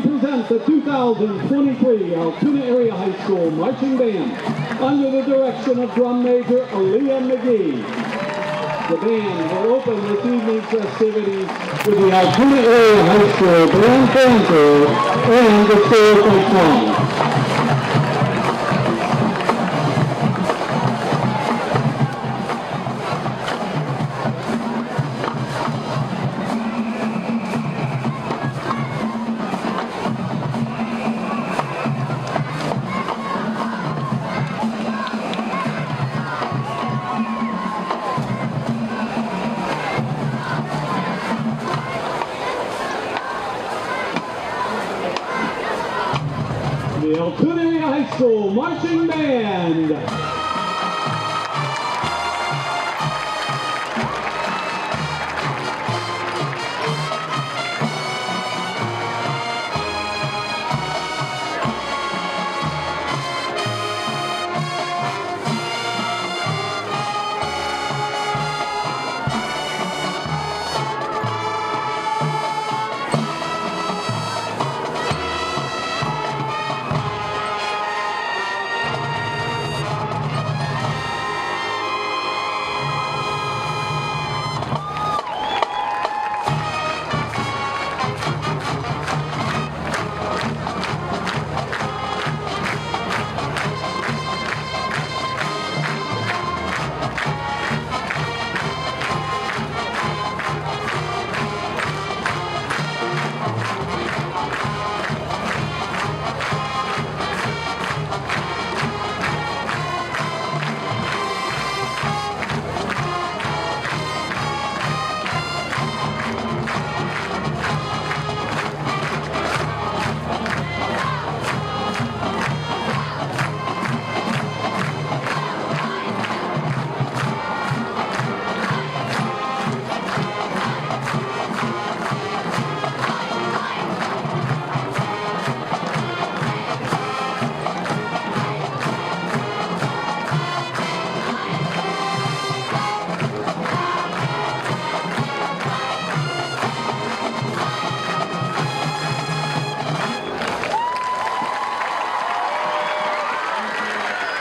proudly present the 2023 Altoona Area High School Marching Band under the direction of Drum Major Aaliyah McGee. The band will open this evening's festivities with the Altoona Area High School Band Fanfare and the Historical Song. The Altoona Area High School Marching Band.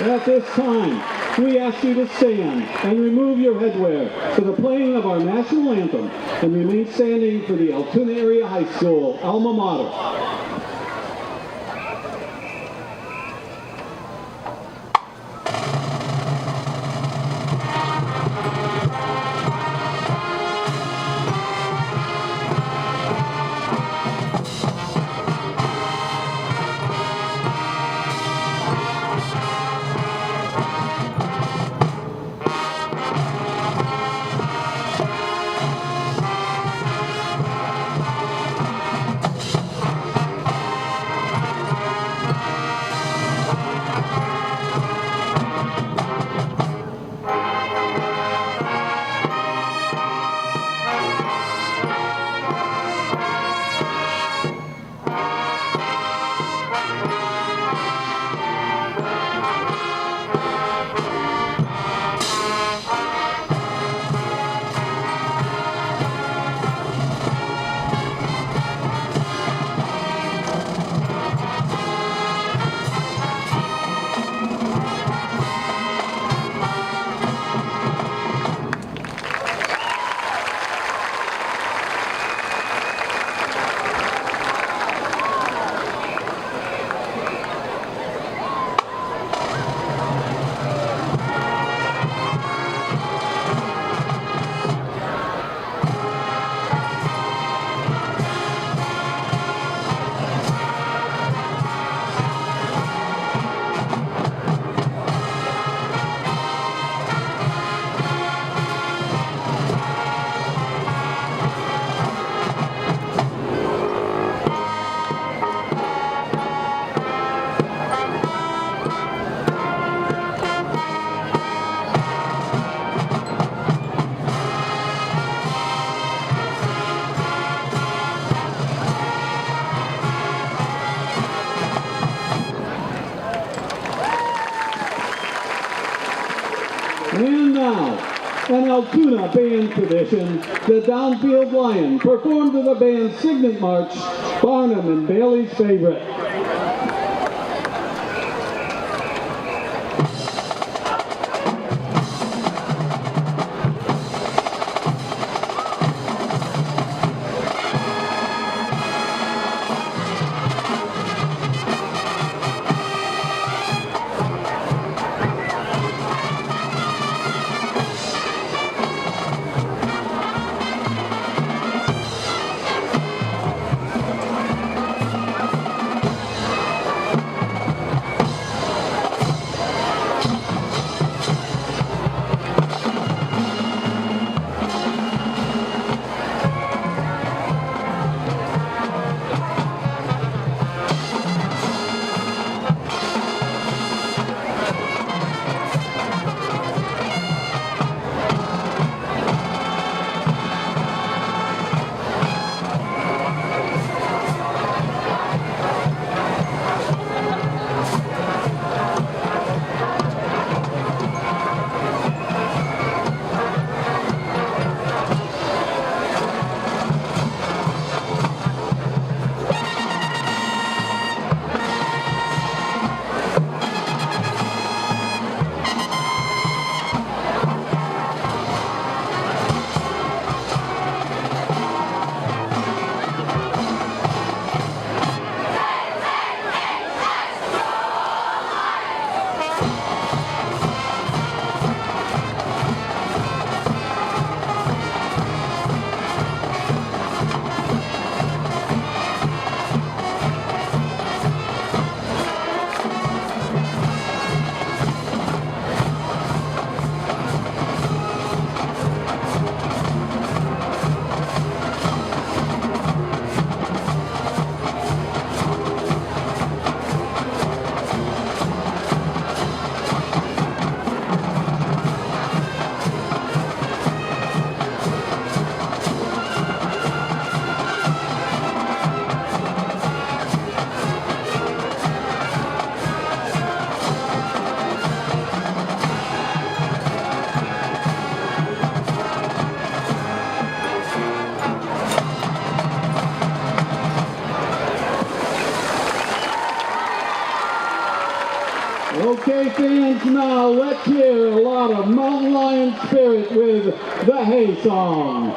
At this time, we ask you to stand and remove your headwear for the playing of our national anthem and remain standing for the Altoona Area High School alma mater. Altoona band tradition, the Downfield Lion performed to the band's signet march, Barnum and Bailey's Favorite. Okay, fans, now let's hear a lot of Mountain Lion spirit with the Hey Song.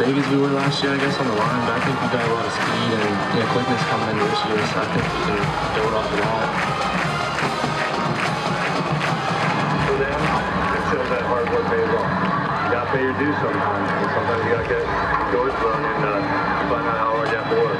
big as we were last year, I guess, on the line, but I think we got a lot of speed and quickness coming into this year, so I think we can build off of that. For them, it shows that hard work pays off. You got to pay your dues sometimes, and sometimes you got to get doors thrown and find out how hard you have to work.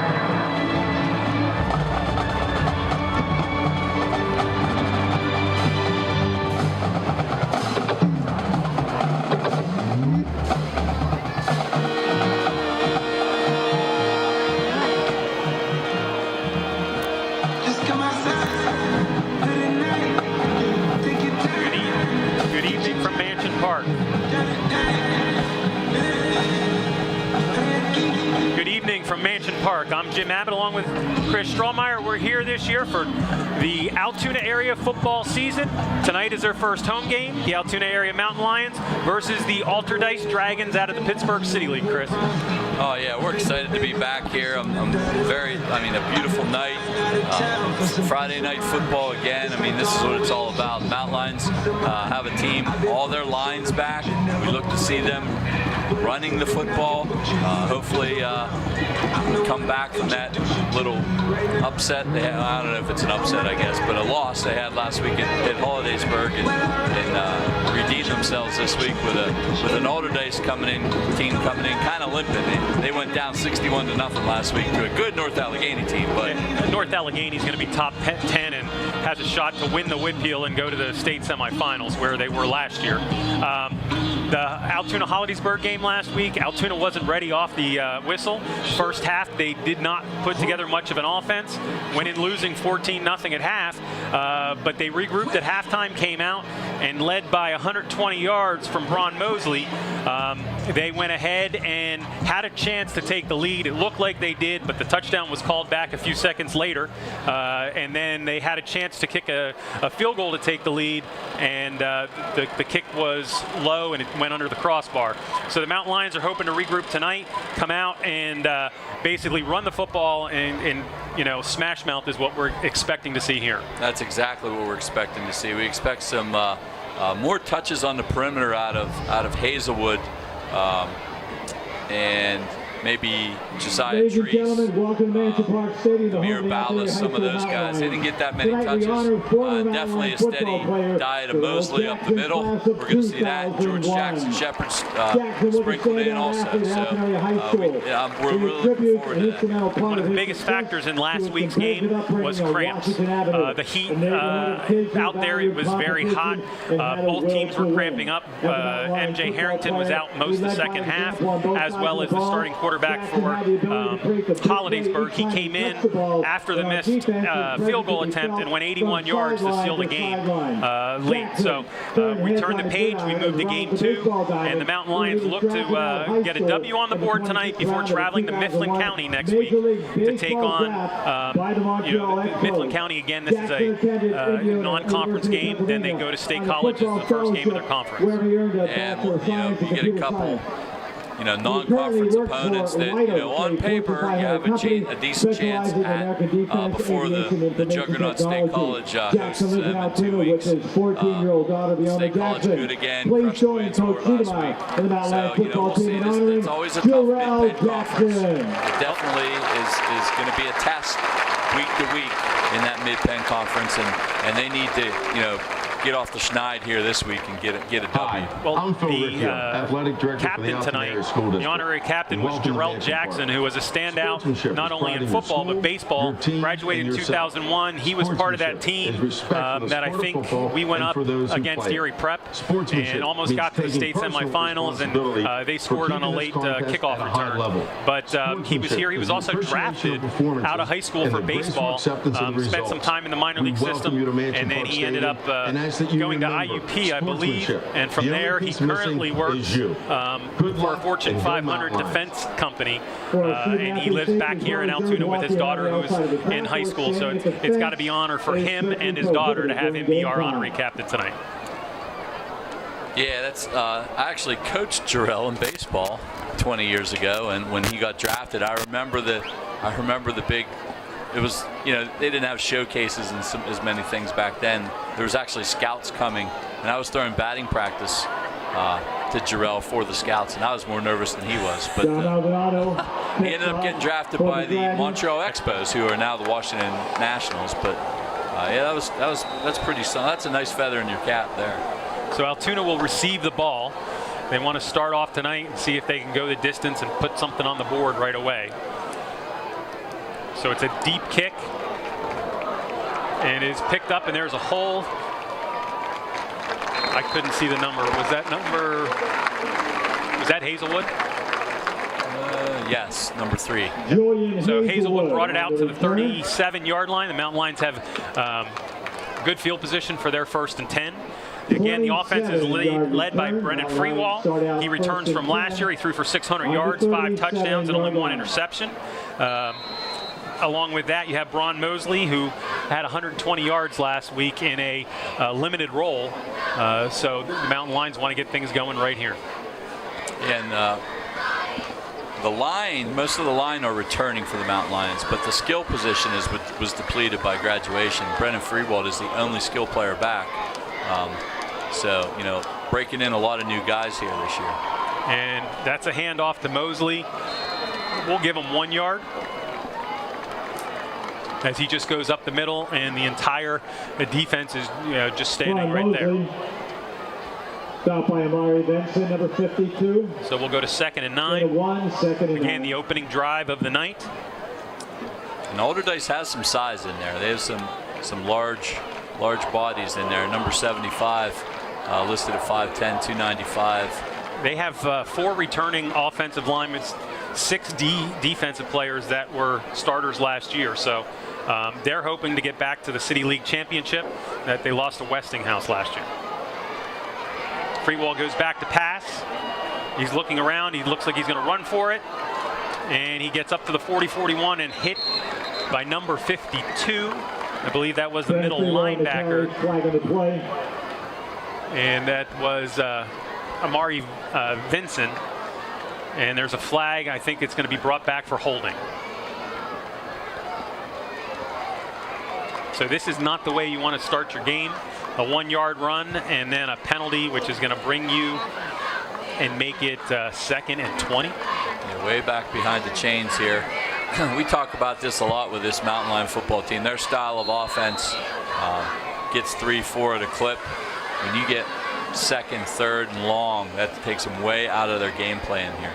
Good evening from Mansion Park. Good evening from Mansion Park. I'm Jim Abbott along with Chris Strahlmeyer. We're here this year for the Altoona area football season. Tonight is their first home game, the Altoona area Mountain Lions versus the Allderdice Dragons out of the Pittsburgh City League, Chris. Oh yeah, we're excited to be back here. A beautiful night. Friday night football again. I mean, this is what it's all about. Mountain Lions have a team, all their lines back. We look to see them running the football. Hopefully come back from that little upset they had. I don't know if it's an upset, I guess, but a loss they had last week at Hollidaysburg and redeem themselves this week with an Allderdice team coming in kind of limping. They went down 61-0 last week to a good North Allegheny team, but North Allegheny is going to be top 10 and has a shot to win the Whitfield and go to the state semifinals where they were last year. The Altoona Hollidaysburg game last week, Altoona wasn't ready off the whistle. First half, they did not put together much of an offense. Went in losing 14-0 at half, but they regrouped at halftime, came out and led by 120 yards from Bron Mosley. They went ahead and had a chance to take the lead. It looked like they did, but the touchdown was called back a few seconds later. And then they had a chance to kick a field goal to take the lead, and the kick was low and it went under the crossbar. So the Mountain Lions are hoping to regroup tonight, come out and basically run the football and smash mouth is what we're expecting to see here. that's exactly what we're expecting to see. We expect some more touches on the perimeter out of Hazelwood, and maybe Josiah Ladies and Trees, gentlemen, welcome to Mansion Park Stadium. the Amir home of the Ballas, some of Altoona those High guys. School They didn't get that many Tonight, we touches. honor former Definitely a football steady player, diet of the Mosley up the Jackson middle. class We're of going to see that. George 2001. Jackson Shepherd's Jackson was a sprinkled in standout also. athlete at Altoona So High School. we're He really looking attributes forward an to that. instrumental part One of the his biggest success factors in to last his week's competitive game upbringing was on cramps. Washington Avenue. The heat A neighborhood of kids who out there, it was valued very hot. competition and had a Both will teams to were win. cramping up. As an Alliance MJ football Harrington was player, out most of the he led by second half, example on both as sides well of as the ball. starting quarterback Jackson for had the ability to break a big play Hollidaysburg. each He time came in touched the ball, after the and our missed defense was field goal ready to attempt and went from 81 yards to seal the game late. So we turned the page, we moved to game 2, and the Mountain Lions look to get a W on the board tonight before traveling to Mifflin County next week to take on Mifflin County again. This is a non-conference game. Then they go to State College as the first game of their conference. And you get a couple non-conference opponents that, on paper you have a decent chance at before the Juggernaut State College hosts them in 2 weeks. State College good again, crushed the wins over last week. So, we'll see. It's always a tough mid-Penn conference. It definitely is going to be a test week to week in that mid-Penn conference, and they need to, get off the schneid here this week and get a W. Well, the athletic director captain tonight, the honorary captain was Jarrell Jackson, who was a standout not only in football but baseball. Graduated in 2001. He was part of that team that I think we went up against Erie Prep and almost got to the state semifinals, and they scored on a late kickoff return. But he was here. He was also drafted out of high school for baseball, spent some time in the minor league system, and then he ended up going to IUP, I believe, and from there he currently works for a Fortune 500 defense company, and he lives back here in Altoona with his daughter who's in high school, so it's got to be an honor for him and his daughter to have him be our honorary captain tonight. Yeah, I actually coached Jarrell in baseball 20 years ago, and when he got drafted, I remember the big. It was, they didn't have showcases and as many things back then. There was actually scouts coming, and I was throwing batting practice drafted Jarrell for the Scouts, and I was more nervous than he was. But he ended up getting drafted by the Montreal Expos, who are now the Washington Nationals. But yeah, that's pretty. That's a nice feather in your cap there. So Altoona will receive the ball. They want to start off tonight and see if they can go the distance and put something on the board right away. So it's a deep kick, and it is picked up, and there's a hole. I couldn't see the number. Was that Hazelwood? Yes, number 3. So Hazelwood brought it out to the 37-yard line. The Mountain Lions have good field position for their 1st and 10. Again, the offense is led by Brennan Freewall. He returns from last year. He threw for 600 yards, 5 touchdowns, and only 1 interception. Along with that, you have Braun Mosley, who had 120 yards last week in a limited role. So the Mountain Lions want to get things going right here. And the line, most of the line are returning for the Mountain Lions, but the skill position was depleted by graduation. Brennan Freewald is the only skill player back. So, you know, breaking in a lot of new guys here this year. And that's a handoff to Mosley. We'll give him 1 yard, as he just goes up the middle, and the entire defense is just standing right there. Stopped by Amari Benson, number 52. So we'll go to 2nd and 9. Again, the opening drive of the night. And Allderdice has some size in there. They have some large bodies in there. Number 75 listed at 5'10", 295. They have 4 returning offensive linemen, 6 defensive players that were starters last year. So they're hoping to get back to the City League Championship that they lost to Westinghouse last year. Freewall goes back to pass. He's looking around. He looks like he's going to run for it. And he gets up to the 40-41 and hit by number 52. I believe that was the middle linebacker. And that was Amari Vincent. And there's a flag. I think it's going to be brought back for holding. So this is not the way you want to start your game. A 1-yard run and then a penalty, which is going to bring you and make it 2nd and 20. Yeah, way back behind the chains here. We talk about this a lot with this Mountain Lion football team. Their style of offense gets 3-4 at a clip. When you get 2nd, 3rd, and long, that takes them way out of their game plan here.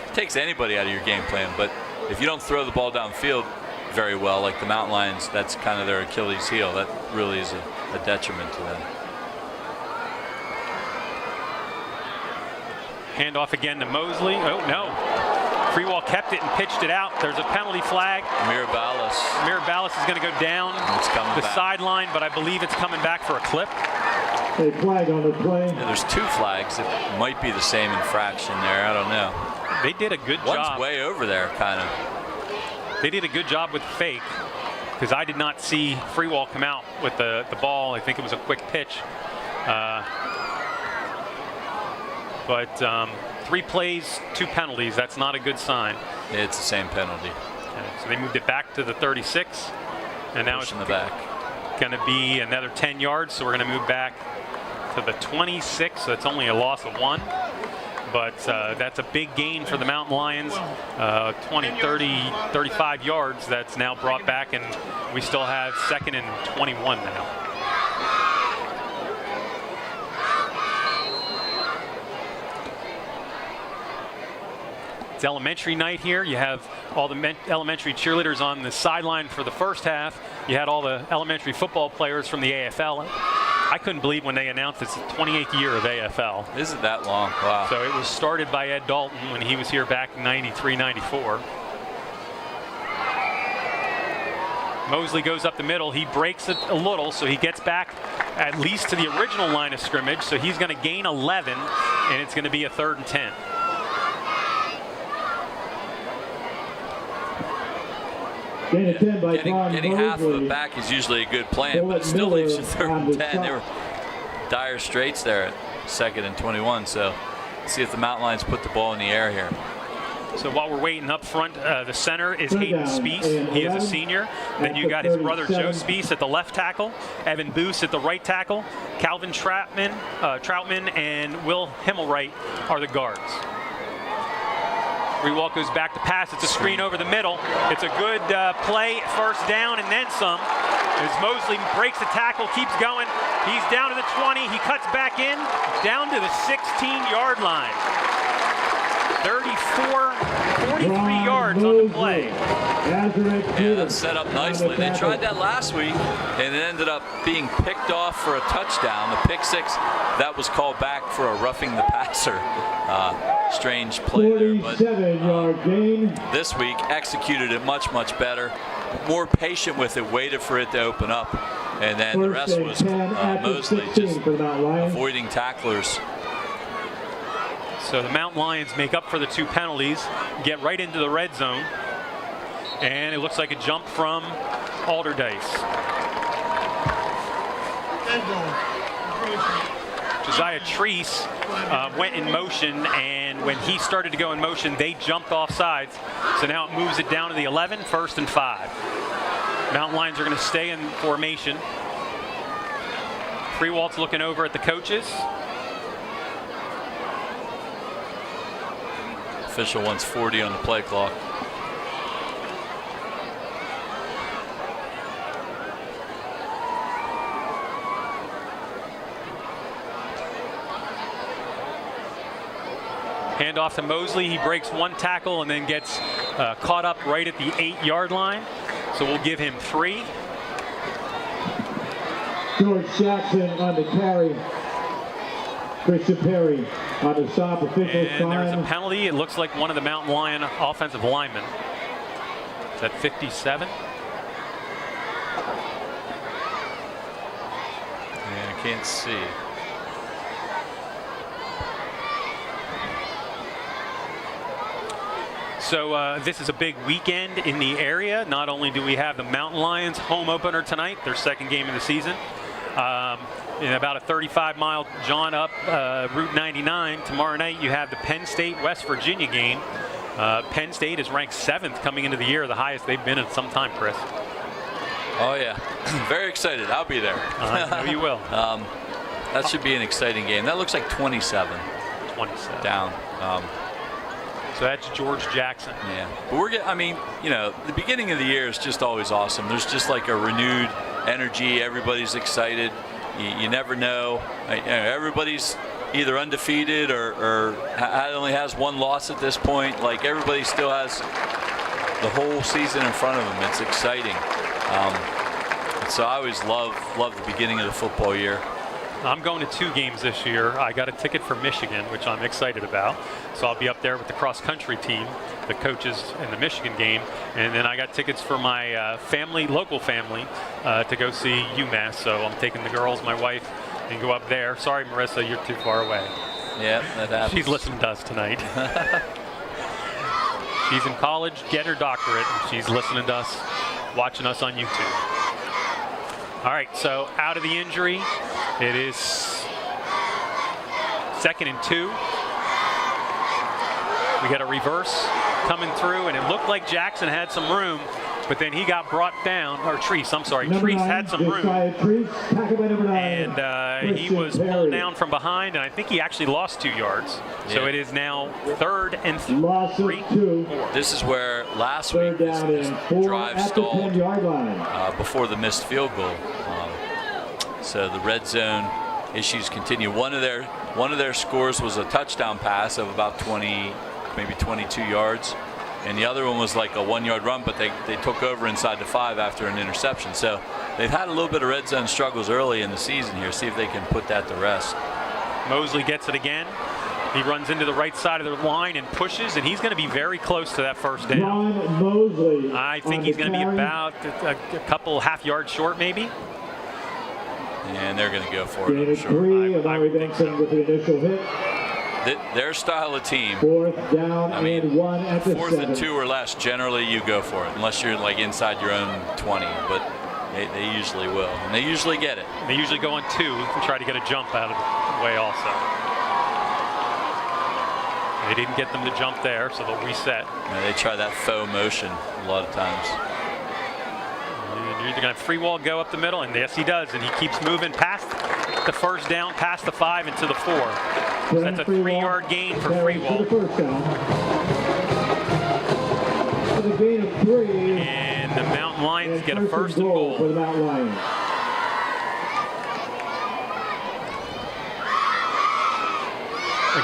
It takes anybody out of your game plan, but if you don't throw the ball downfield very well, like the Mountain Lions, that's kind of their Achilles heel. That really is a detriment to them. Handoff again to Mosley. Oh, no. Freewall kept it and pitched it out. There's a penalty flag. Mirabalis is going to go down the sideline, but I believe it's coming back for a clip. A flag on the play. Yeah, there's 2 flags. It might be the same infraction there. I don't know. They did a good job. One's way over there, kind of. They did a good job with fake, because I did not see Freewall come out with the ball. I think it was a quick pitch. But 3 plays, 2 penalties. That's not a good sign. It's the same penalty. Okay, so they moved it back to the 36, and now it's in the back. Going to be another 10 yards. So we're going to move back to the 26. So it's only a loss of 1. But that's a big gain for the Mountain Lions. 20, 30, 35 yards that's now brought back, and we still have 2nd and 21 now. It's elementary night here. You have all the elementary cheerleaders on the sideline for the first half. You had all the elementary football players from the AFL. I couldn't believe when they announced it's the 28th year of AFL. Isn't that long? Wow. So it was started by Ed Dalton when he was here back in 93, 94. Mosley goes up the middle. He breaks it a little, so he gets back at least to the original line of scrimmage. So he's going to gain 11, and it's going to be a 3rd and 10. Getting half of it back is usually a good plan, but it still leaves you 3rd and 10. They were dire straits there at 2nd and 21. So let's see if the Mountain Lions put the ball in the air here. So while we're waiting up front, the center is Hayden Spees. He is a senior. Then you got his brother Joe Spees at the left tackle, Evan Boos at the right tackle, Calvin Troutman and Will Himmelwright are the guards. Rewalk goes back to pass. It's a screen over the middle. It's a good play, first down and then some. As Mosley breaks the tackle, keeps going. He's down to the 20. He cuts back in, down to the 16-yard line. 43 yards on the play. Yeah, that's set up nicely. They tried that last week, and it ended up being picked off for a touchdown. The pick six, that was called back for a roughing the passer. Strange play there, but this week executed it much, much better. More patient with it, waited for it to open up, and then the rest was Mosley just avoiding tacklers. So the Mountain Lions make up for the 2 penalties, get right into the red zone, and it looks like a jump from Allderdice. Josiah Treese went in motion, and when he started to go in motion, they jumped off sides. So now it moves it down to the 11, 1st and 5. Mountain Lions are going to stay in formation. Freewalt's looking over at the coaches. Official wants 40 on the play clock. Hand off to Mosley. He breaks 1 tackle and then gets caught up right at the 8-yard line. So we'll give him 3. George Jackson on the carry. Christian Perry on the stop. Official and there's a penalty. It looks like one of the Mountain Lion offensive linemen. Is that 57? Yeah, I can't see. So this is a big weekend in the area. Not only do we have the Mountain Lions home opener tonight, their 2nd game of the season. In about a 35-mile jaunt up Route 99. Tomorrow night you have the Penn State-West Virginia game. Penn State is ranked 7th coming into the year, the highest they've been in some time, Chris. Oh, yeah. Very excited. I'll be there. I know you will. That should be an exciting game. That looks like 27. 27. Down. So that's George Jackson. Yeah. But we're getting, I mean, you know, the beginning of the year is just always awesome. There's just like a renewed energy. Everybody's excited. You never know. Everybody's either undefeated or only has 1 loss at this point. Like, everybody still has the whole season in front of them. It's exciting. So I always love the beginning of the football year. I'm going to 2 games this year. I got a ticket for Michigan, which I'm excited about. So I'll be up there with the cross-country team, the coaches in the Michigan game. And then I got tickets for my local family, to go see UMass. So I'm taking the girls, my wife, and go up there. Sorry, Marissa, you're too far away. Yeah, that happens. She's listening to us tonight. She's in college, get her doctorate, and she's listening to us, watching us on YouTube. All right, so out of the injury, it is 2nd and 2. We got a reverse coming through, and it looked like Jackson had some room, but then he got brought down, or Treese, I'm sorry. Treese had some room, and he was pulled down from behind, and I think he actually lost 2 yards. Yeah. So it is now 3rd and 3. This is where last week this drive stalled before the missed field goal. So the red zone issues continue. One of their scores was a touchdown pass of about 20, maybe 22 yards. And the other one was like a 1-yard run, but they took over inside the 5 after an interception. So they've had a little bit of red zone struggles early in the season here. See if they can put that to rest. Mosley gets it again. He runs into the right side of the line and pushes, and he's going to be very close to that first down. Mosley. I think he's going to be about a couple half yards short, maybe. And they're going to go for it. I would think so. With the initial hit. Their style of team. 4th down and 1 at the 4th and 2 or less, generally you go for it, unless you're like inside your own 20. But they usually will, and they usually get it. They usually go on 2 to try to get a jump out of the way also. They didn't get them to jump there, so they'll reset. Yeah, they try that faux motion a lot of times. And you're either going to free wall go up the middle, and yes, he does, and he keeps moving past the first down, past the 5 into the 4. So that's a 3-yard gain for free wall. First down. For the gain of 3. And the Mountain Lions get a first and goal. For the Mountain Lions.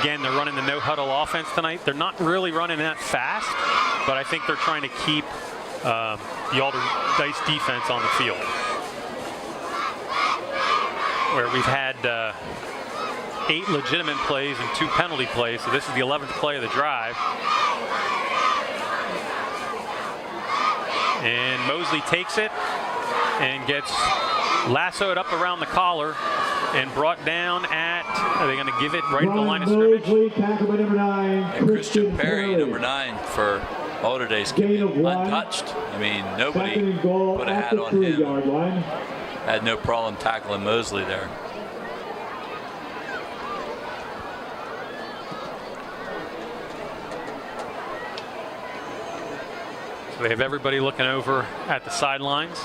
Again, they're running the no-huddle offense tonight. They're not really running that fast, but I think they're trying to keep the Allderdice defense on the field. Where we've had 8 legitimate plays and 2 penalty plays, so this is the 11th play of the drive. And Mosley takes it and gets lassoed up around the collar and brought down at, are they going to give it right at the line of scrimmage? And Christian Perry, number 9 for Allderdice, untouched. I mean, nobody put a hat on him. Had no problem tackling Mosley there. So they have everybody looking over at the sidelines.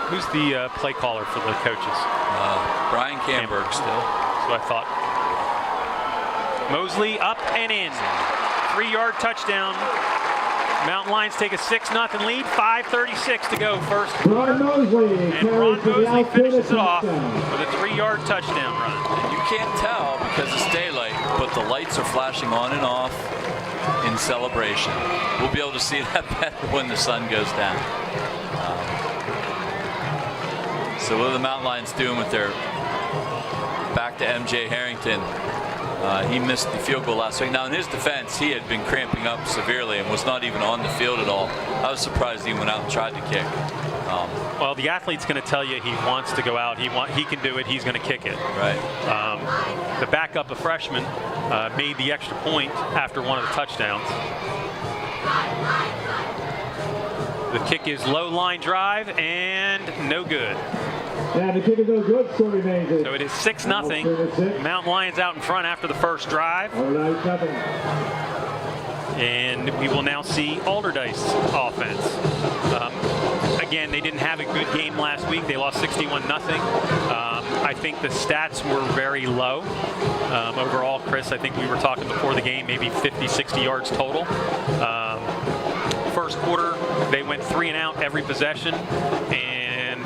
Who's the play caller for the coaches? Brian Camberg still. That's what I thought. Mosley up and in. 3-yard touchdown. Mountain Lions take a 6-0 lead. 5:36 to go first quarter. And Ron Mosley finishes it off with a 3-yard touchdown run. And you can't tell because it's daylight, but the lights are flashing on and off in celebration. We'll be able to see that better when the sun goes down. So what are the Mountain Lions doing with their back to MJ Harrington? He missed the field goal last week. Now, in his defense, he had been cramping up severely and was not even on the field at all. I was surprised he went out and tried to kick. Well, the athlete's going to tell you he wants to go out. He can do it. He's going to kick it. Right. The backup, a freshman, made the extra point after one of the touchdowns. The kick is low line drive and no good. Yeah, the kick is no good, so it is 6-0. Mountain Lions out in front after the first drive. And we will now see Allderdice offense. Again, they didn't have a good game last week. They lost 61-0. I think the stats were very low. Overall, Chris, I think we were talking before the game, maybe 50, 60 yards total. First quarter, they went 3 and out every possession, and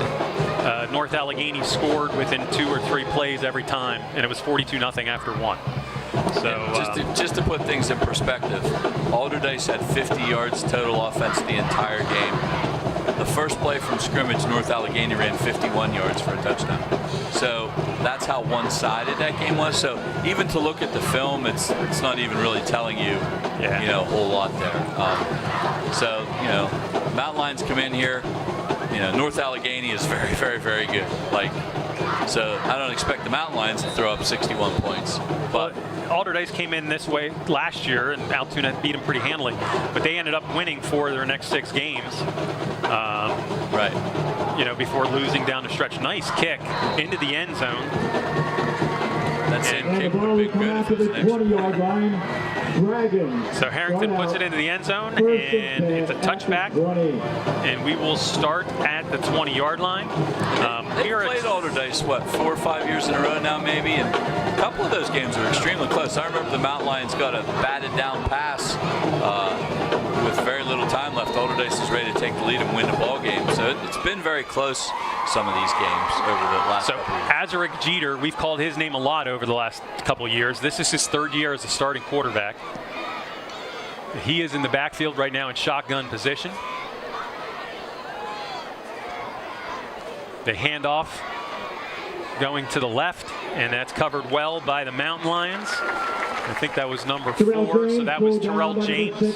North Allegheny scored within 2 or 3 plays every time, and it was 42-0 after 1. So just to put things in perspective, Allderdice had 50 yards total offense the entire game. The first play from scrimmage, North Allegheny ran 51 yards for a touchdown. So that's how one-sided that game was. So even to look at the film, it's not even really telling you, a whole lot there. So Mountain Lions come in here. North Allegheny is very, very, very good. So I don't expect the Mountain Lions to throw up 61 points. But Allderdice came in this way last year, and Altoona beat them pretty handily. But they ended up winning 4 of their next 6 games. Right. Before losing down the stretch. Nice kick into the end zone. That same kick would have been good if it was next 20-yard line. So Harrington puts it into the end zone, and it's a touchback. And we will start at the 20-yard line. They've played Allderdice, 4 or 5 years in a row now, maybe, and a couple of those games were extremely close. I remember the Mountain Lions got a batted down pass with very little time left. Allderdice is ready to take the lead and win the ball game. So it's been very close, some of these games over the last couple of years. Azaric Jeter, we've called his name a lot over the last couple of years. This is his 3rd year as a starting quarterback. He is in the backfield right now in shotgun position. The handoff going to the left, and that's covered well by the Mountain Lions. I think that was number 4, so that was Terrell James. And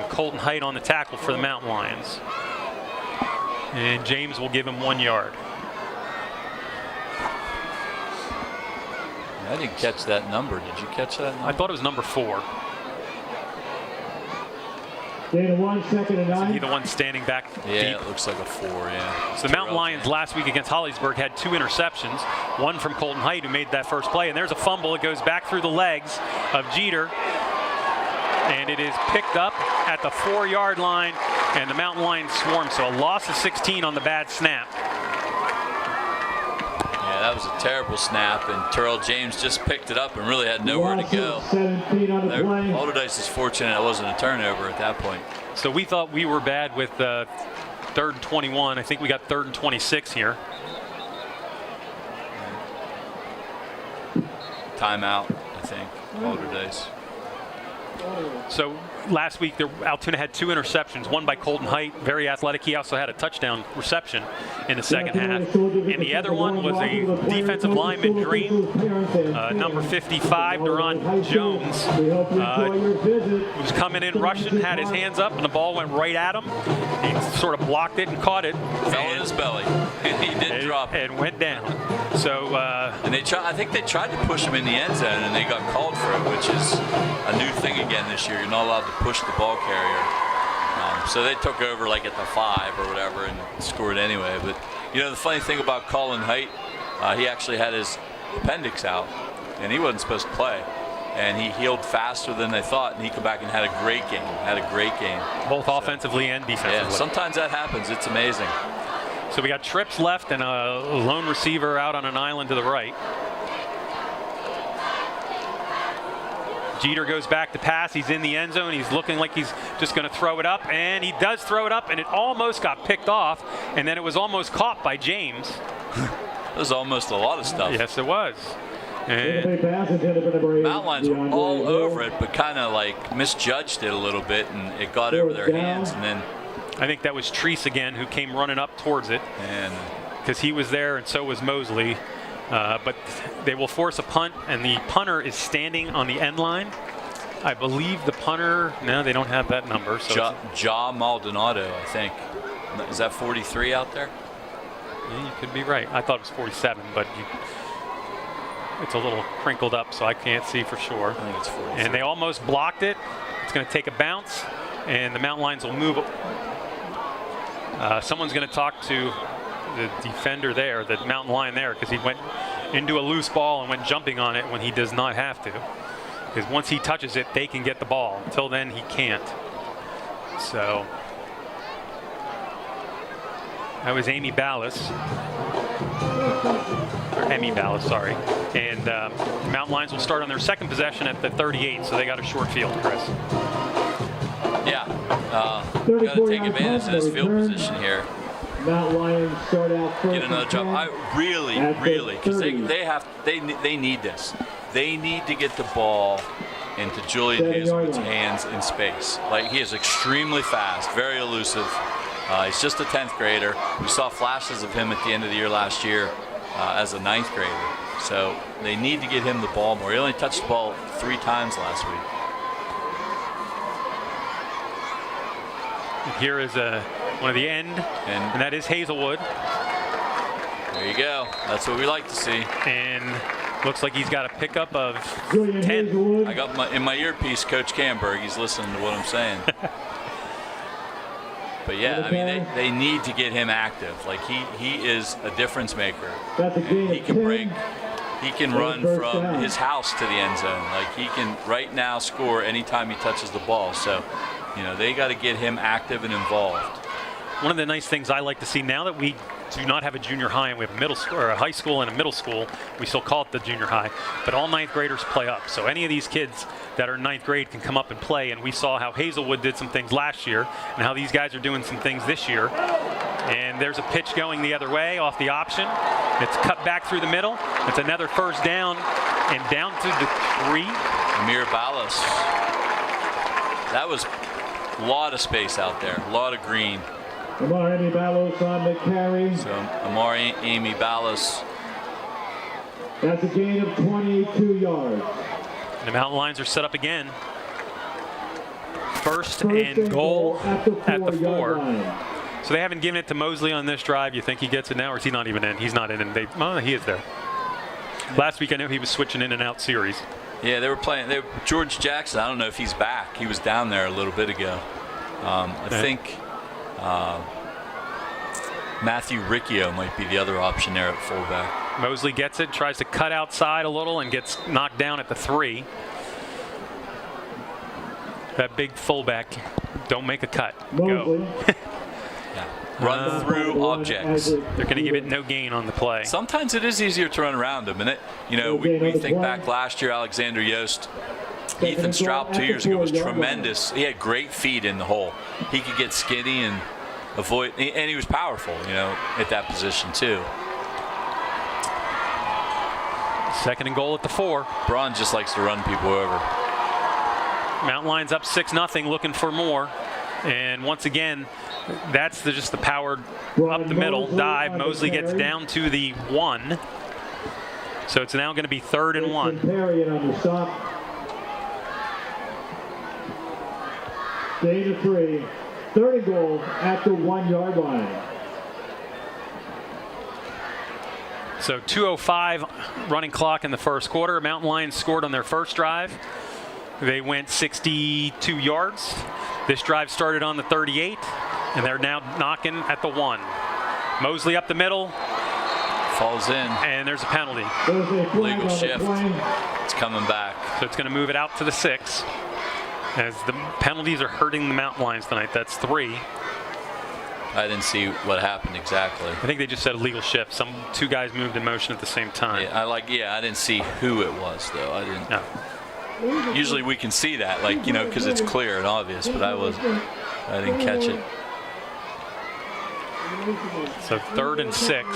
Colton Height on the tackle for the Mountain Lions. And James will give him 1 yard. I didn't catch that number. Did you catch that number? I thought it was number 4. Gain of 1, second and 9. Is he the one standing back Yeah, deep? it looks like a 4, yeah. So the Mountain Lions last week against Hollidaysburg had 2 interceptions, one from Colton Height, who made that first play, and there's a fumble. It goes back through the legs of Jeter, and it is picked up at the 4-yard line, and the Mountain Lions swarm. So a loss of 16 on the bad snap. Yeah, that was a terrible snap, and Terrell James just picked it up and really had nowhere to go. 17 on the play. Allderdice is fortunate it wasn't a turnover at that point. So we thought we were bad with 3rd and 21. I think we got 3rd and 26 here. Timeout, I think, Allderdice. So last week, Altoona had 2 interceptions, one by Colton Height, very athletic. He also had a touchdown reception in the second half. And the other one was a defensive lineman dream, number 55, Duron Jones, who was coming in rushing, had his hands up, and the ball went right at him. He sort of blocked it and caught it. Fell in his belly, and he didn't drop it. And went down. So, and I think they tried to push him in the end zone, and they got called for it, which is a new thing again this year. You're not allowed to push the ball carrier. So they took over like at the 5 or whatever and scored anyway. But you know, the funny thing about Colin Height, he actually had his appendix out, and he wasn't supposed to play. And he healed faster than they thought, and he came back and had a great game. Both offensively and defensively. Yeah, sometimes that happens. It's amazing. So we got trips left and a lone receiver out on an island to the right. Jeter goes back to pass. He's in the end zone. He's looking like he's just going to throw it up, and he does throw it up, and it almost got picked off, and then it was almost caught by James. It was almost a lot of stuff. Yes, it was. And Mountain Lions were all over it, but kind of like misjudged it a little bit, and it got over their hands. And then I think that was Treese again who came running up towards it, and because he was there, and so was Mosley. But they will force a punt, and the punter is standing on the end line. I believe the punter, no, they don't have that number. So Ja Maldonado, I think. Is that 43 out there? Yeah, you could be right. I thought it was 47, but it's a little crinkled up, so I can't see for sure. I think it's 43. And they almost blocked it. It's going to take a bounce, and the Mountain Lions will move. Someone's going to talk to the defender there, the Mountain Lion there, because he went into a loose ball and went jumping on it when he does not have to. Because once he touches it, they can get the ball. Until then, he can't. So that was Amy Ballas. Or Emmy Ballas, sorry. And Mountain Lions will start on their second possession at the 38, so they got a short field, Chris. Yeah. Got to take advantage of this field position here. Mountain Lions start out first. Get another job. I really, because they need this. They need to get the ball into Julian Hazelwood's hands in space. Like, he is extremely fast, very elusive. He's just a 10th grader. We saw flashes of him at the end of the year last year as a 9th grader. So they need to get him the ball more. He only touched the ball 3 times last week. Here is one of the end, and that is Hazelwood. There you go. That's what we like to see. And looks like he's got a pickup of 10. I got in my earpiece Coach Camberg. He's listening to what I'm saying. But yeah, I mean, they need to get him active. Like, he is a difference maker. He can break. He can run from his house to the end zone. Like, he can right now score anytime he touches the ball. So, you know, they got to get him active and involved. One of the nice things I like to see now that we do not have a junior high and we have a middle school or a high school and a middle school, we still call it the junior high, but all 9th graders play up. So any of these kids that are in 9th grade can come up and play, and we saw how Hazelwood did some things last year and how these guys are doing some things this year. And there's a pitch going the other way off the option. It's cut back through the middle. It's another first down and down to the 3. Amir Ballas. That was a lot of space out there, a lot of green. Amar Amy Ballas on the carry. So Amar Amy Ballas. That's a gain of 22 yards. The Mountain Lions are set up again. First and goal at the 4. So they haven't given it to Mosley on this drive. You think he gets it now, or is he not even in? He's not in, and he is there. Last week I know he was switching in and out series. Yeah, they were playing. George Jackson, I don't know if he's back. He was down there a little bit ago. I think Matthew Riccio might be the other option there at fullback. Mosley gets it, tries to cut outside a little, and gets knocked down at the 3. That big fullback, don't make a cut. Go. Run through objects. They're going to give it no gain on the play. Sometimes it is easier to run around them, and we think back last year, Alexander Yost, Ethan Straub 2 years ago was tremendous. He had great feet in the hole. He could get skinny and avoid, and he was powerful, at that position too. 2nd and goal at the 4. Braun just likes to run people over. Mountain Lions up 6-0, looking for more. And once again, that's just the power up the middle dive. Mosley gets down to the 1. So it's now going to be 3rd and 1. Gain of 3. 3rd and goal at the 1-yard line. So 2:05 running clock in the first quarter. Mountain Lions scored on their first drive. They went 62 yards. This drive started on the 38, and they're now knocking at the 1. Mosley up the middle. Falls in. And there's a penalty. Legal shift. It's coming back. So it's going to move it out to the 6. As the penalties are hurting the Mountain Lions tonight. That's 3. I didn't see what happened exactly. I think they just said a legal shift. 2 guys moved in motion at the same time. Yeah, I didn't see who it was, though. I didn't. No. Usually we can see that, because it's clear and obvious, but I didn't catch it. So 3rd and 6.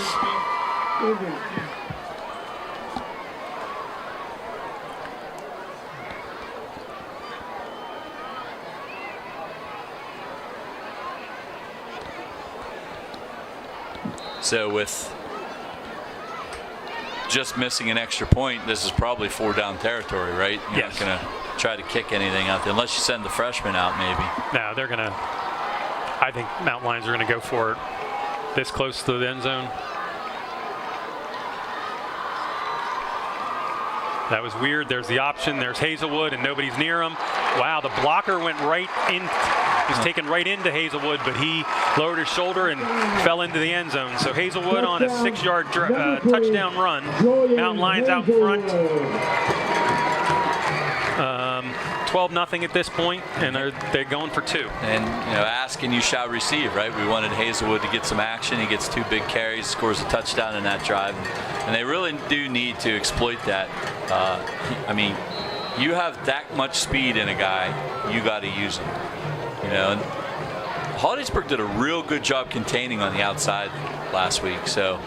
So with just missing an extra point, this is probably 4-down territory, right? You're Yes. not going to try to kick anything out there, unless you send the freshman out, maybe. No, they're going to, I think Mountain Lions are going to go for it this close to the end zone. That was weird. There's the option. There's Hazelwood, and nobody's near him. Wow, the blocker went right in. Was taken right into Hazelwood, but he lowered his shoulder and fell into the end zone. So Hazelwood on a 6-yard touchdown run. Mountain Lions out front. 12-0 at this point, and they're going for 2. And ask and you shall receive, right? We wanted Hazelwood to get some action. He gets 2 big carries, scores a touchdown in that drive, and they really do need to exploit that. You have that much speed in a guy, you got to use him. And Hollidaysburg did a real good job containing on the outside last week, so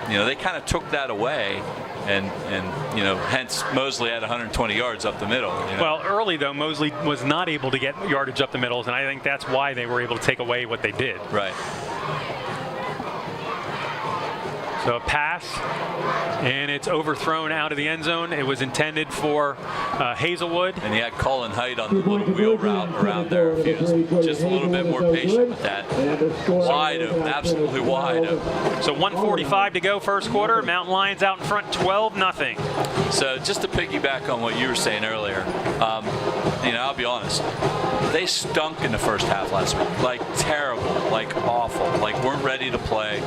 they kind of took that away. And hence Mosley had 120 yards up the middle. Well, early though, Mosley was not able to get yardage up the middles, and I think that's why they were able to take away what they did. Right. So a pass, and it's overthrown out of the end zone. It was intended for Hazelwood. And he had Colin Height on the little wheel route around there. He was just a little bit more patient with that. Wide open, absolutely wide open. So 1:45 to go first quarter. Mountain Lions out in front, 12-0. So just to piggyback on what you were saying earlier, I'll be honest. They stunk in the first half last week. Like terrible, like awful, like weren't ready to play.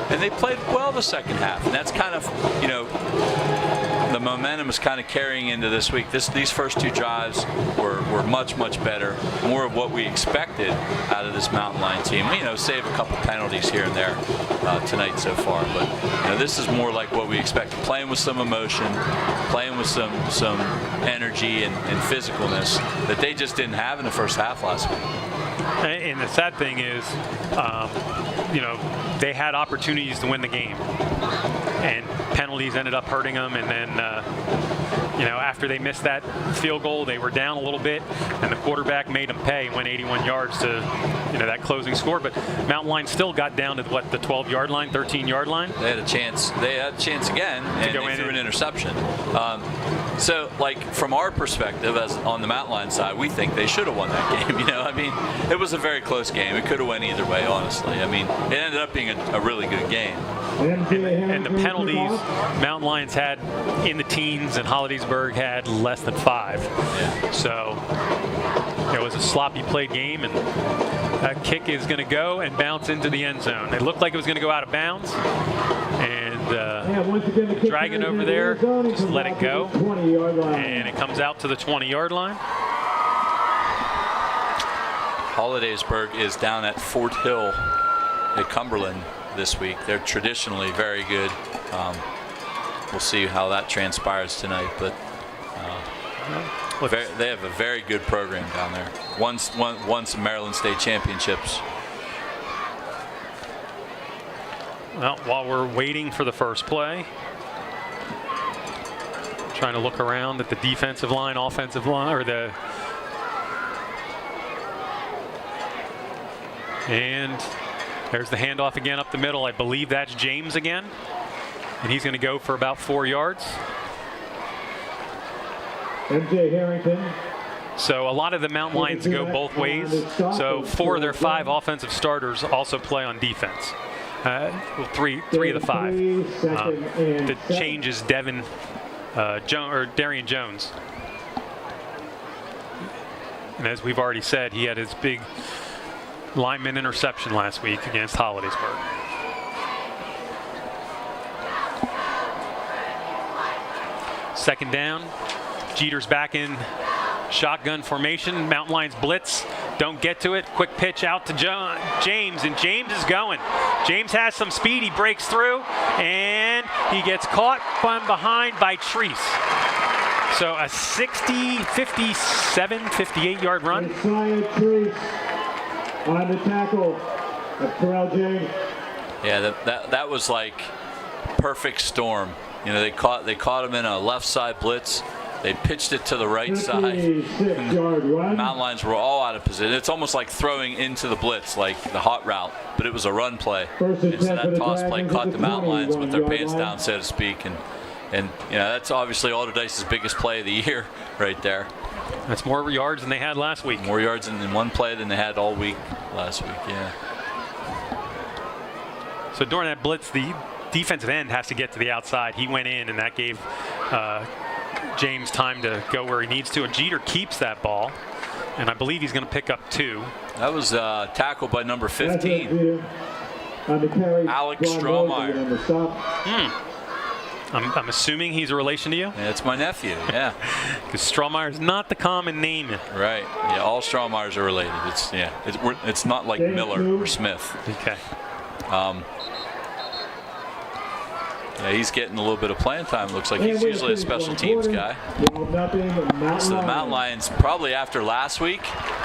And they played well the second half. And that's kind of, the momentum is kind of carrying into this week. These first 2 drives were much, much better. More of what we expected out of this Mountain Lion team. Save a couple penalties here and there tonight so far. But, this is more like what we expected. Playing with some emotion, playing with some energy and physicalness that they just didn't have in the first half last week. And the sad thing is, they had opportunities to win the game, and penalties ended up hurting them. And then, after they missed that field goal, they were down a little bit, and the quarterback made them pay. Went 81 yards to, that closing score. But Mountain Lions still got down to the 12-yard line, 13-yard line. They had a chance. They had a chance again, and they threw an interception. So, from our perspective, as on the Mountain Lion side, we think they should have won that game. It was a very close game. It could have went either way, honestly. It ended up being a really good game. And the penalties Mountain Lions had in the teens, and Hollidaysburg had less than 5. Yeah. So It was a sloppy played game, and that kick is going to go and bounce into the end zone. It looked like it was going to go out of bounds, and drag it over there, just let it go, and it comes out to the 20-yard line. Allderdice is down at Fort Hill at Cumberland this week. They're traditionally very good. We'll see how that transpires tonight, but they have a very good program down there. Won some Maryland State championships. Well, while we're waiting for the first play, trying to look around at the defensive line, offensive line, and there's the handoff again up the middle. I believe that's James again, and he's going to go for about 4 yards. MJ Harrington. So a lot of the Mountain Lions go both ways. So 4 of their 5 offensive starters also play on defense. Well, three of the 5. The change is Darian Jones. And as we've already said, he had his big lineman interception last week against Hollidaysburg. Second down. Jeter's back in shotgun formation. Mountain Lions blitz. Don't get to it. Quick pitch out to James, and James is going. James has some speed. He breaks through, and he gets caught from behind by Treese. So a 57, 58-yard run. Treese on the tackle of Terrell James. Yeah, that was like perfect storm. You know, they caught him in a left side blitz. They pitched it to the right side. Mountain Lions were all out of position. It's almost like throwing into the blitz, like the hot route, but it was a run play. And so that toss play caught the Mountain Lions with their pants down, so to speak. And you know, that's obviously Allderdice's biggest play of the year right there. That's more yards than they had last week. More yards in one play than they had all week last week, yeah. So during that blitz, the defensive end has to get to the outside. He went in, and that gave James time to go where he needs to. And Jeter keeps that ball, and I believe he's going to pick up 2. That was tackled by number 15, Alex Strohmeyer. I'm assuming he's a relation to you? Yeah, it's my nephew, yeah. Because Strohmeyer's not the common name. Right, yeah, all Strohmeyers are related. It's not like Miller or Smith. Okay. Yeah, he's getting a little bit of playing time. Looks like he's usually a special teams guy. So the Mountain Lions, probably after last week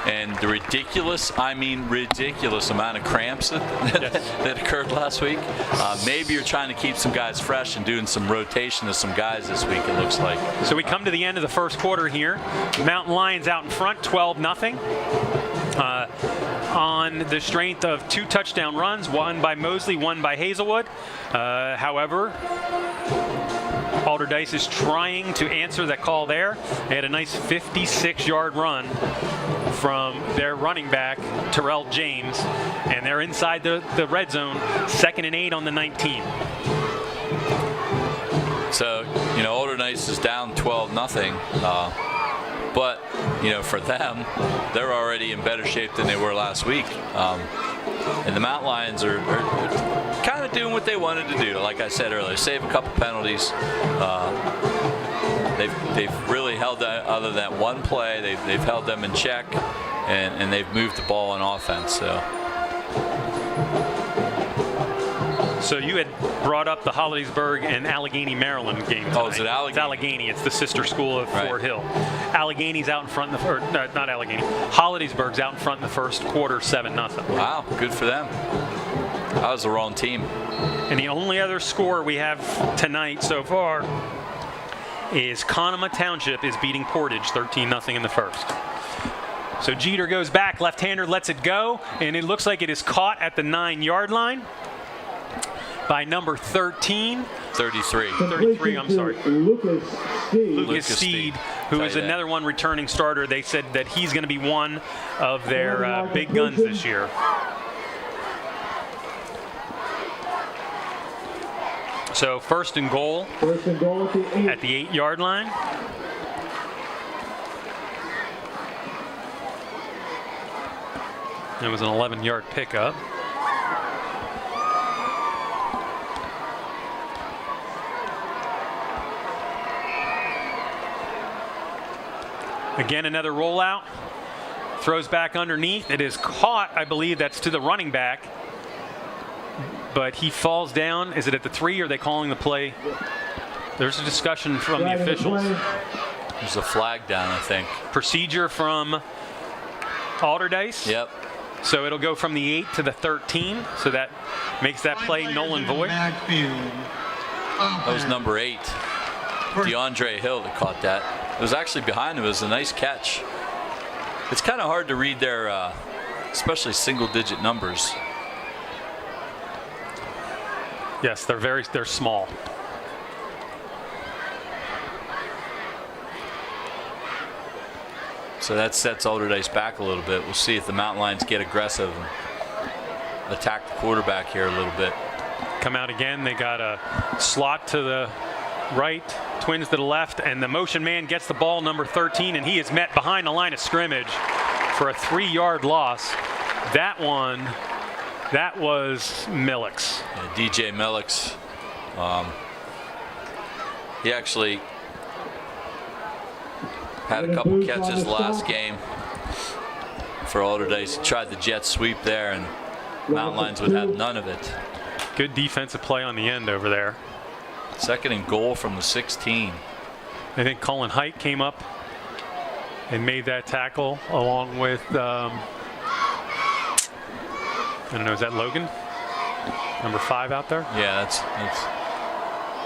and the ridiculous amount of cramps that occurred last week, maybe you're trying to keep some guys fresh and doing some rotation to some guys this week, it looks like. So we come to the end of the first quarter here. Mountain Lions out in front, 12-0. On the strength of 2 touchdown runs, one by Mosley, one by Hazelwood. However, Allderdice is trying to answer that call there. They had a nice 56-yard run from their running back, Terrell James, and they're inside the red zone, 2nd and 8 on the 19. So, you know, Allderdice is down 12-0. But, you know, for them, they're already in better shape than they were last week. And the Mountain Lions are kind of doing what they wanted to do. Like I said earlier, save a couple penalties. They've really held that, other than one play, they've held them in check, and they've moved the ball on offense. So you had brought up the Hollidaysburg and Allegheny, Maryland game tonight. Oh, is it Allegheny? It's Allegheny. It's the sister school of Fort Hill. Allegheny's out in front in not Allegheny. Hollidaysburg's out in front in the first quarter, 7-0. Wow, good for them. That was the wrong team. And the only other score we have tonight so far is Conemaugh Township is beating Portage 13-0 in the first. So Jeter goes back, left-hander lets it go, and it looks like it is caught at the 9-yard line by number 33, I'm sorry. Lucas Steed, who is another one returning starter. They said that he's going to be one of their big guns this year. So first and goal at the 8-yard line. It was an 11-yard pickup. Again, another rollout. Throws back underneath. It is caught, I believe that's to the running back. But he falls down. Is it at the 3 or are they calling the play? There's a discussion from the officials. There's a flag down, I think. Procedure from Allderdice. Yep. So it'll go from the 8 to the 13. So that makes that play null and void. That was number 8. DeAndre Hill that caught that. It was actually behind him. It was a nice catch. It's kind of hard to read their, especially single-digit numbers. Yes, they're small. So that sets Allderdice back a little bit. We'll see if the Mountain Lions get aggressive and attack the quarterback here a little bit. Come out again. They got a slot to the right, twins to the left, and the motion man gets the ball, number 13, and he is met behind the line of scrimmage for a 3-yard loss. That was Millix. Yeah, DJ Millix. He actually had a couple catches last game for Allderdice. He tried the jet sweep there, and Mountain Lions would have none of it. Good defensive play on the end over there. 2nd and goal from the 16. I think Colin Height came up and made that tackle along with, I don't know, is that Logan? Number 5 out there? Yeah,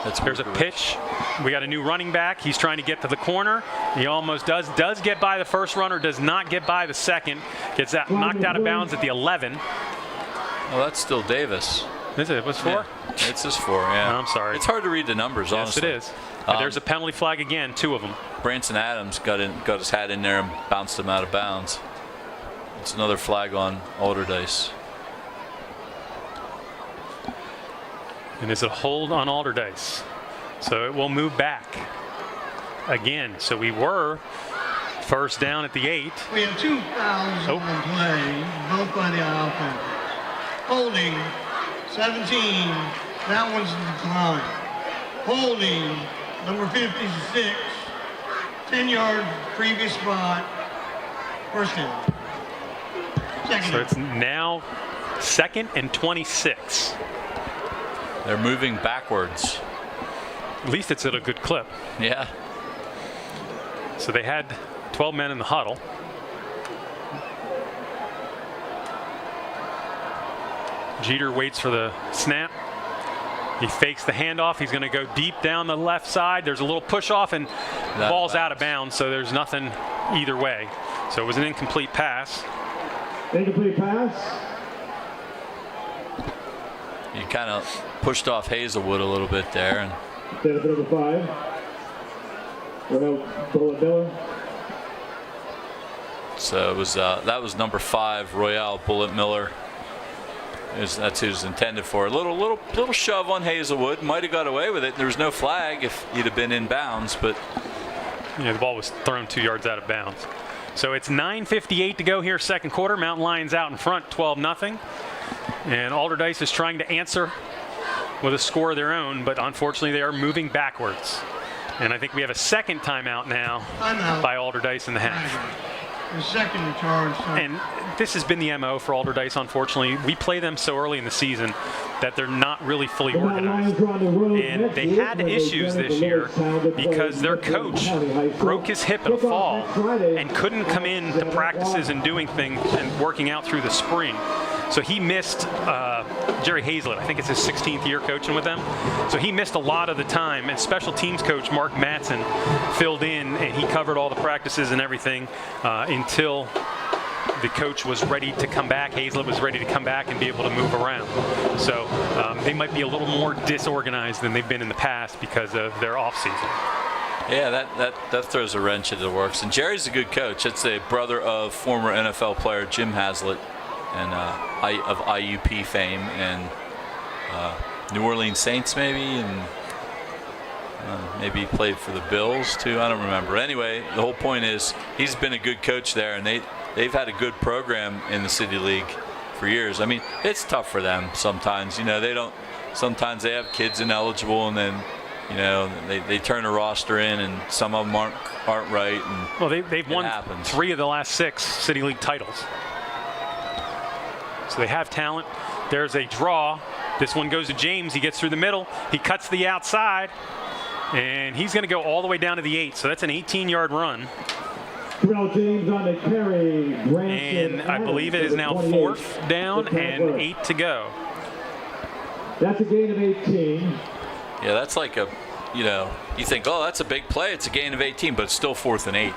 that's There's a pitch. We got a new running back. He's trying to get to the corner. He almost does get by the first runner, does not get by the second. Gets knocked out of bounds at the 11. Well, that's still Davis. Is it? What's 4? Yeah, it's just 4, yeah. No, I'm sorry. It's hard to read the numbers, honestly. Yes, it is. There's a penalty flag again, 2 of them. Branson Adams got his hat in there and bounced him out of bounds. It's another flag on Allderdice. And is it a hold on Allderdice? So it will move back again. So we were first down at the 8. We have 2 fouls on the play, both by the offense. Holding 17, that one's declined. Holding number 56, 10-yard previous spot, first down. So it's now 2nd and 26. They're moving backwards. At least it's at a good clip. Yeah. So they had 12 men in the huddle. Jeter waits for the snap. He fakes the handoff. He's going to go deep down the left side. There's a little push off and the ball's out of bounds, so there's nothing either way. So it was an incomplete pass. Incomplete pass. You kind of pushed off Hazelwood a little bit there. And Number 5. Bullet Miller. So it was that was number 5, Royale Bullet Miller. That's who it was intended for. A little shove on Hazelwood. Might have got away with it. There was no flag if he'd have been in bounds, but yeah, the ball was thrown 2 yards out of bounds. So it's 9:58 to go here, 2nd quarter. Mountain Lions out in front, 12-0. And Allderdice is trying to answer with a score of their own, but unfortunately they are moving backwards. And I think we have a 2nd timeout now by Allderdice in the half. The 2nd charge. And this has been the MO for Allderdice, unfortunately. We play them so early in the season that they're not really fully organized. And they had issues this year because their coach broke his hip in a fall and couldn't come in to practices and doing things and working out through the spring. So he missed Jerry Hazlett. I think it's his 16th year coaching with them. So he missed a lot of the time. And special teams coach Mark Matson filled in, and he covered all the practices and everything until the coach was ready to come back. Hazlett was ready to come back and be able to move around. So they might be a little more disorganized than they've been in the past because of their offseason. yeah, that throws a wrench into the works. And Jerry's a good coach. It's a brother of former NFL player Jim Hazlett, and of IUP fame, and New Orleans Saints maybe, and maybe he played for the Bills too. I don't remember. Anyway, the whole point is he's been a good coach there, and they've had a good program in the City League for years. I mean, it's tough for them sometimes. Sometimes they have kids ineligible, and then they turn a roster in, and some of them aren't right. And well, they've won 3 of the last 6 City League titles. So they have talent. There's a draw. This one goes to James. He gets through the middle. He cuts the outside, and he's going to go all the way down to the 8. So that's an 18-yard run. James on the carry. And I believe it is now 4th down and 8 to go. That's a gain of 18. Yeah, that's like you think, oh, that's a big play. It's a gain of 18, but it's still 4th and 8.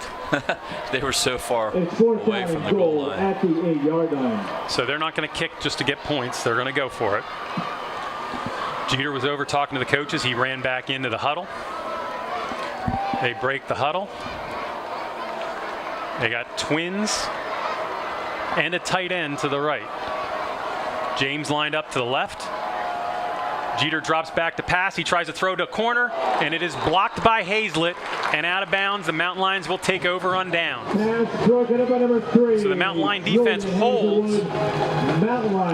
They were so far away from the goal line. At the 8-yard line. So they're not going to kick just to get points. They're going to go for it. Jeter was over talking to the coaches. He ran back into the huddle. They break the huddle. They got twins and a tight end to the right. James lined up to the left. Jeter drops back to pass. He tries to throw to a corner, and it is blocked by Hazlett and out of bounds. The Mountain Lions will take over on down. So the Mountain Lion defense holds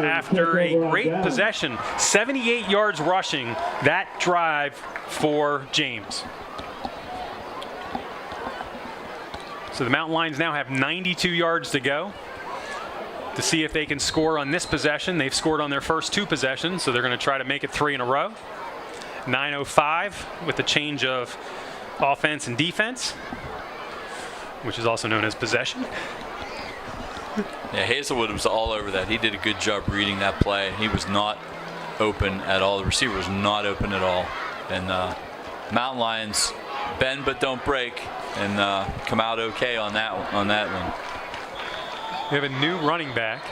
after a great possession. 78 yards rushing that drive for James. So the Mountain Lions now have 92 yards to go to see if they can score on this possession. They've scored on their first 2 possessions, so they're going to try to make it 3 in a row. 9:05 with the change of offense and defense, which is also known as possession. Yeah, Hazelwood was all over that. He did a good job reading that play. He was not open at all. The receiver was not open at all. And Mountain Lions bend but don't break and come out okay on that one. We have a new running back.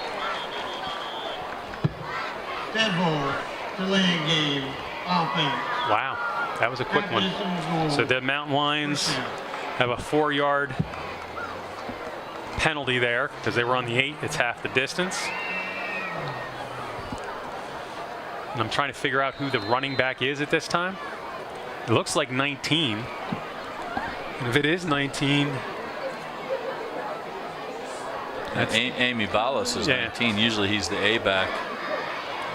Dead ball, delaying game, offense. Wow, that was a quick one. So the Mountain Lions have a 4-yard penalty there because they were on the 8. It's half the distance. And I'm trying to figure out who the running back is at this time. It looks like 19. And if it is 19, Amy Ballas is 19. Usually he's the A-back.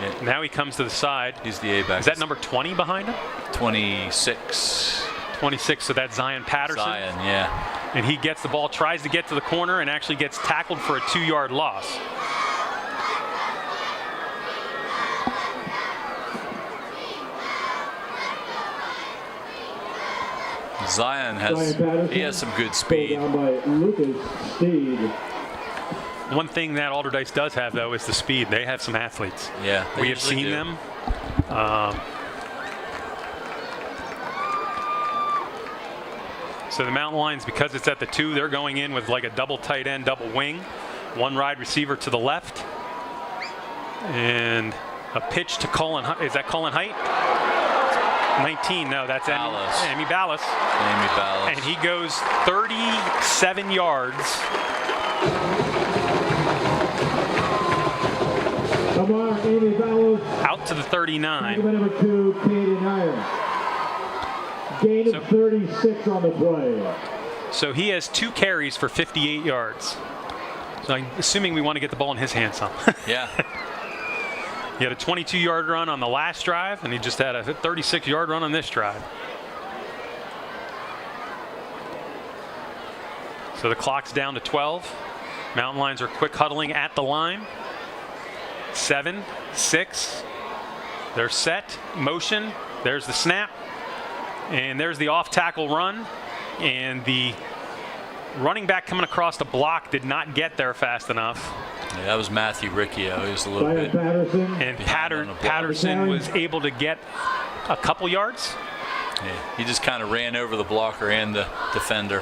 Yeah. Now he comes to the side. He's the A-back. Is that number 20 behind him? 26. 26, so that's Zion Patterson. Zion, yeah. And he gets the ball, tries to get to the corner, and actually gets tackled for a 2-yard loss. Zion has some good speed. One thing that Allderdice does have, though, is the speed. They have some athletes. Yeah, we have seen them. So the Mountain Lions, because it's at the 2, they're going in with like a double tight end, double wing. 1 wide receiver to the left. And a pitch to Colin. Is that Colin Height? 19. No, that's Amy Ballas. Amy Ballas. And he goes 37 yards. Out to the 39. Number 2, Katie Nyer. Gain of 36 on the play. So he has 2 carries for 58 yards. So I'm assuming we want to get the ball in his hands some. Yeah. He had a 22-yard run on the last drive, and he just had a 36-yard run on this drive. So the clock's down to 12. Mountain Lions are quick huddling at the line. 7, 6. They're set. Motion. There's the snap. And there's the off-tackle run. And the running back coming across the block did not get there fast enough. Yeah, that was Matthew Riccio. He was a little bit. And Patterson was able to get a couple yards. Yeah, he just kind of ran over the blocker and the defender.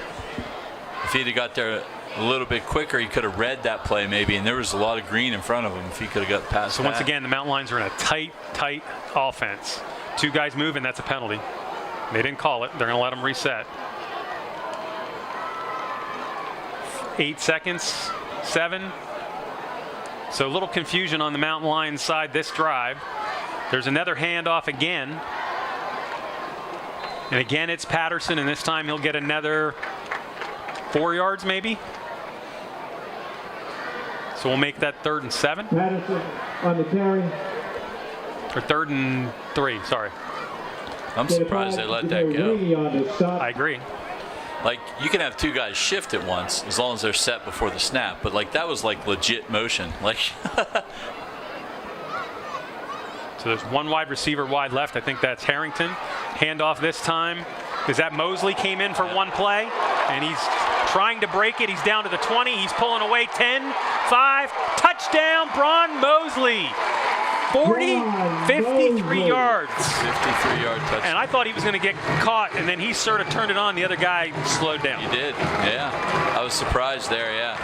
If he'd have got there a little bit quicker, he could have read that play maybe, and there was a lot of green in front of him if he could have got past that. So once again, the Mountain Lions are in a tight offense. 2 guys moving, that's a penalty. They didn't call it. They're going to let them reset. 8 seconds, 7. So a little confusion on the Mountain Lions side this drive. There's another handoff again. And again, it's Patterson, and this time he'll get another 4 yards maybe. So we'll make that 3rd and 7. Patterson on the carry. Or 3rd and 3, sorry. I'm surprised they let that go. I agree. Like, you can have 2 guys shift at once as long as they're set before the snap, but like that was like legit motion. Like So there's 1 wide receiver wide left. I think that's Harrington. Handoff this time. Is that Mosley came in for 1 play, and he's trying to break it. He's down to the 20. He's pulling away 10, 5. Touchdown, Braun Mosley. 53 yards. 53-yard touchdown. And I thought he was going to get caught, and then he sort of turned it on. The other guy slowed down. He did, yeah. I was surprised there, yeah.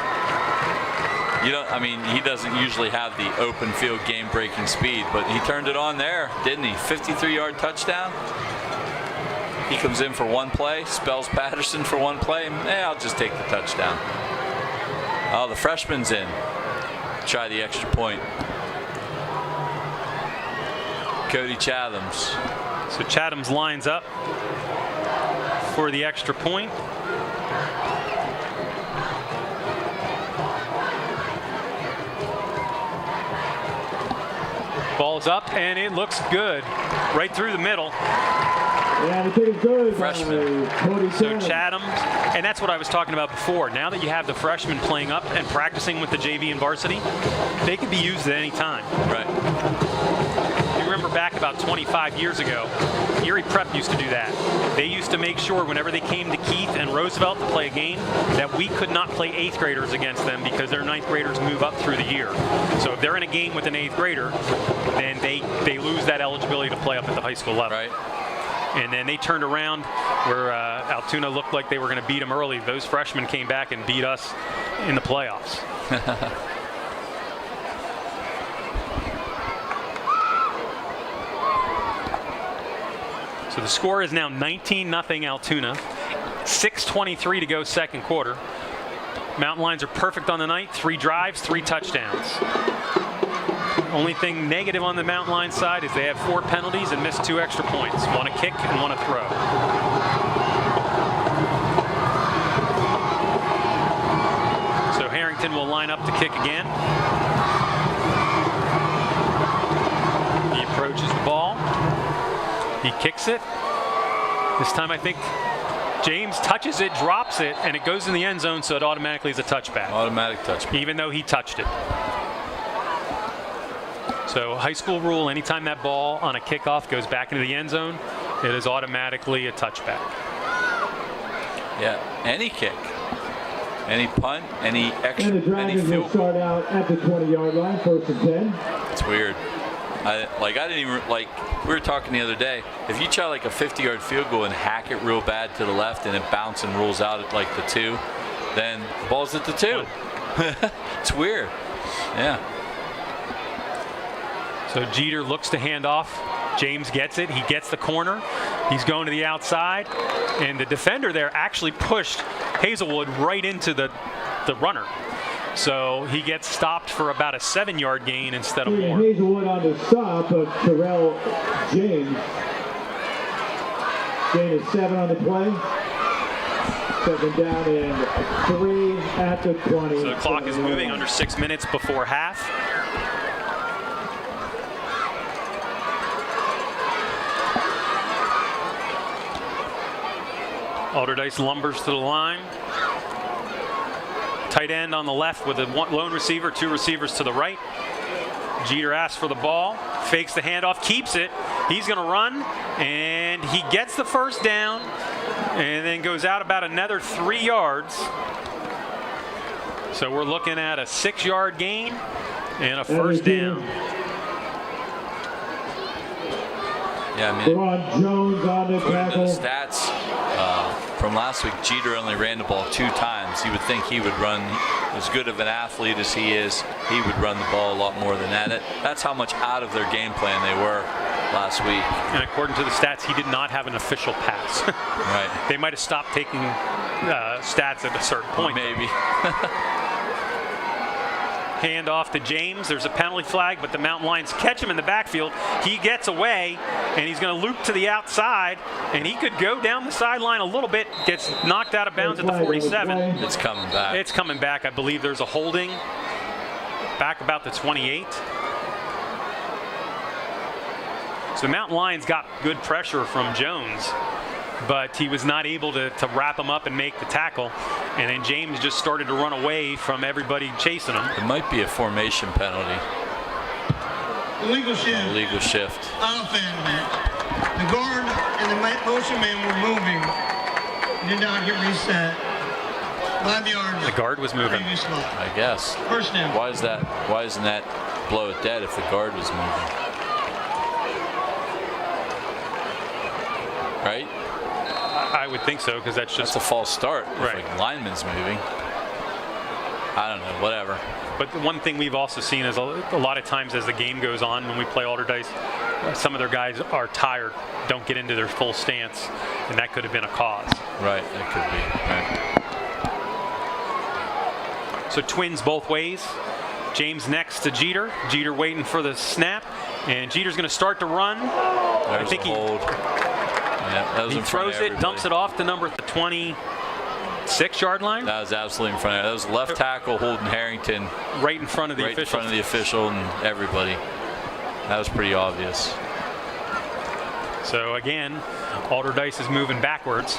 I mean, he doesn't usually have the open field game-breaking speed, but he turned it on there, didn't he? 53-yard touchdown. He comes in for 1 play, spells Patterson for 1 play. I'll just take the touchdown. Oh, the freshman's in. Try the extra point. Cody Chatham's. So Chatham's lines up for the extra point. Ball's up, and it looks good. Right through the middle. Yeah, the kick is good. Freshman. So Chatham, and that's what I was talking about before. Now that you have the freshmen playing up and practicing with the JV and varsity, they could be used at any time. Right. You remember back about 25 years ago, Erie Prep used to do that. They used to make sure whenever they came to Keith and Roosevelt to play a game that we could not play 8th graders against them because their 9th graders move up through the year. So if they're in a game with an 8th grader, then they lose that eligibility to play up at the high school level. Right. And then they turned around where Altoona looked like they were going to beat them early. Those freshmen came back and beat us in the playoffs. So the score is now 19-0 Altoona. 6:23 to go 2nd quarter. Mountain Lions are perfect on the night. 3 drives, 3 touchdowns. Only thing negative on the Mountain Lions side is they have 4 penalties and missed 2 extra points. 1 a kick and 1 a throw. So Harrington will line up to kick again. He approaches the ball. He kicks it. This time I think James touches it, drops it, and it goes in the end zone, so it automatically is a touchback. Automatic touchback. Even though he touched it. So high school rule, anytime that ball on a kickoff goes back into the end zone, it is automatically a touchback. Yeah, any kick, any punt, any extra, And the any Dragons will field start goal. out at the 20-yard line, 1st and 10. It's weird. I didn't even, we were talking the other day, if you try like a 50-yard field goal and hack it real bad to the left and it bounces and rolls out at like the 2, then the ball's at the 2. It's weird. Yeah. So Jeter looks to hand off. James gets it. He gets the corner. He's going to the outside. And the defender there actually pushed Hazelwood right into the runner. So he gets stopped for about a 7-yard gain instead of more. Hazelwood on the stop of Terrell James. Gain is 7 on the play. 2nd down and 3 at the 20. So the clock is moving under 6 minutes before half. Allderdice lumbers to the line. Tight end on the left with a lone receiver, 2 receivers to the right. Jeter asks for the ball, fakes the handoff, keeps it. He's going to run, and he gets the 1st down, and then goes out about another 3 yards. So we're looking at a 6-yard gain and a 1st down. Yeah, I mean, Jones on the according to tackle. the stats from last week, Jeter only ran the ball 2 times. You would think he would run, as good of an athlete as he is, he would run the ball a lot more than that. That's how much out of their game plan they were last week. And according to the stats, he did not have an official pass. Right. They might have stopped taking stats at a certain point. Maybe. Hand off to James. There's a penalty flag, but the Mountain Lions catch him in the backfield. He gets away, and he's going to loop to the outside, and he could go down the sideline a little bit, gets knocked out of bounds at the 47. It's coming back. It's coming back. I believe there's a holding. back about the 28. So Mountain Lions got good pressure from Jones, but he was not able to wrap him up and make the tackle. And then James just started to run away from everybody chasing him. It might be a formation penalty. Illegal shift. Illegal shift. Offense. The guard and the motion man were moving. Did not get reset. 5 yards. The guard was moving. I guess. First down. Why is that? Why isn't that blow it dead if the guard was moving? Right? I would think so, because that's just a false start. Right. If like lineman's moving. I don't know. Whatever. But the one thing we've also seen is a lot of times as the game goes on, when we play Allderdice, some of their guys are tired, don't get into their full stance, and that could have been a cause. Right, that could be. Right. So Twins both ways. James next to Jeter. Jeter waiting for the snap, and Jeter's going to start to run. There's I think a hold. Yeah, that was he in front of throws it, everybody. dumps it off to number 26-yard line. That was absolutely in front of. That was left tackle Holden Harrington. Right in front of the right official. in front of the official and everybody. That was pretty obvious. So again, Allderdice is moving backwards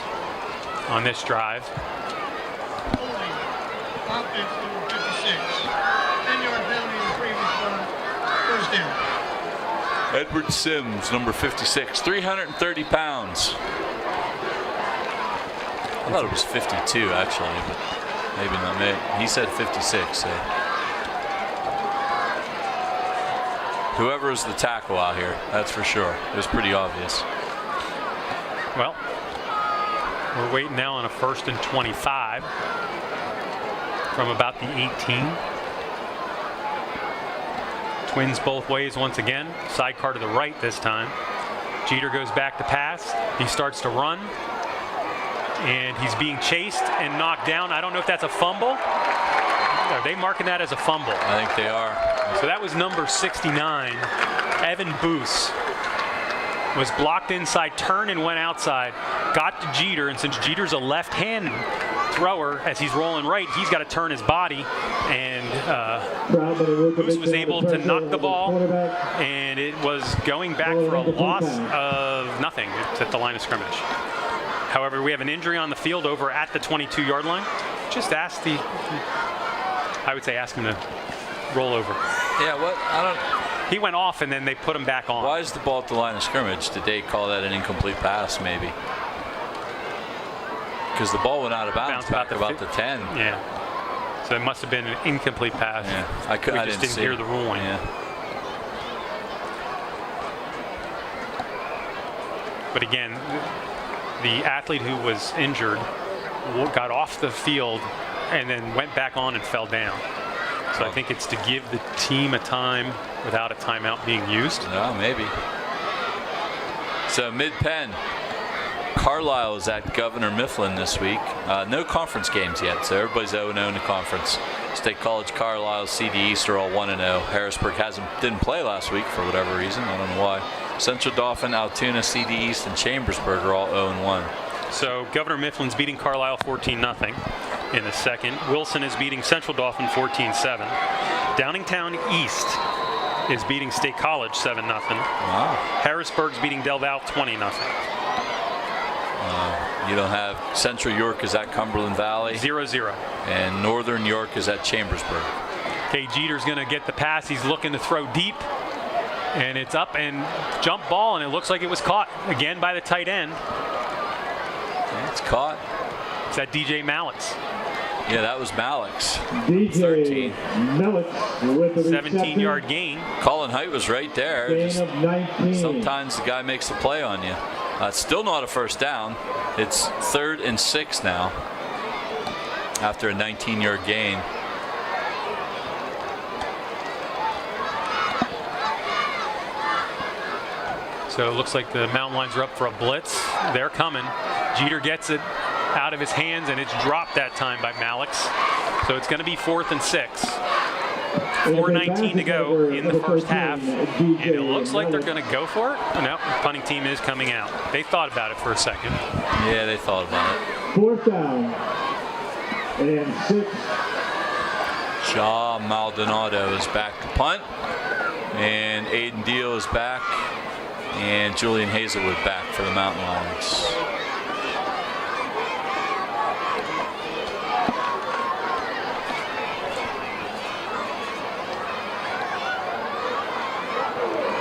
on this drive. Holding. Offense number 56. 10-yard penalty in the previous one. First down. Edward Sims, number 56, 330 pounds. I thought it was 52 actually, but maybe not. He said 56. So. Whoever is the tackle out here, that's for sure. It was pretty obvious. Well, we're waiting now on a 1st and 25 from about the 18. Twins both ways once again. Sidecar to the right this time. Jeter goes back to pass. He starts to run. And he's being chased and knocked down. I don't know if that's a fumble. Are they marking that as a fumble? I think they are. So that was number 69, Evan Boos. Was blocked inside, turned and went outside. Got to Jeter, and since Jeter's a left-hand thrower, as he's rolling right, he's got to turn his body. And Boos was able to knock the ball, and it was going back for a loss of nothing. It's at the line of scrimmage. However, we have an injury on the field over at the 22-yard line. Just ask I would say ask him to roll over. Yeah, what? I don't. He went off, and then they put him back on. Why is the ball at the line of scrimmage? Did they call that an incomplete pass, maybe? Because the ball went out of bounds back about the 10. Yeah. So it must have been an incomplete pass. Yeah, I just didn't hear the ruling. Yeah. But again, the athlete who was injured got off the field and then went back on and fell down. So I think it's to give the team a time without a timeout being used. No, maybe. So mid-pen, Carlisle is at Governor Mifflin this week. No conference games yet, so everybody's 0-0 in the conference. State College, Carlisle, CD East are all 1-0. Harrisburg didn't play last week for whatever reason. I don't know why. Central Dauphin, Altoona, CD East, and Chambersburg are all 0-1. So Governor Mifflin's beating Carlisle 14-0 in the second. Wilson is beating Central Dauphin 14-7. Downingtown East is beating State College 7-0. Wow. Harrisburg's beating Del Val 20-0. You don't have Central York is at Cumberland Valley. 0-0. And Northern York is at Chambersburg. Okay, Jeter's going to get the pass. He's looking to throw deep. And it's up and jump ball, and it looks like it was caught again by the tight end. It's caught. It's at DJ Mallix. Yeah, that was Mallix. DJ 13. Mallix with the 17-yard gain. Colin Height was right there. Gain of 19. Sometimes the guy makes a play on you. Still not a first down. It's 3rd and 6 now after a 19-yard gain. So it looks like the Mountain Lions are up for a blitz. They're coming. Jeter gets it out of his hands, and it's dropped that time by Mallix. So it's going to be 4th and 6. 4:19 to go in the first half, and it looks like they're going to go for it. No, the punting team is coming out. They thought about it for a second. Yeah, they thought about it. 4th down and 6. Ja Maldonado is back to punt. And Aiden Deal is back. And Julian Hazelwood back for the Mountain Lions.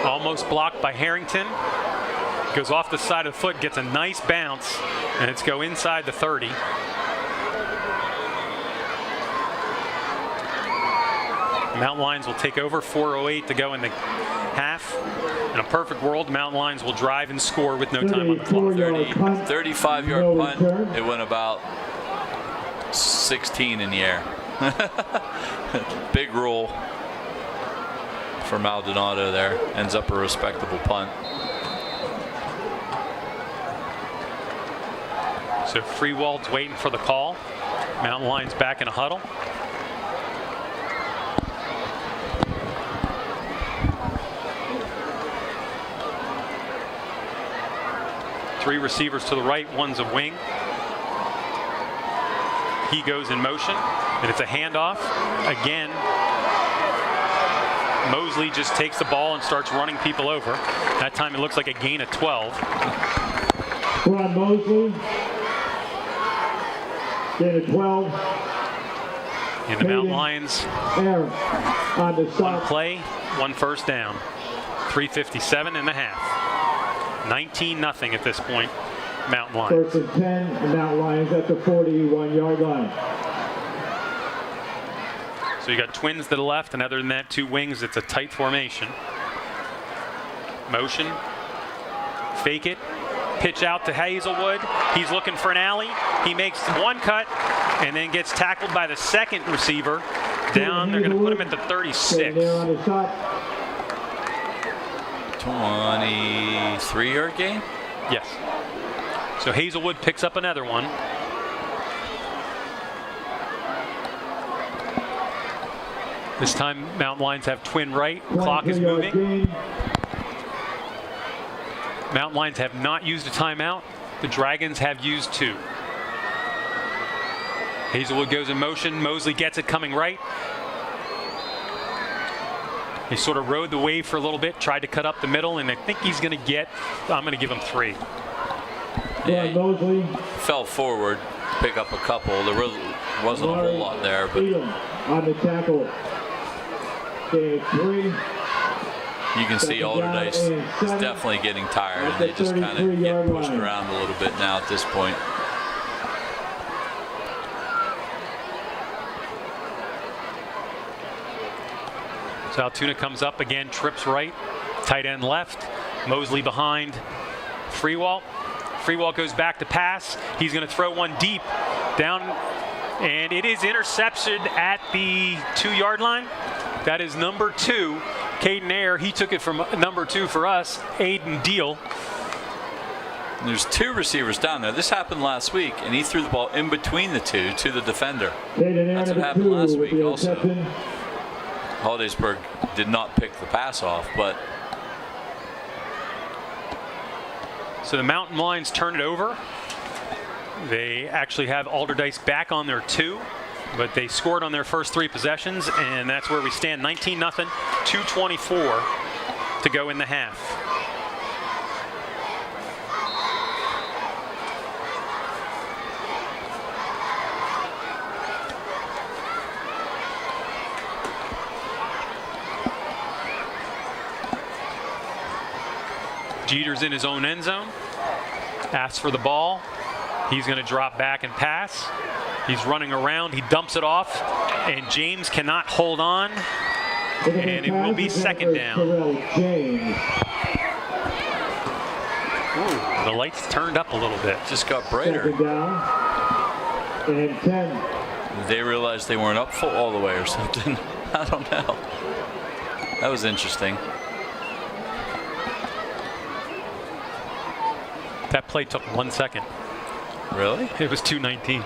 Almost blocked by Harrington. Goes off the side of the foot, gets a nice bounce, and it's go inside the 30. Mountain Lions will take over, 4:08 to go in the half. In a perfect world, Mountain Lions will drive and score with no time on the clock. 35-yard punt. It went about 16 in the air. Big roll for Maldonado there. Ends up a respectable punt. So Freewald's waiting for the call. Mountain Lions back in a huddle. Three receivers to the right, one's a wing. He goes in motion, and it's a handoff. Again, Mosley just takes the ball and starts running people over. That time it looks like a gain of 12. Ron Mosley. Gain of 12. And the Mountain Lions Aaron on the one play, one first down. 3:57 in the half. 19-0 at this point, Mountain Lions. First and 10, the Mountain Lions at the 41-yard line. So you got twins to the left, and other than that, two wings. It's a tight formation. Motion, fake it, pitch out to Hazelwood. He's looking for an alley. He makes one cut and then gets tackled by the second receiver. Down, they're going to put him at the 36. 23-yard gain? Yes. So Hazelwood picks up another one. This time, Mountain Lions have twin right. Clock is moving. Mountain Lions have not used a timeout. The Dragons have used two. Hazelwood goes in motion. Mosley gets it coming right. He sort of rode the wave for a little bit, tried to cut up the middle, and I think he's going to get, I'm going to give him 3. Yeah, he fell forward, pick up a couple. There really wasn't a whole lot there, but on the tackle. 3. You can see Allderdice is definitely getting tired, and they just kind of get pushed around a little bit now at this point. So Altoona comes up again, trips right, tight end left, Mosley behind Freewald. Freewald goes back to pass. He's going to throw one deep down, and it is intercepted at the 2-yard line. That is number 2, Caden Ayer. He took it from number 2 for us, Aiden Deal. There's 2 receivers down there. This happened last week, and he threw the ball in between the 2 to the defender. That's what happened last week also. Hollidaysburg did not pick the pass off, but so the Mountain Lions turn it over. They actually have Allderdice back on their 2, but they scored on their first 3 possessions, and that's where we stand. 19-0, 2:24 to go in the half. Jeter's in his own end zone. Asks for the ball. He's going to drop back and pass. He's running around. He dumps it off, and James cannot hold on, and it will be second down. Ooh, the lights turned up a little bit. Just got brighter. And 10. They realized they weren't up full all the way or something. I don't know. That was interesting. That play took 1 second. Really? It was 2:19.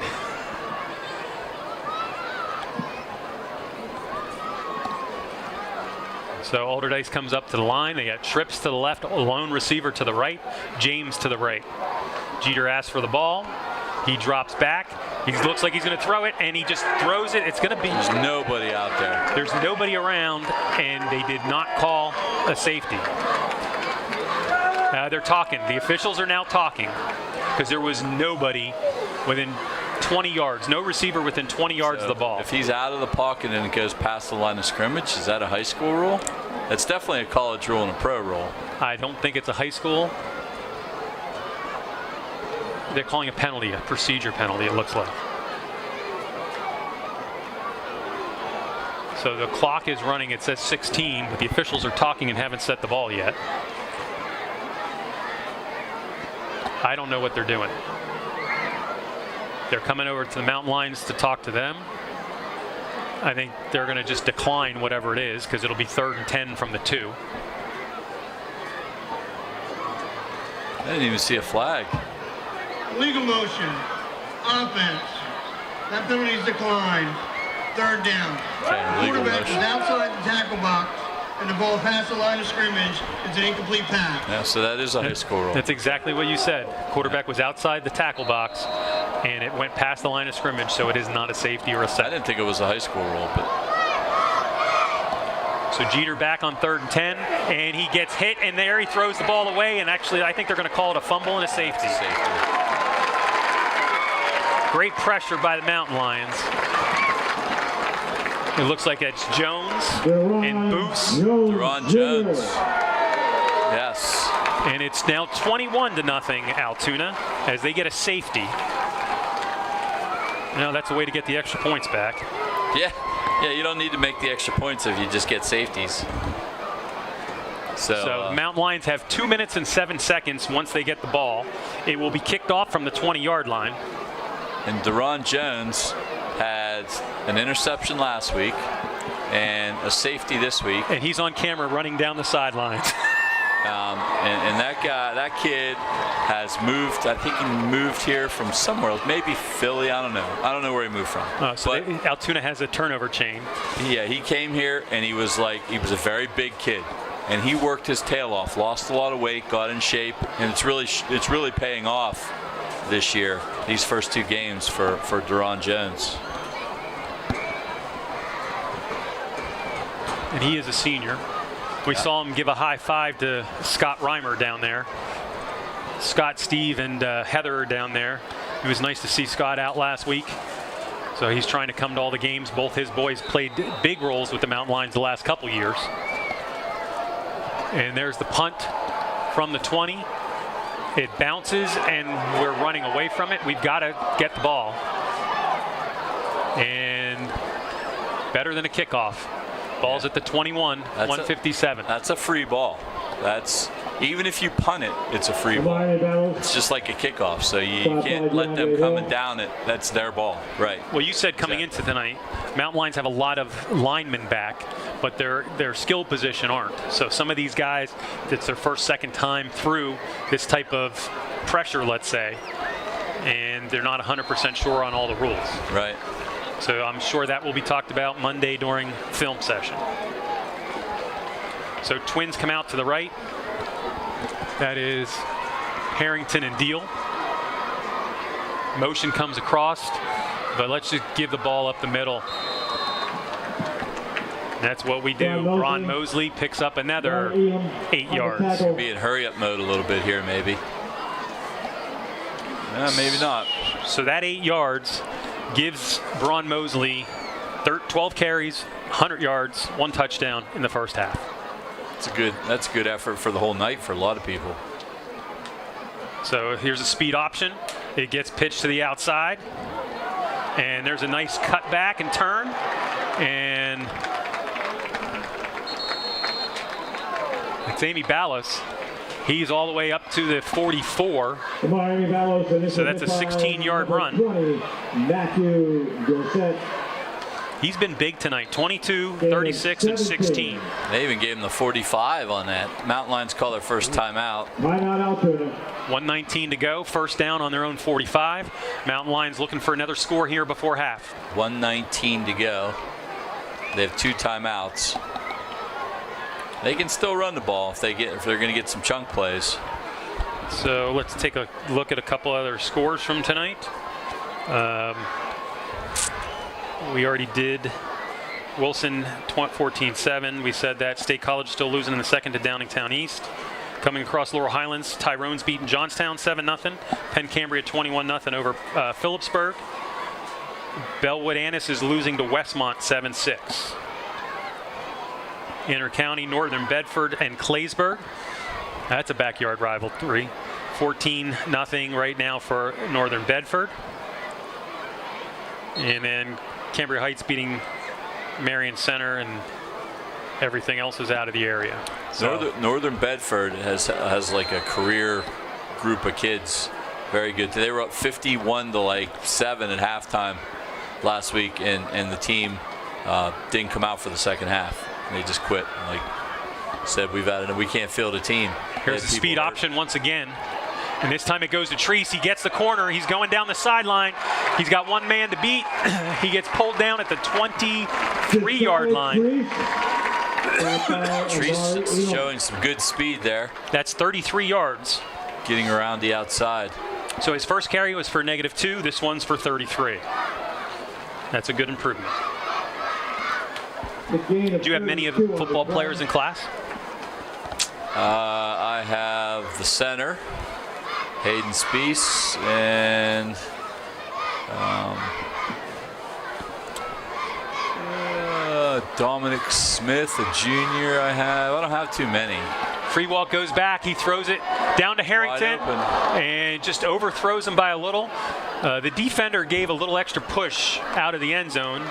So Allderdice comes up to the line. They got Trips to the left, a lone receiver to the right, James to the right. Jeter asks for the ball. He drops back. He looks like he's going to throw it, and he just throws it. It's going to be. There's nobody out there. There's nobody around, and they did not call a safety. They're talking. The officials are now talking because there was nobody within 20 yards. No receiver within 20 yards of the ball. If he's out of the pocket and it goes past the line of scrimmage, is that a high school rule? It's definitely a college rule and a pro rule. I don't think it's a high school. They're calling a penalty, a procedure penalty, it looks like. So the clock is running. It says 16, but the officials are talking and haven't set the ball yet. I don't know what they're doing. They're coming over to the mountain lions to talk to them. I think they're going to just decline whatever it is because it'll be 3rd and 10 from the 2. I didn't even see a flag. Legal motion. Offense. That penalty is declined. 3rd down. Okay, legal Quarterback is motion. outside the tackle box, and the ball past the line of scrimmage. It's an incomplete pass. Yeah, so that is a high school rule. That's exactly what you said. Quarterback was outside the tackle box, and it went past the line of scrimmage, so it is not a safety or a I set. didn't think it was a high school rule, but So Jeter back on 3rd and 10, and he gets hit, and there he throws the ball away, and actually I think they're going to call it a fumble and a safety. Great pressure by the Mountain Lions. It looks like it's Jones and Booth. Deron Jones. Yes. And it's now 21-0 Altoona as they get a safety. Now that's a way to get the extra points back. Yeah, you don't need to make the extra points if you just get safeties. So Mountain Lions have 2 minutes and 7 seconds once they get the ball. It will be kicked off from the 20-yard line. And Deron Jones had an interception last week and a safety this week. And he's on camera running down the sidelines. And that kid has moved. I think he moved here from somewhere else, maybe Philly. I don't know where he moved from. So Altoona has a turnover chain. Yeah, he came here and he was a very big kid, and he worked his tail off, lost a lot of weight, got in shape, and it's really paying off this year. These first 2 games for Deron Jones. And he is a senior. We saw him give a high five to Scott Reimer down there. Scott, Steve, and Heather are down there. It was nice to see Scott out last week. So he's trying to come to all the games. Both his boys played big roles with the Mountain Lions the last couple years. And there's the punt from the 20. It bounces, and we're running away from it. We've got to get the ball. And better than a kickoff. Ball's at the 21, 157. That's a free ball. That's even if you punt it, it's a free ball. It's just like a kickoff, so you can't let them come and down it. That's their ball, right? Well, you said coming into tonight, Mountain Lions have a lot of linemen back, but their skill position aren't. So some of these guys, it's their first, second time through this type of pressure, let's say, and they're not 100% sure on all the rules. Right. So I'm sure that will be talked about Monday during film session. So Twins come out to the right. That is Harrington and Deal. Motion comes across, but let's just give the ball up the middle. That's what we do. Ron Mosley picks up another 8 yards. Could be in hurry-up mode a little bit here, maybe. Maybe not. So that 8 yards gives Braun Mosley 12 carries, 100 yards, 1 touchdown in the first half. That's a good effort for the whole night for a lot of people. So here's a speed option. It gets pitched to the outside, and there's a nice cut back and turn, and it's Amy Ballas. He's all the way up to the 44. So that's a 16-yard run. He's been big tonight, 22, 36, and 16. They even gave him the 45 on that. Mountain Lions call their first timeout. 1:19 to go, first down on their own 45. Mountain Lions looking for another score here before half. 1:19 to go. They have 2 timeouts. They can still run the ball if they're going to get some chunk plays. So let's take a look at a couple other scores from tonight. We already did Wilson 14-7. We said that. State College still losing in the second to Downingtown East. Coming across Laurel Highlands, Tyrone's beating Johnstown 7-0. Penn Cambria 21-0 over Phillipsburg. Bellwood Annis is losing to Westmont 7-6. Intercounty, Northern Bedford, and Claysburg. That's a backyard rivalry. 14-0 right now for Northern Bedford. And then Cambria Heights beating Marion Center, and everything else is out of the area. So Northern Bedford has like a career group of kids. Very good. They were up 51-7 at halftime last week, and the team didn't come out for the second half. They just quit. Like said, we can't field a team. Here's the speed option once again. And this time it goes to Treese. He gets the corner. He's going down the sideline. He's got one man to beat. He gets pulled down at the 23-yard line. Treese showing some good speed there. That's 33 yards. Getting around the outside. So his first carry was for -2. This one's for 33. That's a good improvement. Do you have many of the football players in class? I have the center, Hayden Speece, and Dominic Smith, a junior. I don't have too many. Free walk goes back. He throws it down to Harrington and just overthrows him by a little. The defender gave a little extra push out of the end zone.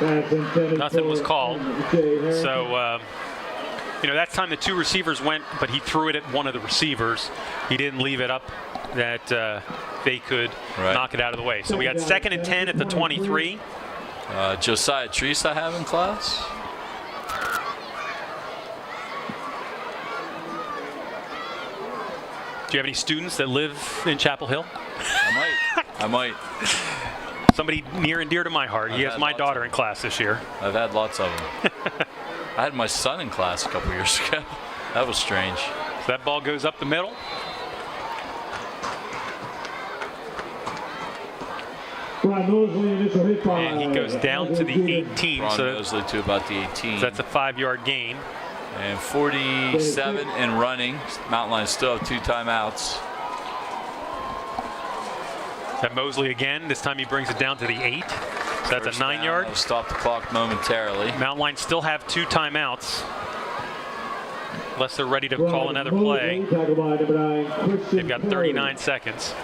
Nothing was called. So, that time the two receivers went, but he threw it at one of the receivers. He didn't leave it up that they could knock it out of the way. So we got 2nd and 10 at the 23. Josiah Treese I have in class. Do you have any students that live in Chapel Hill? I might. Somebody near and dear to my heart. He has my daughter in class this year. I've had lots of them. I had my son in class a couple years ago. That was strange. So that ball goes up the middle. And he goes down to the 18. Ron Mosley to about the 18. So that's a 5-yard gain. And 47 and running. Mountain Lions still have 2 timeouts. That Mosley again. This time he brings it down to the 8. So that's a 9-yard. Stop the clock momentarily. Mountain Lions still have 2 timeouts. Unless they're ready to call another play. They've got 39 seconds.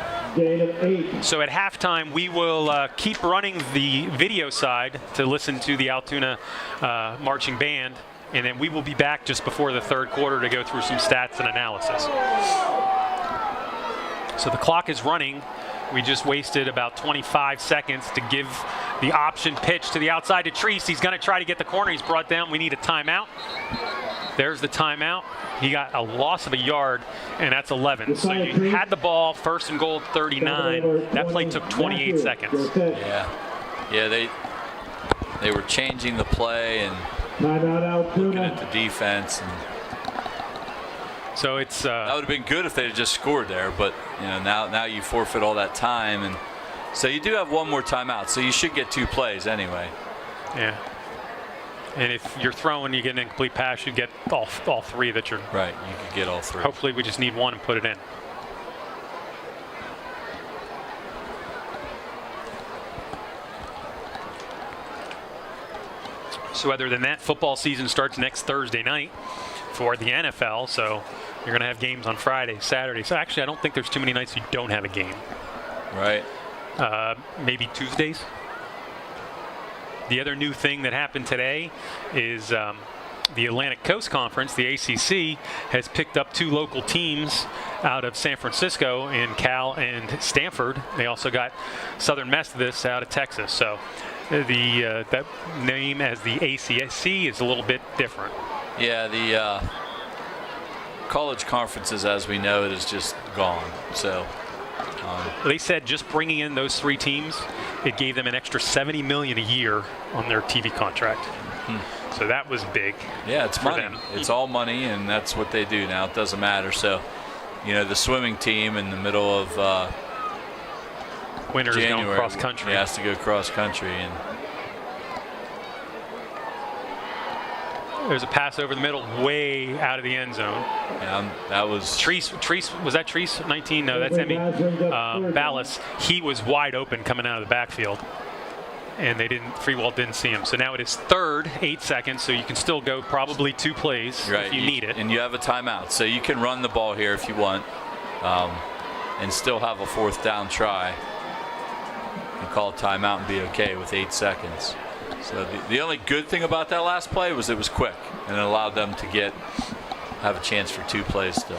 So at halftime, we will keep running the video side to listen to the Altoona marching band. And then we will be back just before the third quarter to go through some stats and analysis. So the clock is running. We just wasted about 25 seconds to give the option pitch to the outside to Treese. He's going to try to get the corner. He's brought down. We need a timeout. There's the timeout. He got a loss of a yard, and that's 11. So you had the ball, 1st and goal, 39. That play took 28 seconds. Yeah, they were changing the play and looking at the defense. And so it's that would have been good if they had just scored there, but now you forfeit all that time, and so you do have one more timeout. So you should get 2 plays anyway. Yeah. And if you're throwing, you get an incomplete pass, you get all 3 that you're. Right, you could get all 3. Hopefully, we just need one and put it in. So other than that, football season starts next Thursday night for the NFL. So you're going to have games on Friday, Saturday. So actually, I don't think there's too many nights you don't have a game. Right. Maybe Tuesdays. The other new thing that happened today is the Atlantic Coast Conference, the ACC, has picked up 2 local teams out of San Francisco in Cal and Stanford. They also got Southern Methodist out of Texas. So that name as the ACC is a little bit different. Yeah, the college conferences, as we know it, is just gone. So they said just bringing in those 3 teams, it gave them an extra $70 million a year on their TV contract. So that was big. Yeah, it's money. Them. It's all money, and that's what they do now. It doesn't matter. So, the swimming team in the middle of Winter's January. going cross country. He has to go cross country, and there's a pass over the middle, way out of the end zone. that was Treese, was that Treese? 19? No, that's Emmy Ballas. He was wide open coming out of the backfield, and Freewald didn't see him. So now it is 3rd, 8 seconds, so you can still go probably 2 plays if you need it. And you have a timeout, so you can run the ball here if you want, and still have a 4th down try, and call a timeout and be okay with 8 seconds. So the only good thing about that last play was it was quick, and it allowed them to have a chance for 2 plays still.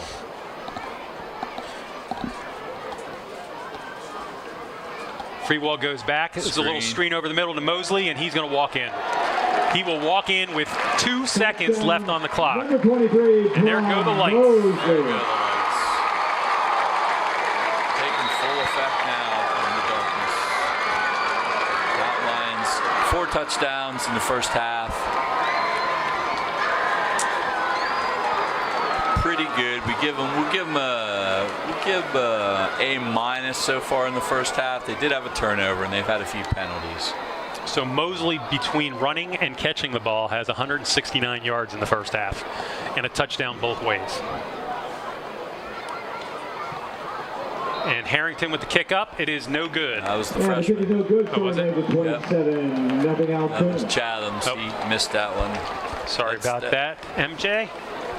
Freewald goes back. It's a little screen over the middle to Mosley, and he's going to walk in. He will walk in with 2 seconds left on the clock. Number 23, and there go the lights. There go the lights. Taking full effect now in the darkness. Outlines 4 touchdowns in the first half. Pretty good. We'll give them A- so far in the first half. They did have a turnover, and they've had a few penalties. So Mosley, between running and catching the ball, has 169 yards in the first half and a touchdown both ways. And Harrington with the kick up. It is no good. That was the freshman. No good. Oh, was it? Yep. Nothing out. That was Chathams. He missed that one. Sorry about that, MJ.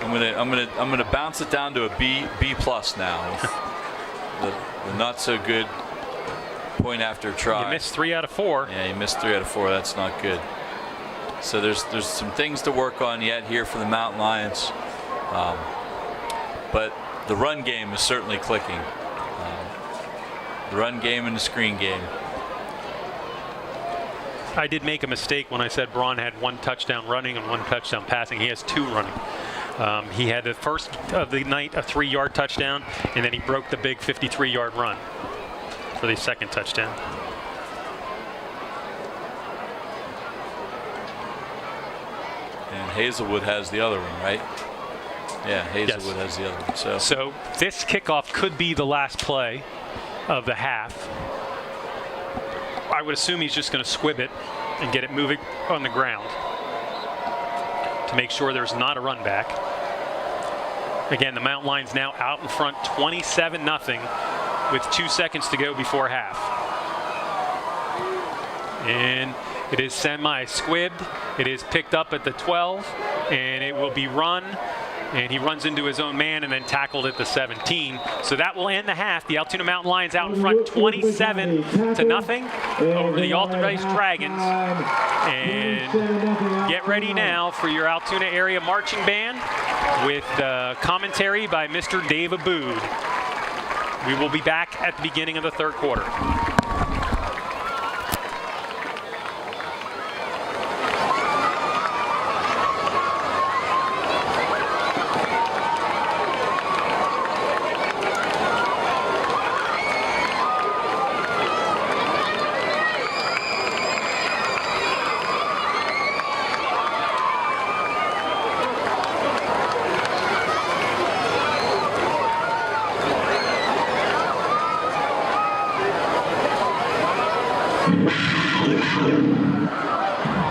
I'm gonna bounce it down to a B+ now. the not so good point after try. You missed 3 out of 4. Yeah, you missed 3 out of 4. That's not good. So there's some things to work on yet here for the Mountain Lions, but the run game is certainly clicking. The run game and the screen game. I did make a mistake when I said Braun had 1 touchdown running and 1 touchdown passing. He has 2 running. He had the first of the night a 3-yard touchdown, and then he broke the big 53-yard run for the 2nd touchdown. And Hazelwood has the other one, right? Yeah, Hazelwood has the other one. So this kickoff could be the last play of the half. I would assume he's just going to squib it and get it moving on the ground to make sure there's not a run back. Again, the Mountain Lions now out in front 27-0 with 2 seconds to go before half. And it is semi-squibbed. It is picked up at the 12, and it will be run. And he runs into his own man and then tackled at the 17. So that will end the half. The Altoona Mountain Lions out in front 27-0 over the Allderdice Dragons. And get ready now for your Altoona area marching band with commentary by Mr. Dave Abood. We will be back at the beginning of the 3rd quarter.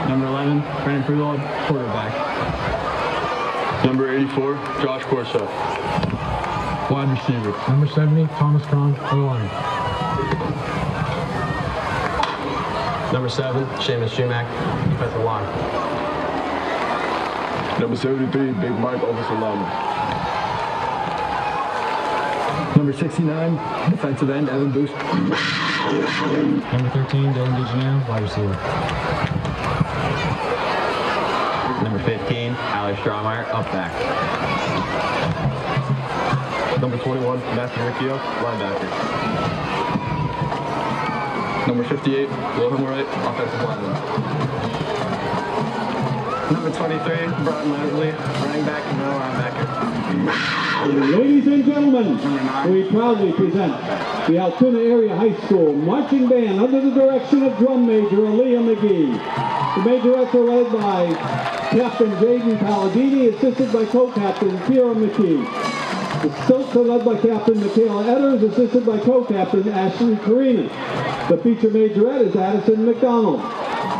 Number 11, Brandon Freewald, quarterback. Number 84, Josh Corso. Wide receiver. Number 70, Thomas Cron, O-line. Number 7, Seamus Schumack, defensive line. Number 73, Big Mike, offensive lineman. Number 69, defensive end, Evan Boost. Number 13, Dylan DeGenio, wide receiver. Number 15, Alex Straumeyer, up back. Number 21, Matthew Riccio, linebacker. Number 58, Wilhelm Wright, offensive lineman. Number 23, Brian Leslie, running back and middle linebacker. Ladies and gentlemen, we proudly present the Altoona Area High School Marching Band under the direction of Drum Major Aaliyah McGee. The majorettes are led by Captain Jaden Palladini, assisted by co-captain Kira McKee. The stilts are led by Captain Michaela Edders, assisted by co-captain Ashley Karina. The feature majorette is Addison McDonald.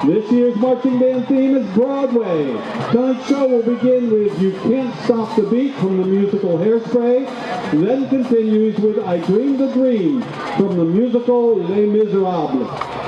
This year's marching band theme is Broadway. Tonight's show will begin with You Can't Stop the Beat from the musical Hairspray, then continues with I Dreamed a Dream from the musical Les Miserables.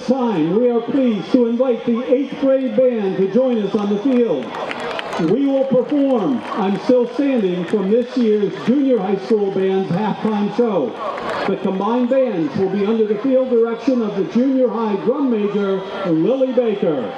this time, we are pleased to invite the 8th grade band to join us on the field. We will perform "I'm Still Standing" from this year's junior high school band's halftime show. The combined bands will be under the field direction of the junior high drum major, Lily Baker.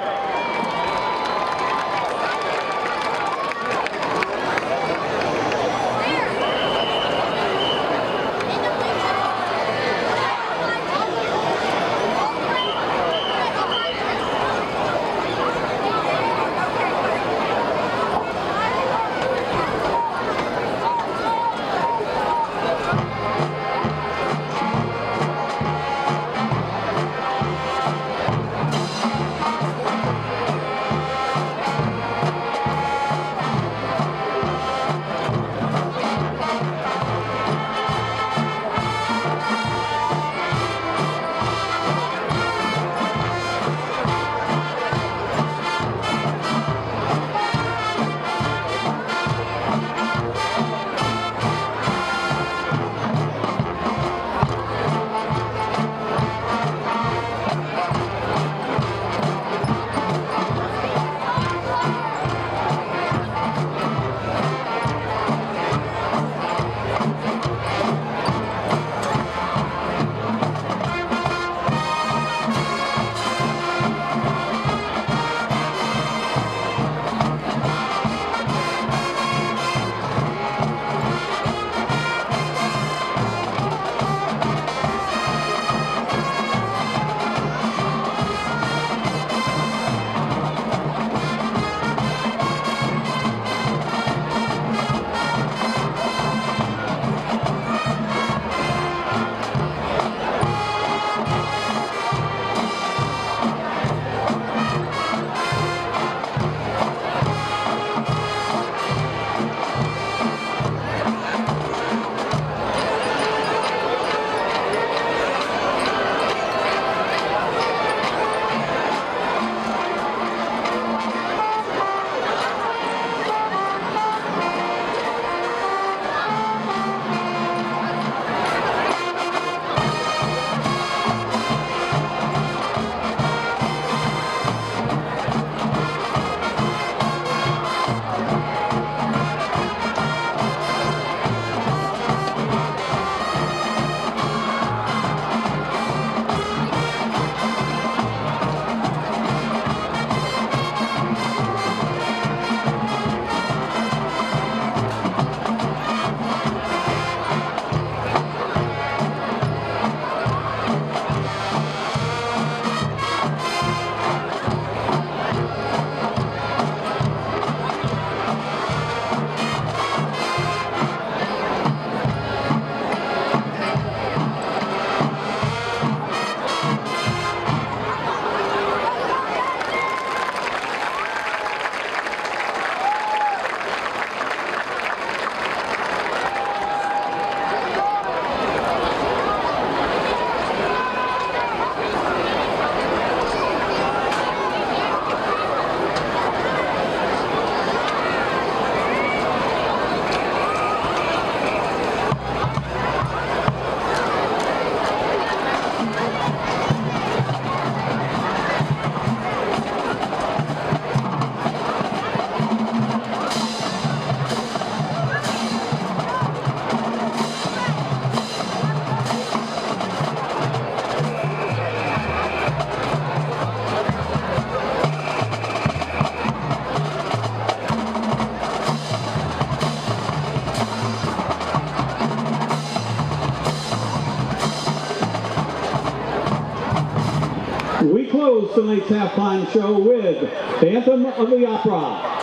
We close tonight's halftime show with Phantom of the Opera.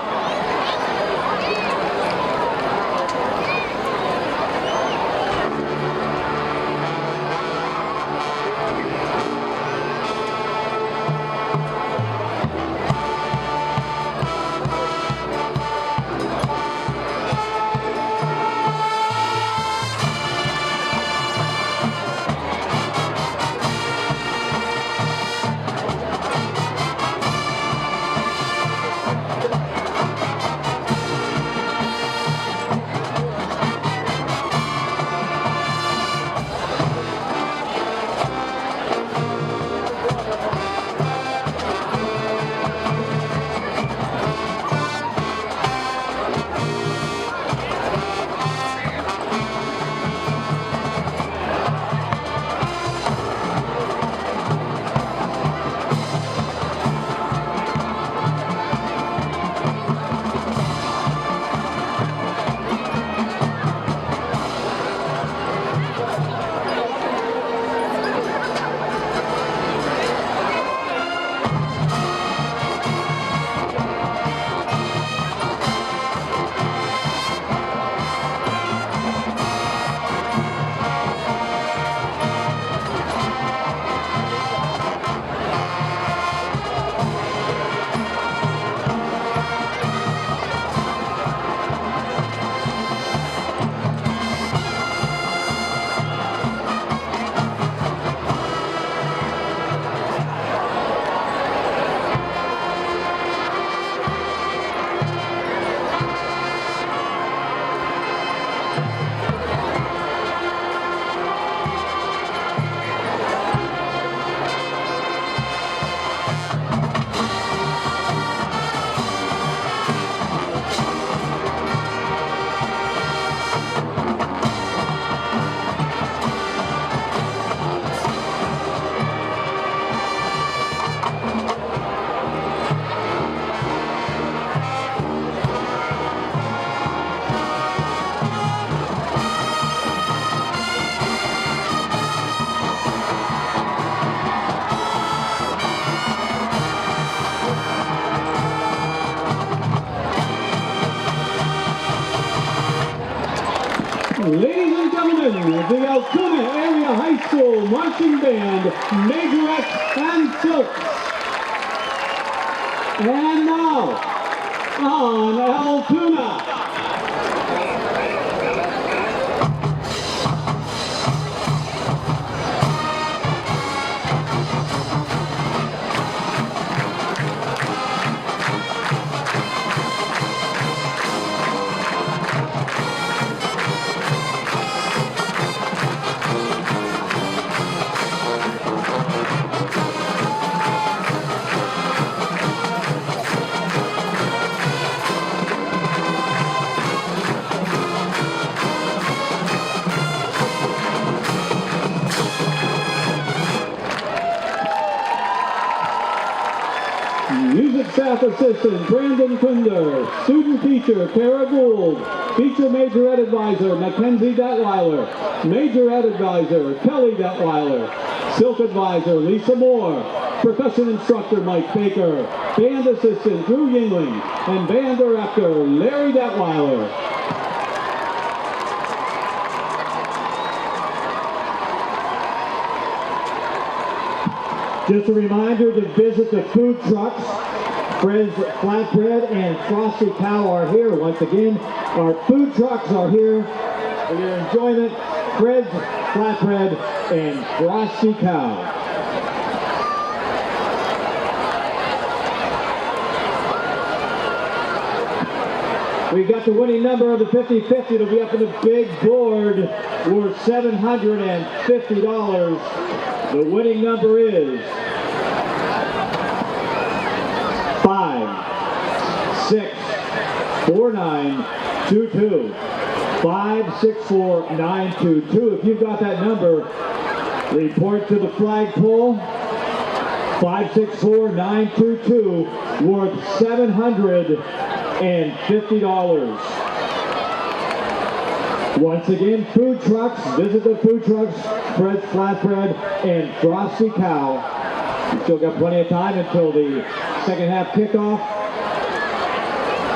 Ladies and gentlemen, the Altoona Area High School Marching Band, Majorettes and Silks. And now, on Altoona. Music Staff Assistant Brandon Kunder, Student Teacher Kara Gould, Teacher Major Ed Advisor Mackenzie Detweiler, Major Ed Advisor Kelly Detweiler, Silk Advisor Lisa Moore, Percussion Instructor Mike Baker, Band Assistant Drew Yingling, and Band Director Larry Detweiler. Just a reminder to visit the food trucks. Fred's Flatbread and Frosty Cow are here. Once again, our food trucks are here for your enjoyment. Fred's Flatbread and Frosty Cow. We got the winning number of the 50-50. It'll be up in the big board worth $750. The winning number is 564-922. 564-922. If you've got that number, report to the flagpole. 564-922, worth $750. Once again, food trucks. Visit the food trucks. Fred's Flatbread and Frosty Cow. We've still got plenty of time until the second half kickoff.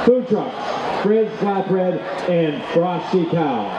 Food trucks, Fred's Flatbread and Frosty Cow.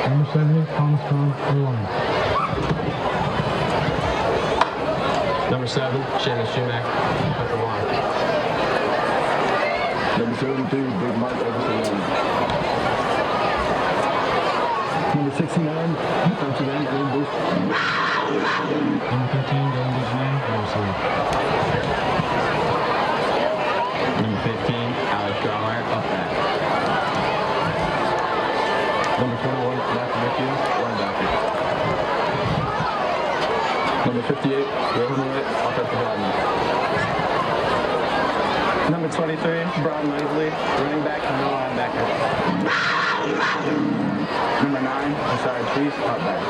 Number 70, Thomas Strong, line. Number 7, Shannon Schumack, at the line. Number 72, Big Mike Everson. Number 69, defensive end, Aaron Booth. Number 13, Dylan Guzman, Overseer. Number 15, Alex Drummeyer, up back. Number 21, Matthew Mitchell, linebacker. Number 58, Rohan White, offensive lineman. Number 23, Brian Knightley, running back and no linebacker. Number 9, Josiah Priest, halfback.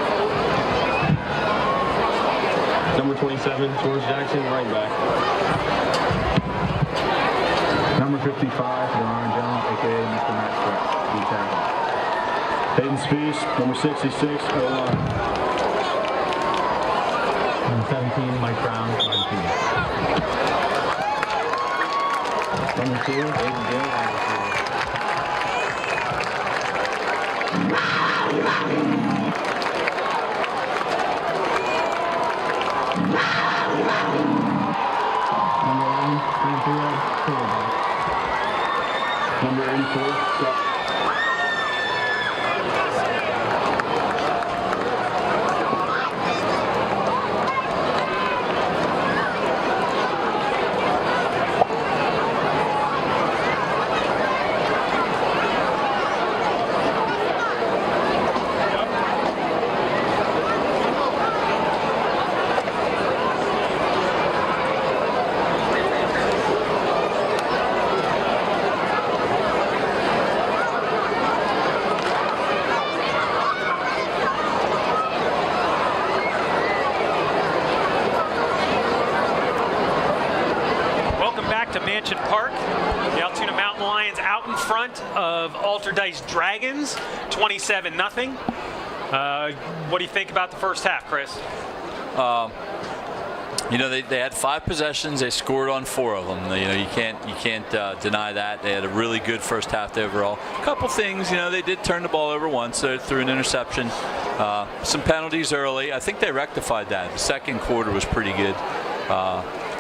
Number 27, George Jackson, running back. Number 55, Deron Jones, a.k.a. Mr. Matt Scott, D tackle. Hayden Spees, number 66, O-line. Number 17, Mike Brown, wide receiver. Number 2, Aiden Gill, wide receiver. Number 1, Cynthia, quarterback. Number 84, Scott. Park. The Altoona Mountain Lions out in front of Allderdice Dragons, 27-0. What do you think about the first half, Chris? You know, they had 5 possessions. They scored on 4 of them. You know, you can't deny that. They had a really good first half overall. A couple things, you know, they did turn the ball over once. They threw an interception. Some penalties early. I think they rectified that. The second quarter was pretty good.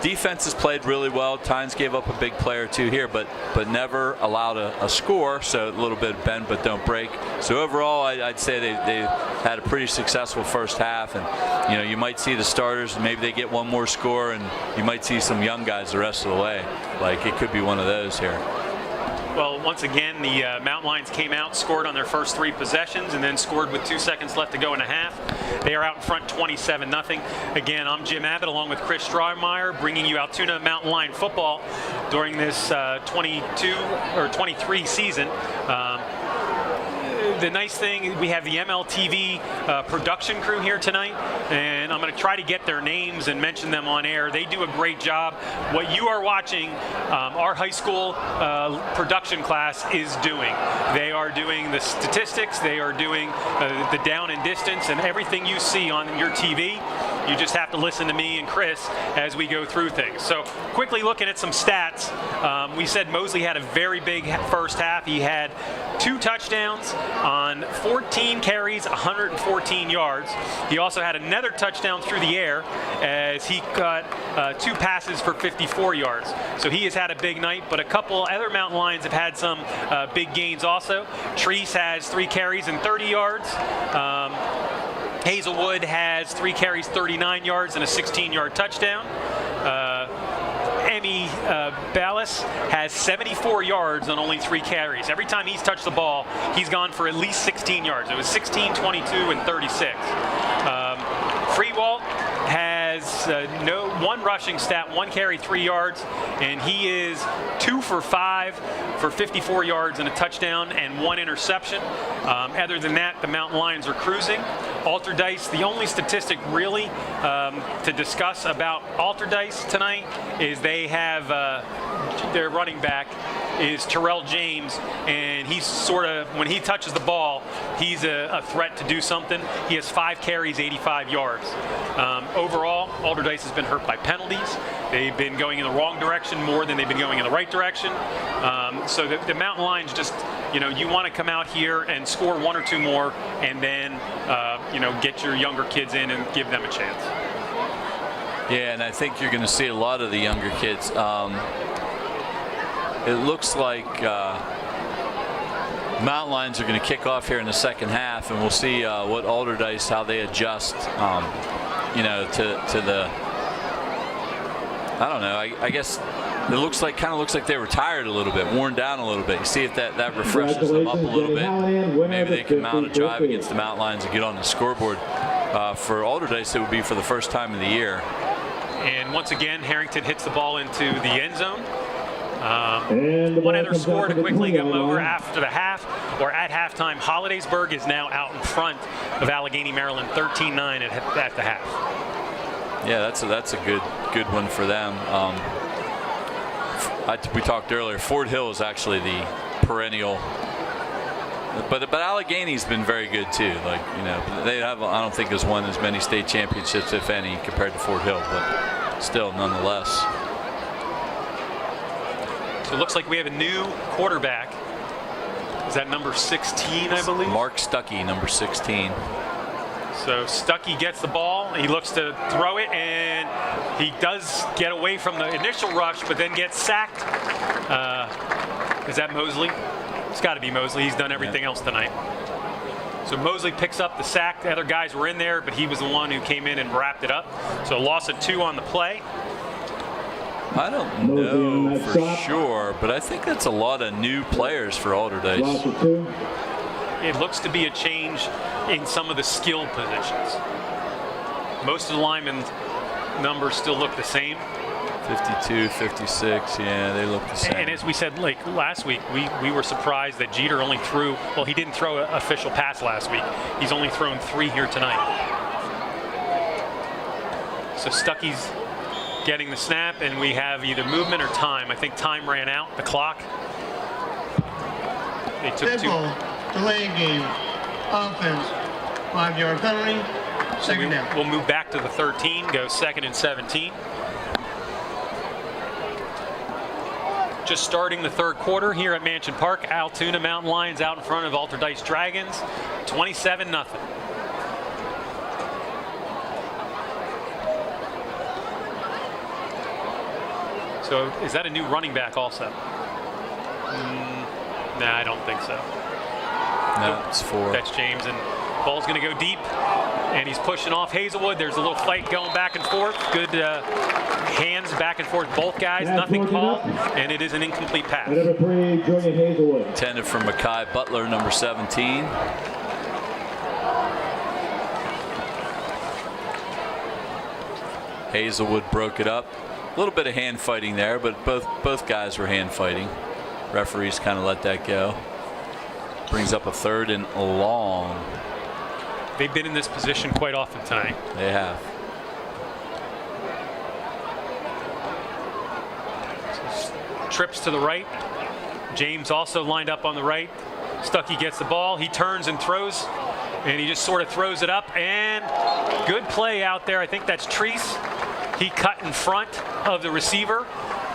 Defense has played really well. Tynes gave up a big play or two here, but never allowed a score. So a little bit of bend but don't break. So overall, I'd say they had a pretty successful first half. And you know, you might see the starters, maybe they get one more score, and you might see some young guys the rest of the way. Like it could be one of those here. Well, once again, the Mountain Lions came out, scored on their first 3 possessions, and then scored with 2 seconds left to go in a half. They are out in front 27-0. Again, I'm Jim Abbott along with Chris Straubmeyer, bringing you Altoona Mountain Lion football during this 23 season. The nice thing, we have the MLTV production crew here tonight, and I'm going to try to get their names and mention them on air. They do a great job. What you are watching, our high school production class is doing. They are doing the statistics, they are doing the down and distance, and everything you see on your TV. You just have to listen to me and Chris as we go through things. So quickly looking at some stats, we said Mosley had a very big first half. He had 2 touchdowns on 14 carries, 114 yards. He also had another touchdown through the air as he got 2 passes for 54 yards. So he has had a big night, but a couple other Mountain Lions have had some big gains also. Treese has 3 carries and 30 yards. Hazelwood has 3 carries, 39 yards, and a 16-yard touchdown. Emmy Ballas has 74 yards on only 3 carries. Every time he's touched the ball, he's gone for at least 16 yards. It was 16, 22, and 36. Freewalt has 1 rushing stat, 1 carry, 3 yards, and he is 2 for 5 for 54 yards and a touchdown and 1 interception. Other than that, the Mountain Lions are cruising. Allderdice, the only statistic really to discuss about Allderdice tonight is they have their running back is Terrell James, and he's sort of, when he touches the ball, he's a threat to do something. He has 5 carries, 85 yards. Overall, Allderdice has been hurt by penalties. They've been going in the wrong direction more than they've been going in the right direction. So the Mountain Lions just, you know, you want to come out here and score 1 or 2 more, and then, you know, get your younger kids in and give them a chance. Yeah, and I think you're going to see a lot of the younger kids. It looks like Mountain Lions are going to kick off here in the second half, and we'll see what Allderdice, how they adjust, you know, to the, I don't know, I guess it looks like, kind of looks like they were tired a little bit, worn down a little bit. You see if that refreshes them up a little bit. Maybe they can mount a drive against the Mountain Lions and get on the scoreboard. For Allderdice, it would be for the first time in the year. And once again, Harrington hits the ball into the end zone. One other score to quickly go over after the half, or at halftime. Hollidaysburg is now out in front of Allegheny, Maryland, 13-9 at the half. Yeah, that's a good one for them. We talked earlier. Fort Hill is actually the perennial, but Allegheny's been very good too. Like, you know, they have, I don't think has won as many state championships, if any, compared to Fort Hill, but still, nonetheless. So it looks like we have a new quarterback. Is that number 16, I believe? Mark Stuckey, number 16. So Stuckey gets the ball, he looks to throw it, and he does get away from the initial rush, but then gets sacked. Is that Mosley? It's got to be Mosley. He's done everything else tonight. So Mosley picks up the sack. The other guys were in there, but he was the one who came in and wrapped it up. So a loss of 2 on the play. I don't know for sure, but I think that's a lot of new players for Allderdice. It looks to be a change in some of the skill positions. Most of the linemen numbers still look the same. 52, 56, yeah, they look the same. And as we said, like last week, we were surprised that Jeter only threw, well, he didn't throw an official pass last week. He's only thrown 3 here tonight. So Stuckey's getting the snap, and we have either movement or time. I think time ran out, the clock. They took Dead ball, delay game, offense, 5-yard penalty, second down. We'll move back to the 13, go 2nd and 17. Just starting the third quarter here at Mansion Park. Altoona Mountain Lions out in front of Allderdice Dragons, 27-0. So is that a new running back also? Nah, I don't think so. No, it's 4. That's James, and ball's going to go deep, and he's pushing off Hazelwood. There's a little fight going back and forth. Good hands back and forth, both guys. Nothing called, and it is an incomplete pass. Number 3, Julian Hazelwood. Intended for Makai Butler, number 17. Hazelwood broke it up. A little bit of hand fighting there, but both guys were hand fighting. Referees kind of let that go. Brings up a 3rd and long. They've been in this position quite often tonight. They have. Trips to the right. James also lined up on the right. Stuckey gets the ball. He turns and throws, and he just sort of throws it up. And good play out there. I think that's Treese. He cut in front of the receiver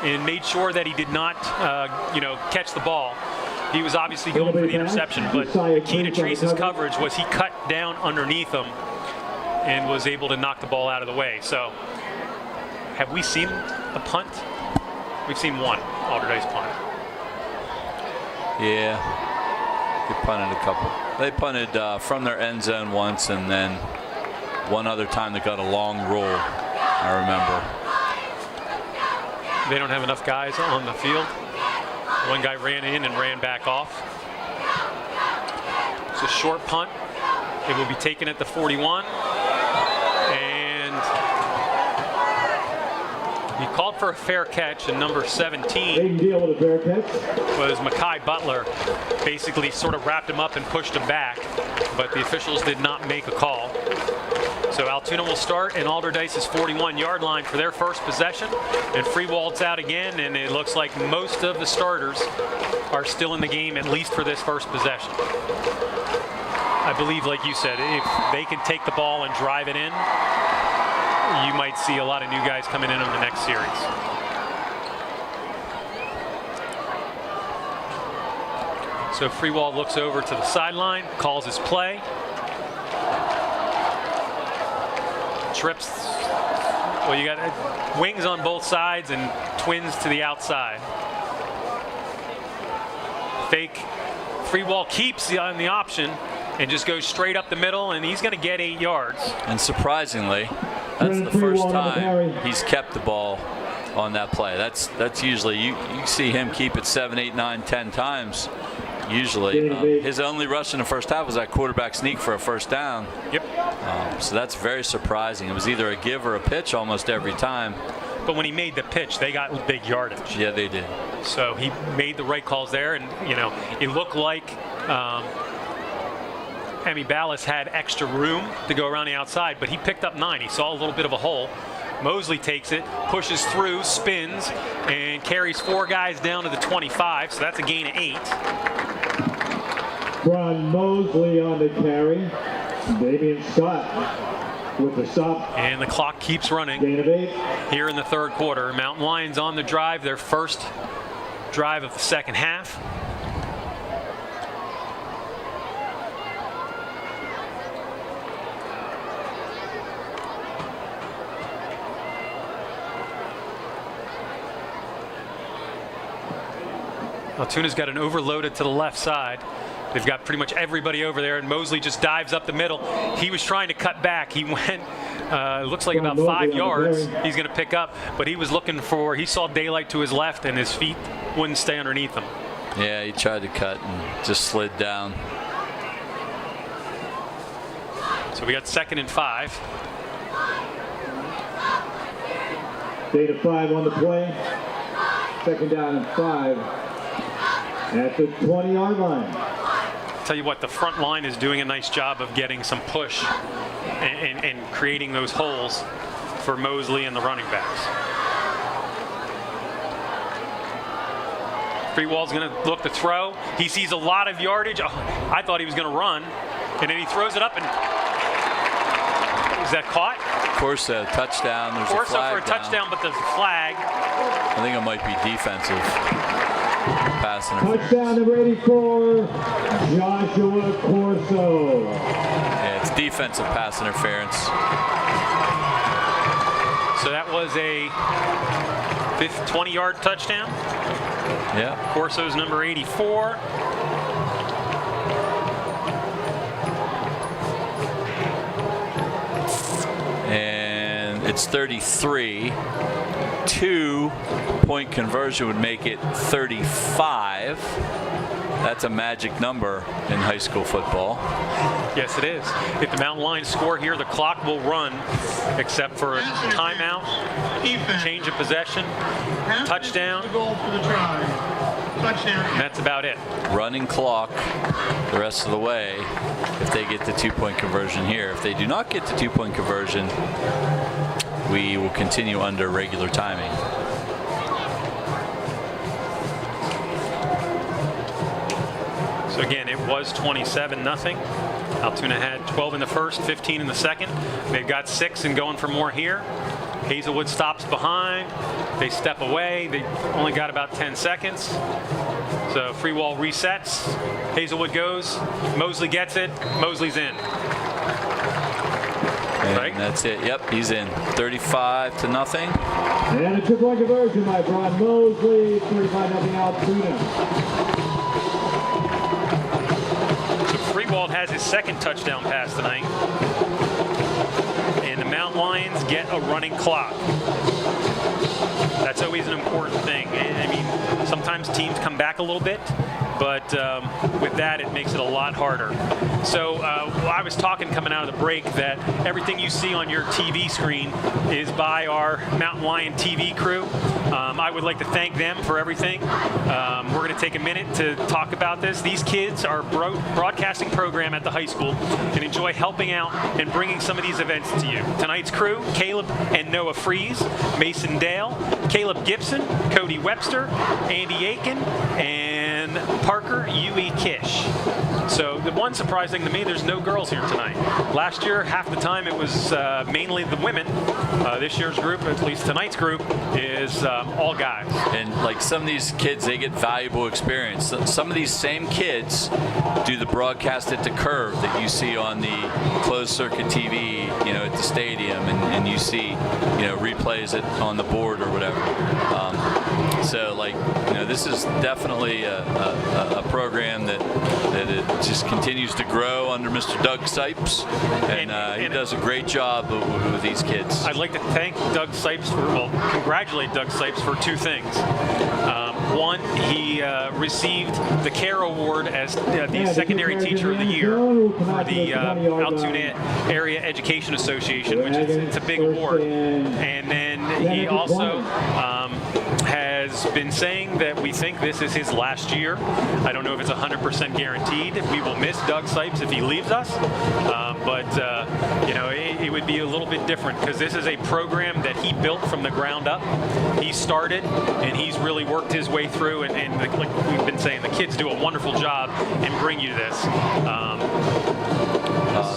and made sure that he did not, catch the ball. He was obviously going for the interception, but the key to Treese's coverage was he cut down underneath him and was able to knock the ball out of the way. So, have we seen a punt? We've seen one Allderdice punt. Yeah, they punted a couple. They punted from their end zone once, and then one other time they got a long roll, I remember. They don't have enough guys on the field. One guy ran in and ran back off. It's a short punt. It will be taken at the 41. And he called for a fair catch, and number 17 They can deal with a fair catch. was Makai Butler. Basically sort of wrapped him up and pushed him back, but the officials did not make a call. So Altoona will start in Allderdice's 41-yard line for their first possession. And Freewald's out again, and it looks like most of the starters are still in the game, at least for this first possession. I believe, like you said, if they can take the ball and drive it in, you might see a lot of new guys coming in on the next series. So Freewald looks over to the sideline, calls his play. Trips. Well, you got wings on both sides and twins to the outside. Fake. Freewald keeps on the option and just goes straight up the middle, and he's going to get 8 yards. And surprisingly, that's the first time he's kept the ball on that play. That's usually, you see him keep it 7, 8, 9, 10 times. Usually, his only rush in the first half was that quarterback sneak for a first down. Yep. So that's very surprising. It was either a give or a pitch almost every time. But when he made the pitch, they got big yardage. Yeah, they did. So he made the right calls there, and it looked like Emmy Ballas had extra room to go around the outside, but he picked up 9. He saw a little bit of a hole. Mosley takes it, pushes through, spins, and carries 4 guys down to the 25, so that's a gain of 8. Ron Mosley on the carry. Damian Scott with the stop. And the clock keeps running. Gain of 8. Here in the third quarter. Mountain Lions on the drive, their first drive of the second half. Altoona's got an overloaded to the left side. They've got pretty much everybody over there, and Mosley just dives up the middle. He was trying to cut back. He went, it looks like about 5 yards he's going to pick up, but he was looking for, he saw daylight to his left, and his feet wouldn't stay underneath him. Yeah, he tried to cut and just slid down. So we got 2nd and 5. Gain of 5 on the play. 2nd down and 5 at the 20-yard line. Tell you what, the front line is doing a nice job of getting some push and creating those holes for Mosley and the running backs. Freewall's going to look to throw. He sees a lot of yardage. Oh, I thought he was going to run. And then he throws it up and is that caught? Corso, touchdown. There's a flag for a touchdown, but there's a flag. I think it might be defensive. Pass interference. Touchdown number 84, Joshua Corso. Yeah, it's defensive pass interference. So that was a 20-yard touchdown. Yeah. Corso's number 84. And it's 33. 2-point conversion would make it 35. That's a magic number in high school football. Yes, it is. If the Mountain Lions score here, the clock will run, except for a timeout, change of possession, touchdown. Goal for the try. Touchdown. And that's about it. Running clock the rest of the way if they get the 2-point conversion here. If they do not get the 2-point conversion, we will continue under regular timing. So again, it was 27-0. Altoona had 12 in the first, 15 in the second. They've got 6 and going for more here. Hazelwood stops behind. They step away. They only got about 10 seconds. So Freewall resets. Hazelwood goes. Mosley gets it. Mosley's in. And Right? that's it. Yep, he's in. 35-0. And a 2-point conversion by Brian Mosley, 35-0 Altoona. Freewald has his second touchdown pass tonight. And the Mount Lions get a running clock. That's always an important thing. I mean, sometimes teams come back a little bit, but with that, it makes it a lot harder. So I was talking coming out of the break that everything you see on your TV screen is by our Mountain Lion TV crew. I would like to thank them for everything. We're going to take a minute to talk about this. These kids are broadcasting program at the high school and enjoy helping out and bringing some of these events to you. Tonight's crew, Caleb and Noah Fries, Mason Dale, Caleb Gibson, Cody Webster, Andy Aiken, and Parker Yui Kish. So the one surprising thing to me, there's no girls here tonight. Last year, half the time it was mainly the women. This year's group, at least tonight's group, is all guys. And like some of these kids, they get valuable experience. Some of these same kids do the broadcast at the curve that you see on the closed circuit TV, you know, at the stadium, and you see, you know, replays it on the board or whatever. So like, you know, this is definitely a program that it just continues to grow under Mr. Doug Sipes, and he does a great job with these kids. I'd like to thank Doug Sipes congratulate Doug Sipes for 2 things. One, he received the CARE Award as the Secondary Teacher of the Year for the Altoona Area Education Association, which is it's a big award. And then he also has been saying that we think this is his last year. I don't know if it's 100% guaranteed. We will miss Doug Sipes if he leaves us, but you know, it would be a little bit different because this is a program that he built from the ground up. He started and he's really worked his way through, and like we've been saying, the kids do a wonderful job and bring you this.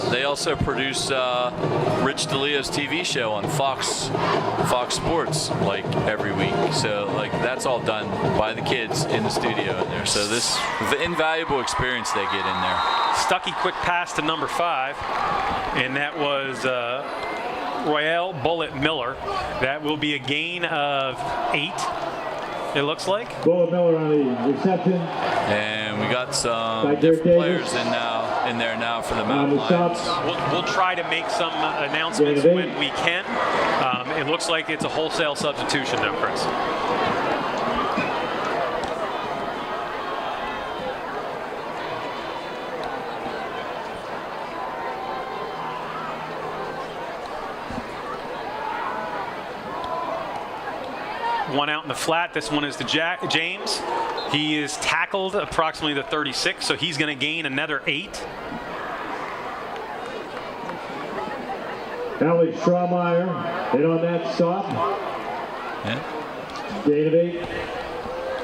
They also produce Rich DeLeo's TV show on Fox Sports like every week. So like that's all done by the kids in the studio in there. So this the invaluable experience they get in there. Stuckey quick pass to number 5, and that was Royale Bullet Miller. That will be a gain of 8. It looks like. Bullet Miller on the reception. And we got some different players in there now for the Mountain Lions. We'll try to make some announcements when we can. It looks like it's a wholesale substitution though, Chris. One out in the flat. This one is to James. He is tackled approximately the 36, so he's going to gain another 8. Alex Strawmeyer hit on that stop. Yeah. Gain of 8.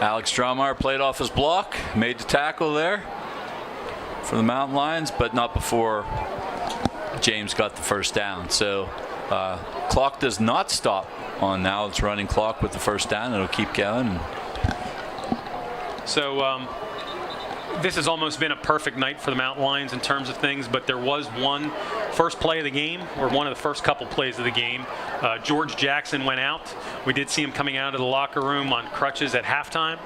Alex Strawmeyer played off his block, made the tackle there for the Mountain Lions, but not before James got the first down. So clock does not stop on now. It's running clock with the first down. It'll keep going. So this has almost been a perfect night for the Mountain Lions in terms of things, but there was one first play of the game, or one of the first couple plays of the game. George Jackson went out. We did see him coming out of the locker room on crutches at halftime.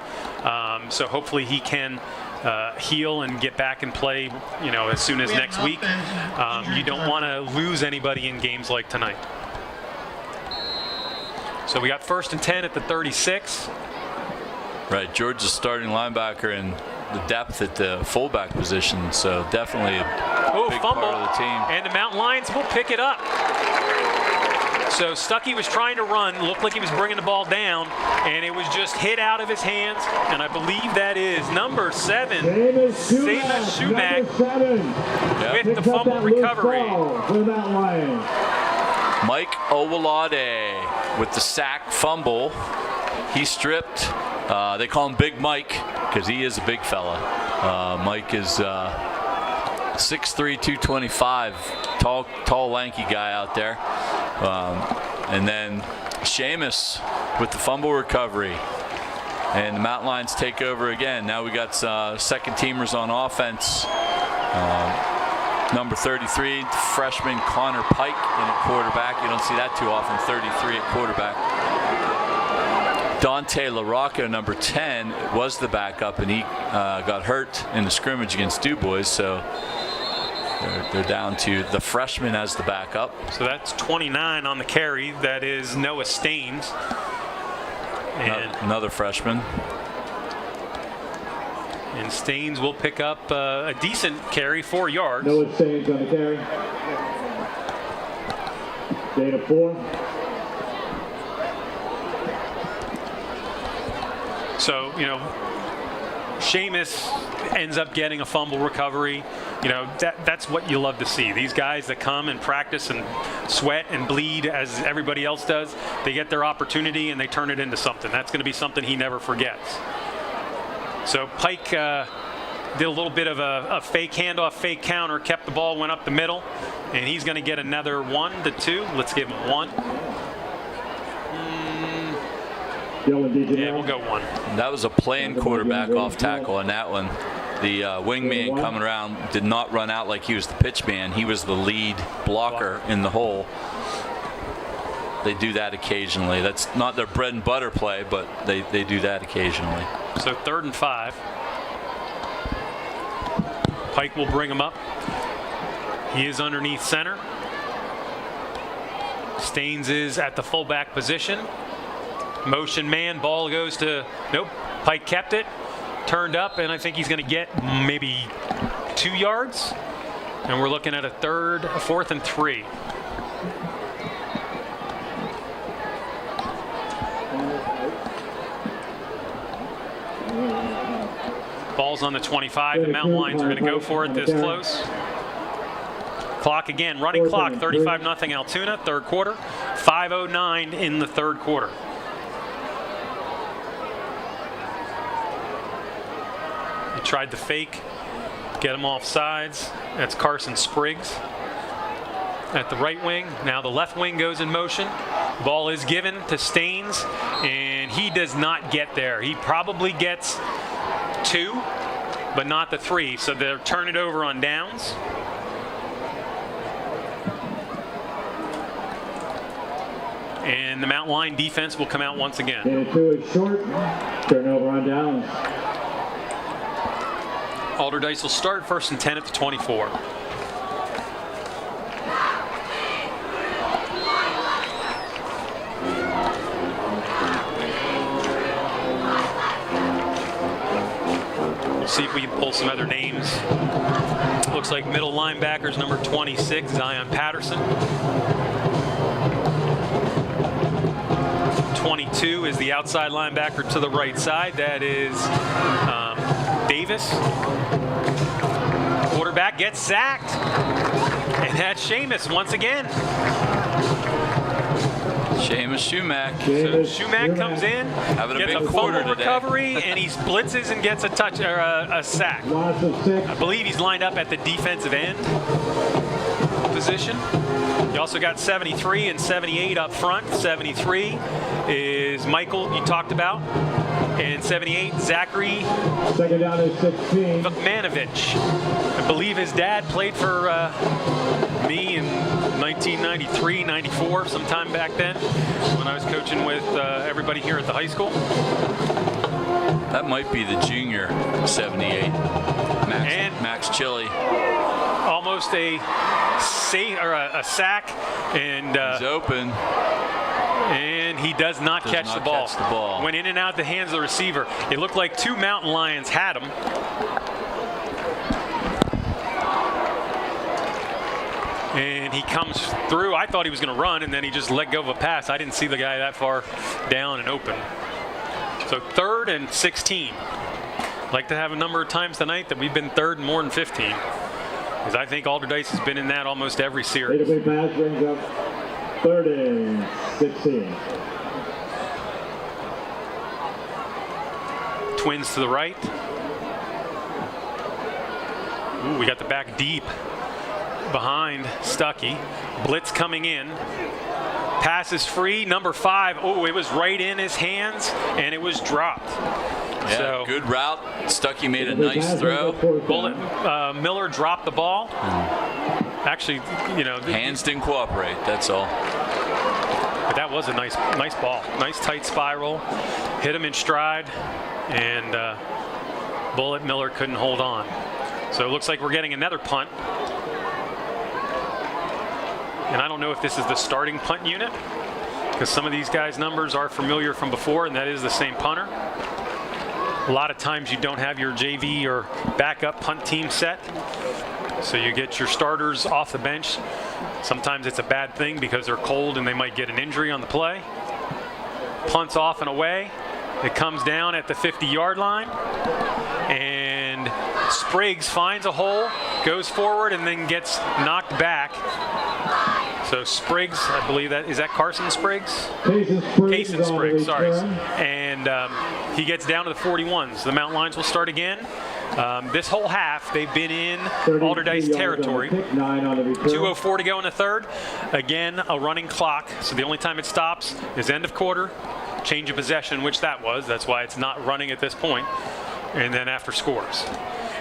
So hopefully he can heal and get back and play, as soon as next week. You don't want to lose anybody in games like tonight. So we got 1st and 10 at the 36. Right, George is starting linebacker and the depth at the fullback position, so definitely a big fumble, part of the team. And the Mountain Lions will pick it up. So Stuckey was trying to run, looked like he was bringing the ball down, and it was just hit out of his hands, and I believe that is number 7, Seamus Shumack, with the fumble recovery. Mike Owolade with the sack fumble. He stripped. They call him Big Mike because he is a big fella. Mike is 6'3", 225, tall, lanky guy out there. And then Seamus with the fumble recovery. And the Mountain Lions take over again. Now we got second teamers on offense. Number 33, freshman Connor Pike in at quarterback. You don't see that too often, 33 at quarterback. Dante LaRocca, number 10, was the backup, and he got hurt in the scrimmage against DuBois, so they're down to the freshman as the backup. So that's 29 on the carry. That is Noah Staines. And another freshman. And Staines will pick up a decent carry, 4 yards. Noah Staines on the carry. Gain of 4. So, Seamus ends up getting a fumble recovery. That's what you love to see. These guys that come and practice and sweat and bleed as everybody else does, they get their opportunity and they turn it into something. That's going to be something he never forgets. So Pike did a little bit of a fake handoff, fake counter, kept the ball, went up the middle, and he's going to get another 1 to 2. Let's give him 1. Yeah, we'll go 1. That was a playing quarterback off tackle on that one. The wingman coming around did not run out like he was the pitch man. He was the lead blocker in the hole. They do that occasionally. That's not their bread and butter play, but they do that occasionally. So 3rd and 5. Pike will bring him up. He is underneath center. Staines is at the fullback position. Motion man, ball goes to, nope, Pike kept it, turned up, and I think he's going to get maybe 2 yards. And we're looking at a 4th and 3. Ball's on the 25. The Mountain Lions are going to go for it this close. Clock again, running clock, 35-0 Altoona, 3rd quarter, 5:09 in the 3rd quarter. He tried the fake, get him off sides. That's Carson Spriggs at the right wing. Now the left wing goes in motion. Ball is given to Staines, and he does not get there. He probably gets 2, but not the 3. So they'll turn it over on downs. And the Mountain Lion defense will come out once again. And 2 is short. Turnover on downs. Allderdice will start 1st and 10 at the 24. We'll see if we can pull some other names. Looks like middle linebackers, number 26, Zion Patterson. 22 is the outside linebacker to the right side. That is Davis. Quarterback gets sacked. And that's Seamus once again. Seamus Schumack. So Schumack comes in, Having a gets big a quarter fumble today. recovery, and he blitzes and gets a touch or a sack. Loss of 6. I believe he's lined up at the defensive end position. You also got 73 and 78 up front. 73 is Michael, you talked about. And 78, Zachary Second down is 16. Vukmanovich. I believe his dad played for me in 1993, 94, sometime back then, when I was coaching with everybody here at the high school. That might be the junior 78. Max Chili. Almost a sack, and he's open. And he does not catch the ball. Went in and out the hands of the receiver. It looked like 2 Mountain Lions had him. And he comes through. I thought he was going to run, and then he just let go of a pass. I didn't see the guy that far down and open. So 3rd and 16. I'd like to have a number of times tonight that we've been 3rd and more than 15. Because I think Allderdice has been in that almost every series. Fadeaway pass brings up 3rd and 16. Twins to the right. Ooh, we got the back deep behind Stuckey. Blitz coming in. Pass is free. Number 5. Oh, it was right in his hands, and it was dropped. Yeah, So, good route. Stuckey made a nice throw. Miller dropped the ball. Actually, hands didn't cooperate. That's all. But that was a nice ball. Nice tight spiral. Hit him in stride, and Bullet Miller couldn't hold on. So it looks like we're getting another punt. And I don't know if this is the starting punt unit, because some of these guys' numbers are familiar from before, and that is the same punter. A lot of times you don't have your JV or backup punt team set, so you get your starters off the bench. Sometimes it's a bad thing because they're cold and they might get an injury on the play. Punts off and away. It comes down at the 50-yard line, and Spriggs finds a hole, goes forward, and then gets knocked back. So Spriggs, I believe is that Carson Spriggs? Cason Spriggs, sorry. And he gets down to the 41s. The Mountain Lions will start again. This whole half, they've been in Allderdice territory. 2:04 to go in the 3rd. Again, a running clock. So the only time it stops is end of quarter, change of possession, which that was. That's why it's not running at this point. And then after scores.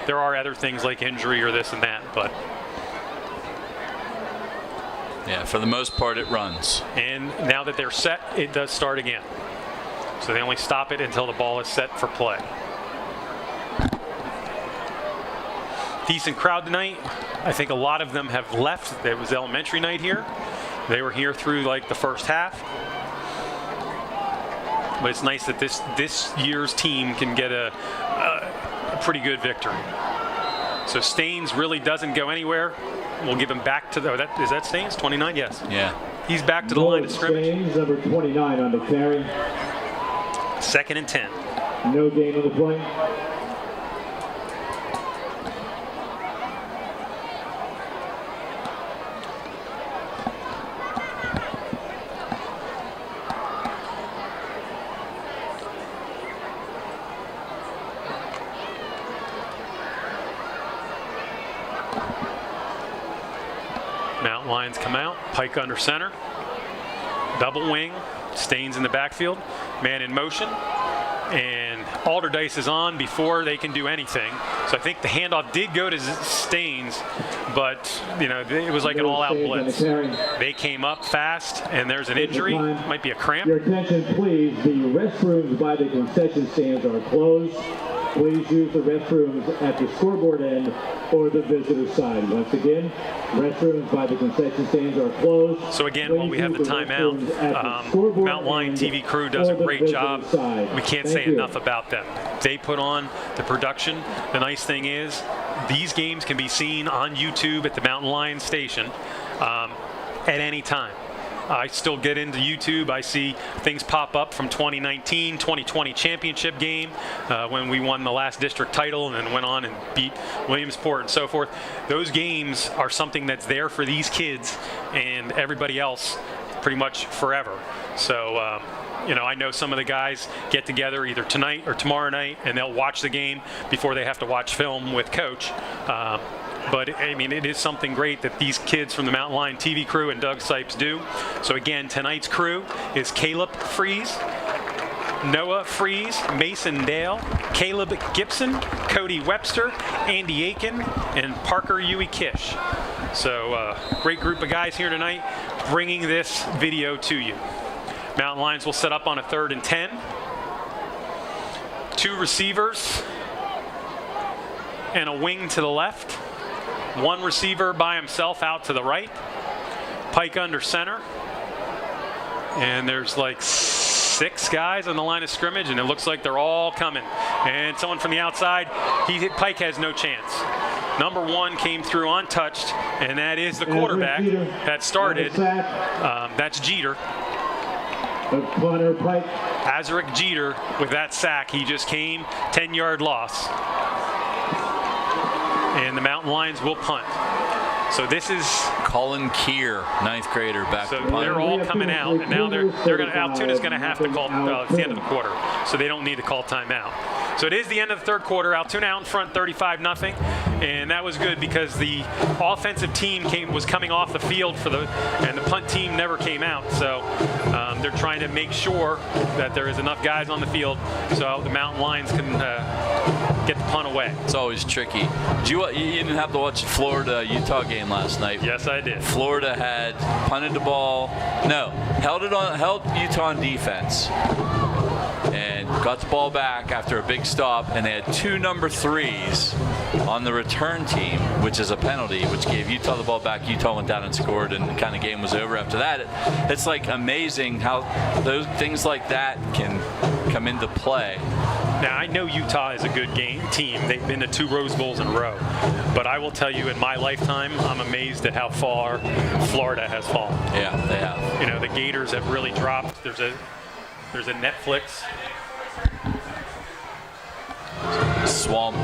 There are other things like injury or this and that, but... Yeah, for the most part, it runs. And now that they're set, it does start again. So they only stop it until the ball is set for play. Decent crowd tonight. I think a lot of them have left. It was elementary night here. They were here through like the first half. But it's nice that this year's team can get a pretty good victory. So Staines really doesn't go anywhere. We'll give him back to is that Staines? 29? Yes. Yeah. He's back to the line of scrimmage. Staines, number 29 on the carry. 2nd and 10. No gain on the play. Mountain Lions come out, Pike under center, double wing, Staines in the backfield, man in motion, and Allderdice is on before they can do anything. So I think the handoff did go to Staines, but it was like an all-out blitz. They came up fast, and there's an injury, might be a cramp. Your attention, please. The restrooms by the concession stands are closed. Please use the restrooms at the scoreboard end or the visitor side. Once again, restrooms by the concession stands are closed. So again, while we have the timeout, Mountain Lion TV crew does a great job. We can't say enough about them. They put on the production. The nice thing is, these games can be seen on YouTube at the Mountain Lion station at any time. I still get into YouTube. I see things pop up from 2019, 2020 championship game when we won the last district title and then went on and beat Williamsport and so forth. Those games are something that's there for these kids and everybody else pretty much forever. So, I know some of the guys get together either tonight or tomorrow night, and they'll watch the game before they have to watch film with Coach. But, it is something great that these kids from the Mountain Lion TV crew and Doug Sipes do. So, again, tonight's crew is Caleb Freeze, Noah Freeze, Mason Dale, Caleb Gibson, Cody Webster, Andy Aiken, and Parker Huey Kish. So, great group of guys here tonight bringing this video to you. Mountain Lions will set up on a 3rd and 10. 2 receivers and a wing to the left. 1 receiver by himself out to the right. Pike under center. And there's like 6 guys on the line of scrimmage, and it looks like they're all coming. And someone from the outside, Pike has no chance. Number 1 came through untouched, and that is the quarterback that started. That's Jeter. Azarick Jeter with that sack. He just came, 10-yard loss. And the Mountain Lions will punt. So this is Colin Keir, 9th grader, back to punt. They're all coming out, and now Altoona's going to have to call. It's the end of the quarter, so they don't need to call timeout. So it is the end of the 3rd quarter. Altoona out in front, 35-0, and that was good because the offensive team was coming off the field and the punt team never came out. So they're trying to make sure that there is enough guys on the field so the Mountain Lions can get the punt away. It's always tricky. You didn't have to watch the Florida-Utah game last night. Yes, I did. Florida had punted the ball. No, held Utah on defense. And got the ball back after a big stop, and they had 2 number 3s on the return team, which is a penalty, which gave Utah the ball back. Utah went down and scored, and the kind of game was over after that. It's like amazing how those things like that can come into play. Now, I know Utah is a good team. They've been to 2 Rose Bowls in a row. But I will tell you, in my lifetime, I'm amazed at how far Florida has fallen. Yeah, they have. The Gators have really dropped. There's a Netflix. Swamp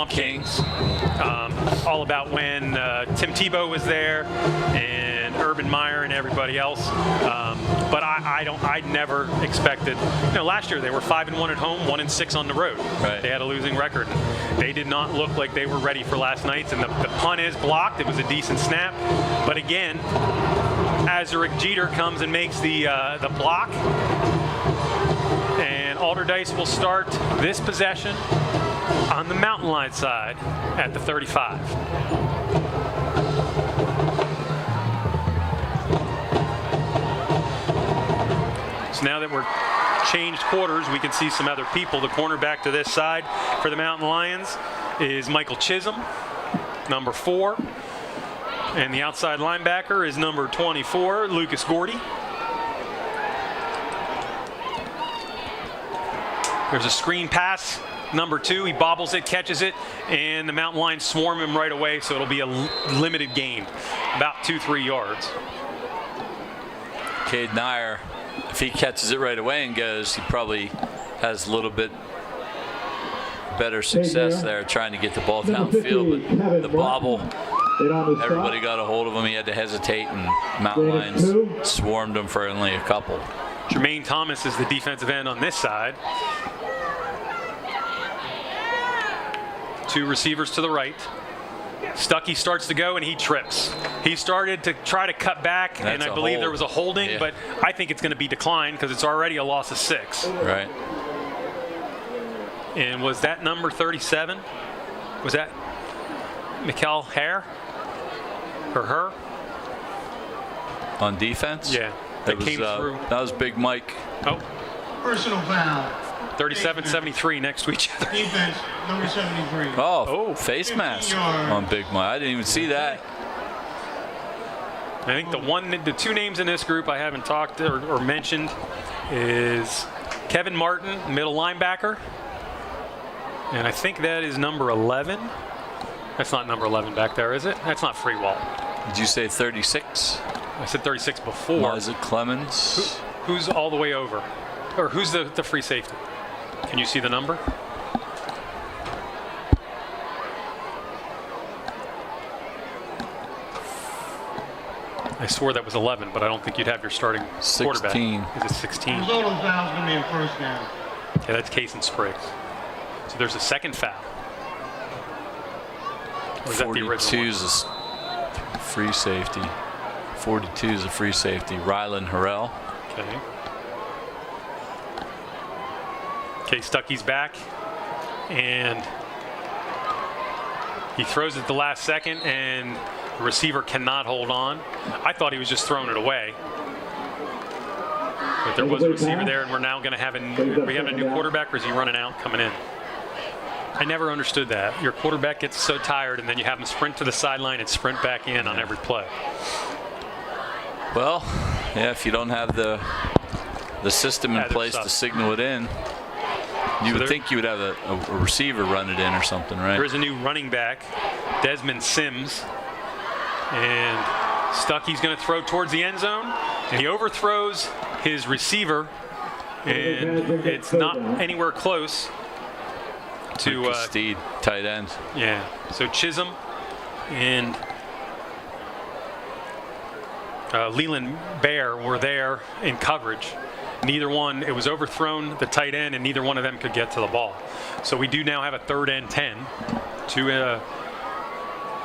Kings. All about when Tim Tebow was there and Urban Meyer and everybody else. But I never expected. Last year they were 5-1 at home, 1-6 on the road. Right. They had a losing record. They did not look like they were ready for last night's, and the punt is blocked. It was a decent snap, but again, Azarick Jeter comes and makes the block. And Allderdice will start this possession on the Mountain Lion side at the 35. So now that we're changed quarters, we can see some other people. The cornerback to this side for the Mountain Lions is Michael Chisholm, number 4. And the outside linebacker is number 24, Lucas Gordy. There's a screen pass, number 2. He bobbles it, catches it, and the Mountain Lions swarm him right away, so it'll be a limited gain, about 2-3 yards. Cade Nyer, if he catches it right away and goes, he probably has a little bit better success there trying to get the ball downfield, but the bobble, everybody got a hold of him. He had to hesitate, and Mountain Lions swarmed him for only a couple. Jermaine Thomas is the defensive end on this side. 2 receivers to the right. Stuckey starts to go, and he trips. He started to try to cut back, and I believe there was a holding, but I think it's going to be declined because it's already a loss of 6. Right. And was that number 37? Was that Mikkel Hare? Or her? On defense? Yeah. That came through. That was Big Mike. Oh. Personal foul. 37-73 next to each other. Defense, number 73. Oh, face mask on Big Mike. I didn't even see that. I think the 2 names in this group I haven't talked or mentioned is Kevin Martin, middle linebacker. And I think that is number 11. That's not number 11 back there, is it? That's not Freewall. Did you say 36? I said 36 before. Is it Clemens? Who's all the way over? Or who's the free safety? Can you see the number? I swore that was 11, but I don't think you'd have your starting quarterback. 16. Is it 16? Result of the foul is going to be a first down. Yeah, that's Case and Spriggs. So there's a second foul. Or is that the 42 original? is a free safety. 42 is a free safety. Rylan Harrell. Okay. Okay, Stuckey's back, and he throws it the last second, and the receiver cannot hold on. I thought he was just throwing it away, but there was a receiver there, and we're now going to have a new quarterback, or is he running out, coming in? I never understood that. Your quarterback gets so tired, and then you have him sprint to the sideline and sprint back in on every play. Well, yeah, if you don't have the system in place to signal it in, you would think you would have a receiver run it in or something, right? There is a new running back, Desmond Sims, and Stuckey's going to throw towards the end zone, and he overthrows his receiver, and it's not anywhere close to Steed, tight end. Yeah, so Chisholm and Leland Bear were there in coverage. Neither one, it was overthrown, the tight end, and neither one of them could get to the ball. So we do now have a 3rd and 10. 2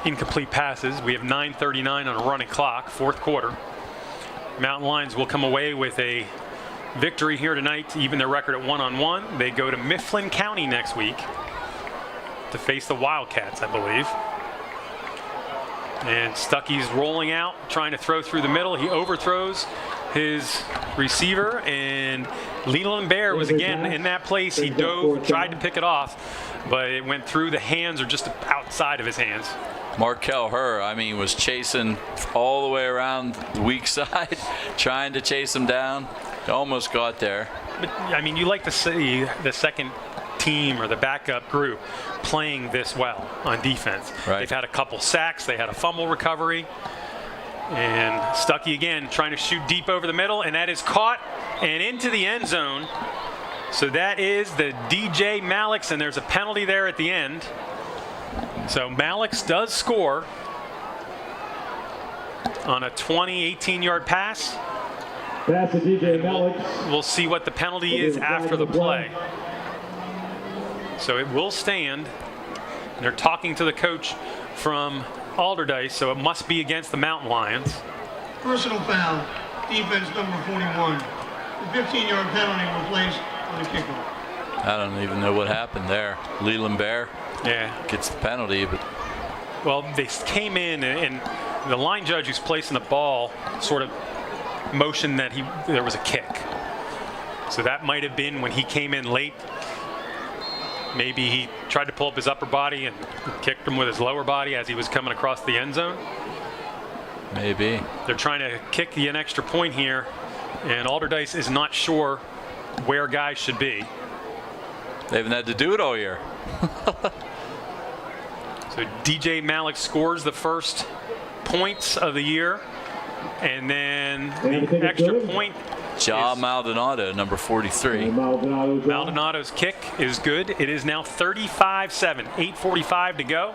incomplete passes. We have 9:39 on a running clock, 4th quarter. Mountain Lions will come away with a victory here tonight to even their record at 1-on-1. They go to Mifflin County next week to face the Wildcats, I believe. And Stuckey's rolling out, trying to throw through the middle. He overthrows his receiver, and Leland Bear was again in that place. He dove, tried to pick it off, but it went through the hands or just outside of his hands. Markel Herr, I mean, was chasing all the way around the weak side, trying to chase him down. Almost got there. But, I mean, you like to see the second team or the backup group playing this well on defense. Right. They've had a couple sacks. They had a fumble recovery. And Stuckey again trying to shoot deep over the middle, and that is caught and into the end zone. So that is the DJ Malix, and there's a penalty there at the end. So Malix does score on a 18-yard pass. That's a DJ Malix. We'll see what the penalty is after the play. So it will stand. And they're talking to the coach from Allderdice, so it must be against the Mountain Lions. Personal foul, defense number 41. The 15-yard penalty was placed on the kickoff. I don't even know what happened there. Leland Bear gets the penalty, but well, they came in, and the line judge who's placing the ball sort of motioned that there was a kick. So that might have been when he came in late. Maybe he tried to pull up his upper body and kicked him with his lower body as he was coming across the end zone. Maybe. They're trying to kick an extra point here, and Allderdice is not sure where guys should be. They haven't had to do it all year. So DJ Malix scores the first points of the year, and then the extra point. Ja Maldonado, number 43. Maldonado's kick is good. It is now 35-7, 8:45 to go.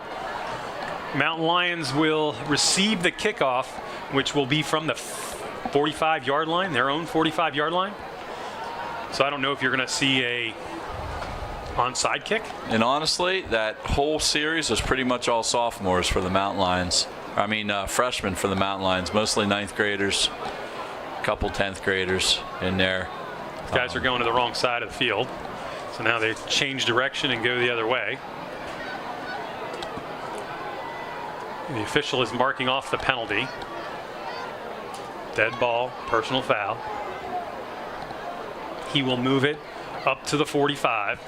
Mountain Lions will receive the kickoff, which will be from the 45-yard line, their own 45-yard line. So I don't know if you're going to see a onside kick. And honestly, that whole series was pretty much all sophomores for the Mountain Lions. I mean, freshmen for the Mountain Lions, mostly 9th graders. Couple 10th graders in there. These guys are going to the wrong side of the field. So now they change direction and go the other way. The official is marking off the penalty. Dead ball, personal foul. He will move it up to the 45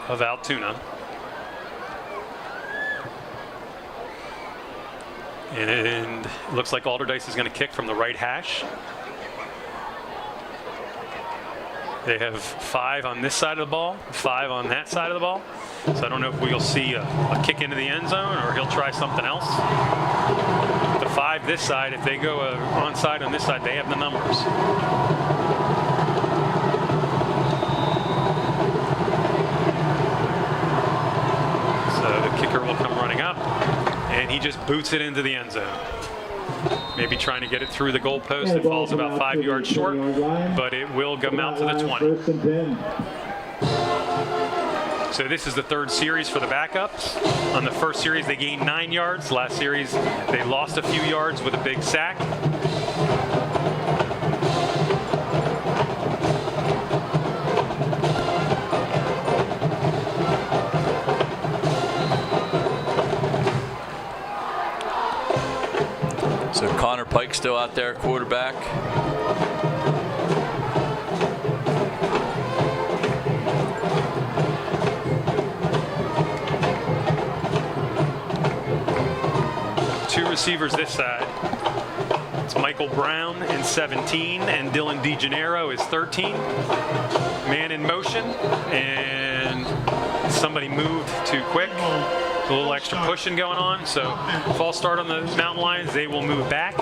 of Altoona. And it looks like Allderdice is going to kick from the right hash. They have 5 on this side of the ball, 5 on that side of the ball. So I don't know if we'll see a kick into the end zone or he'll try something else. The 5 this side, if they go onside on this side, they have the numbers. So the kicker will come running up, and he just boots it into the end zone. Maybe trying to get it through the goalpost. It falls about 5 yards short, but it will come out to the 20. So this is the third series for the backups. On the first series, they gained 9 yards. Last series, they lost a few yards with a big sack. So Connor Pike still out there, quarterback. Two receivers this side. It's Michael Brown in 17 and Dylan DeGennaro is 13. Man in motion, and somebody moved too quick. A little extra pushing going on, so false start on the Mountain Lions. They will move back.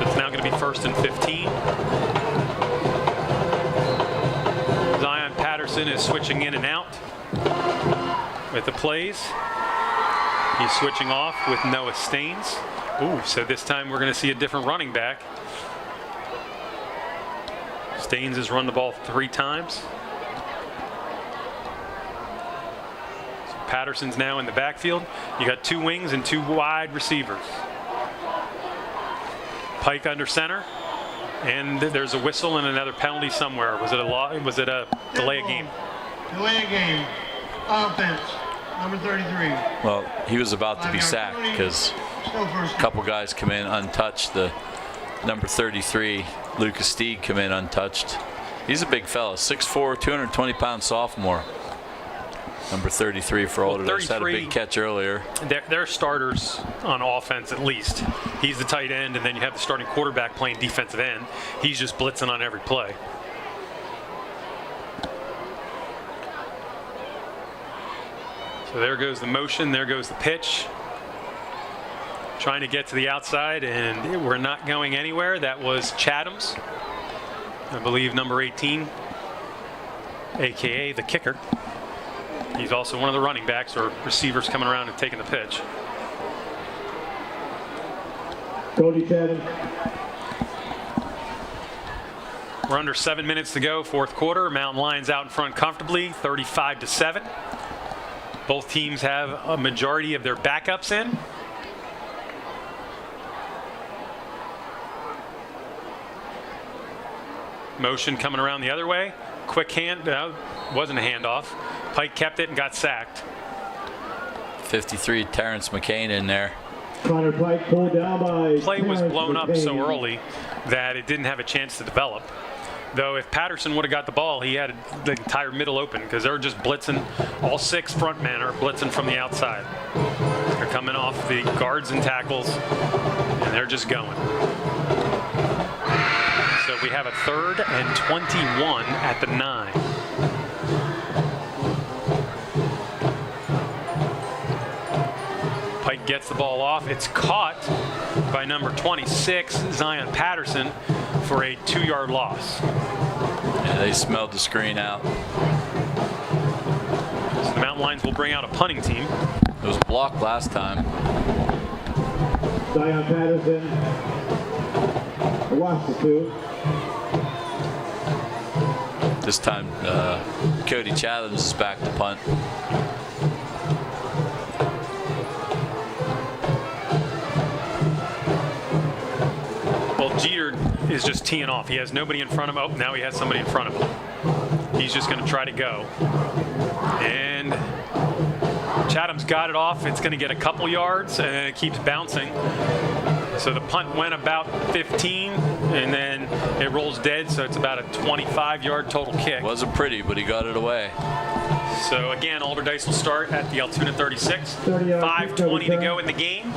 It's now going to be 1st and 15. Zion Patterson is switching in and out with the plays. He's switching off with Noah Staines. Ooh, so this time we're going to see a different running back. Staines has run the ball 3 times. Patterson's now in the backfield. You got 2 wings and 2 wide receivers. Pike under center, and there's a whistle and another penalty somewhere. Was it a delay of game? Delay of game. Offense, number 33. Well, he was about to be sacked because a couple guys come in untouched. The number 33, Lucas Steed, come in untouched. He's a big fella, 6'4", 220-pound sophomore. Number 33 for Allderdice, had a big catch earlier. They're starters on offense at least. He's the tight end, and then you have the starting quarterback playing defensive end. He's just blitzing on every play. So there goes the motion, there goes the pitch. Trying to get to the outside, and we're not going anywhere. That was Chatham's, I believe, number 18, a.k.a. the kicker. He's also one of the running backs or receivers coming around and taking the pitch. Cody Chatham. We're under 7 minutes to go, 4th quarter. Mountain Lions out in front comfortably, 35-7. Both teams have a majority of their backups in. Motion coming around the other way. Quick hand, wasn't a handoff. Pike kept it and got sacked. 53, Terrence McCain in there. Connor Pike pulled down by Play was Terrence blown up McCain. so early that it didn't have a chance to develop. Though if Patterson would have got the ball, he had the entire middle open because they're just blitzing. All 6 front men are blitzing from the outside. They're coming off the guards and tackles, and they're just going. So we have a 3rd and 21 at the 9. Pike gets the ball off. It's caught by number 26, Zion Patterson, for a 2-yard loss. Yeah, they smelled the screen out. So the Mountain Lions will bring out a punting team. It was blocked last time. Zion Patterson. Watch the 2. This time, Cody Chathams is back to punt. Well, Jeter is just teeing off. He has nobody in front of him. Oh, now he has somebody in front of him. He's just going to try to go. And Chatham's got it off. It's going to get a couple yards, and it keeps bouncing. So the punt went about 15, and then it rolls dead, so it's about a 25-yard total kick. Wasn't pretty, but he got it away. So again, Allderdice will start at the Altoona 36. 5:20 to go in the game.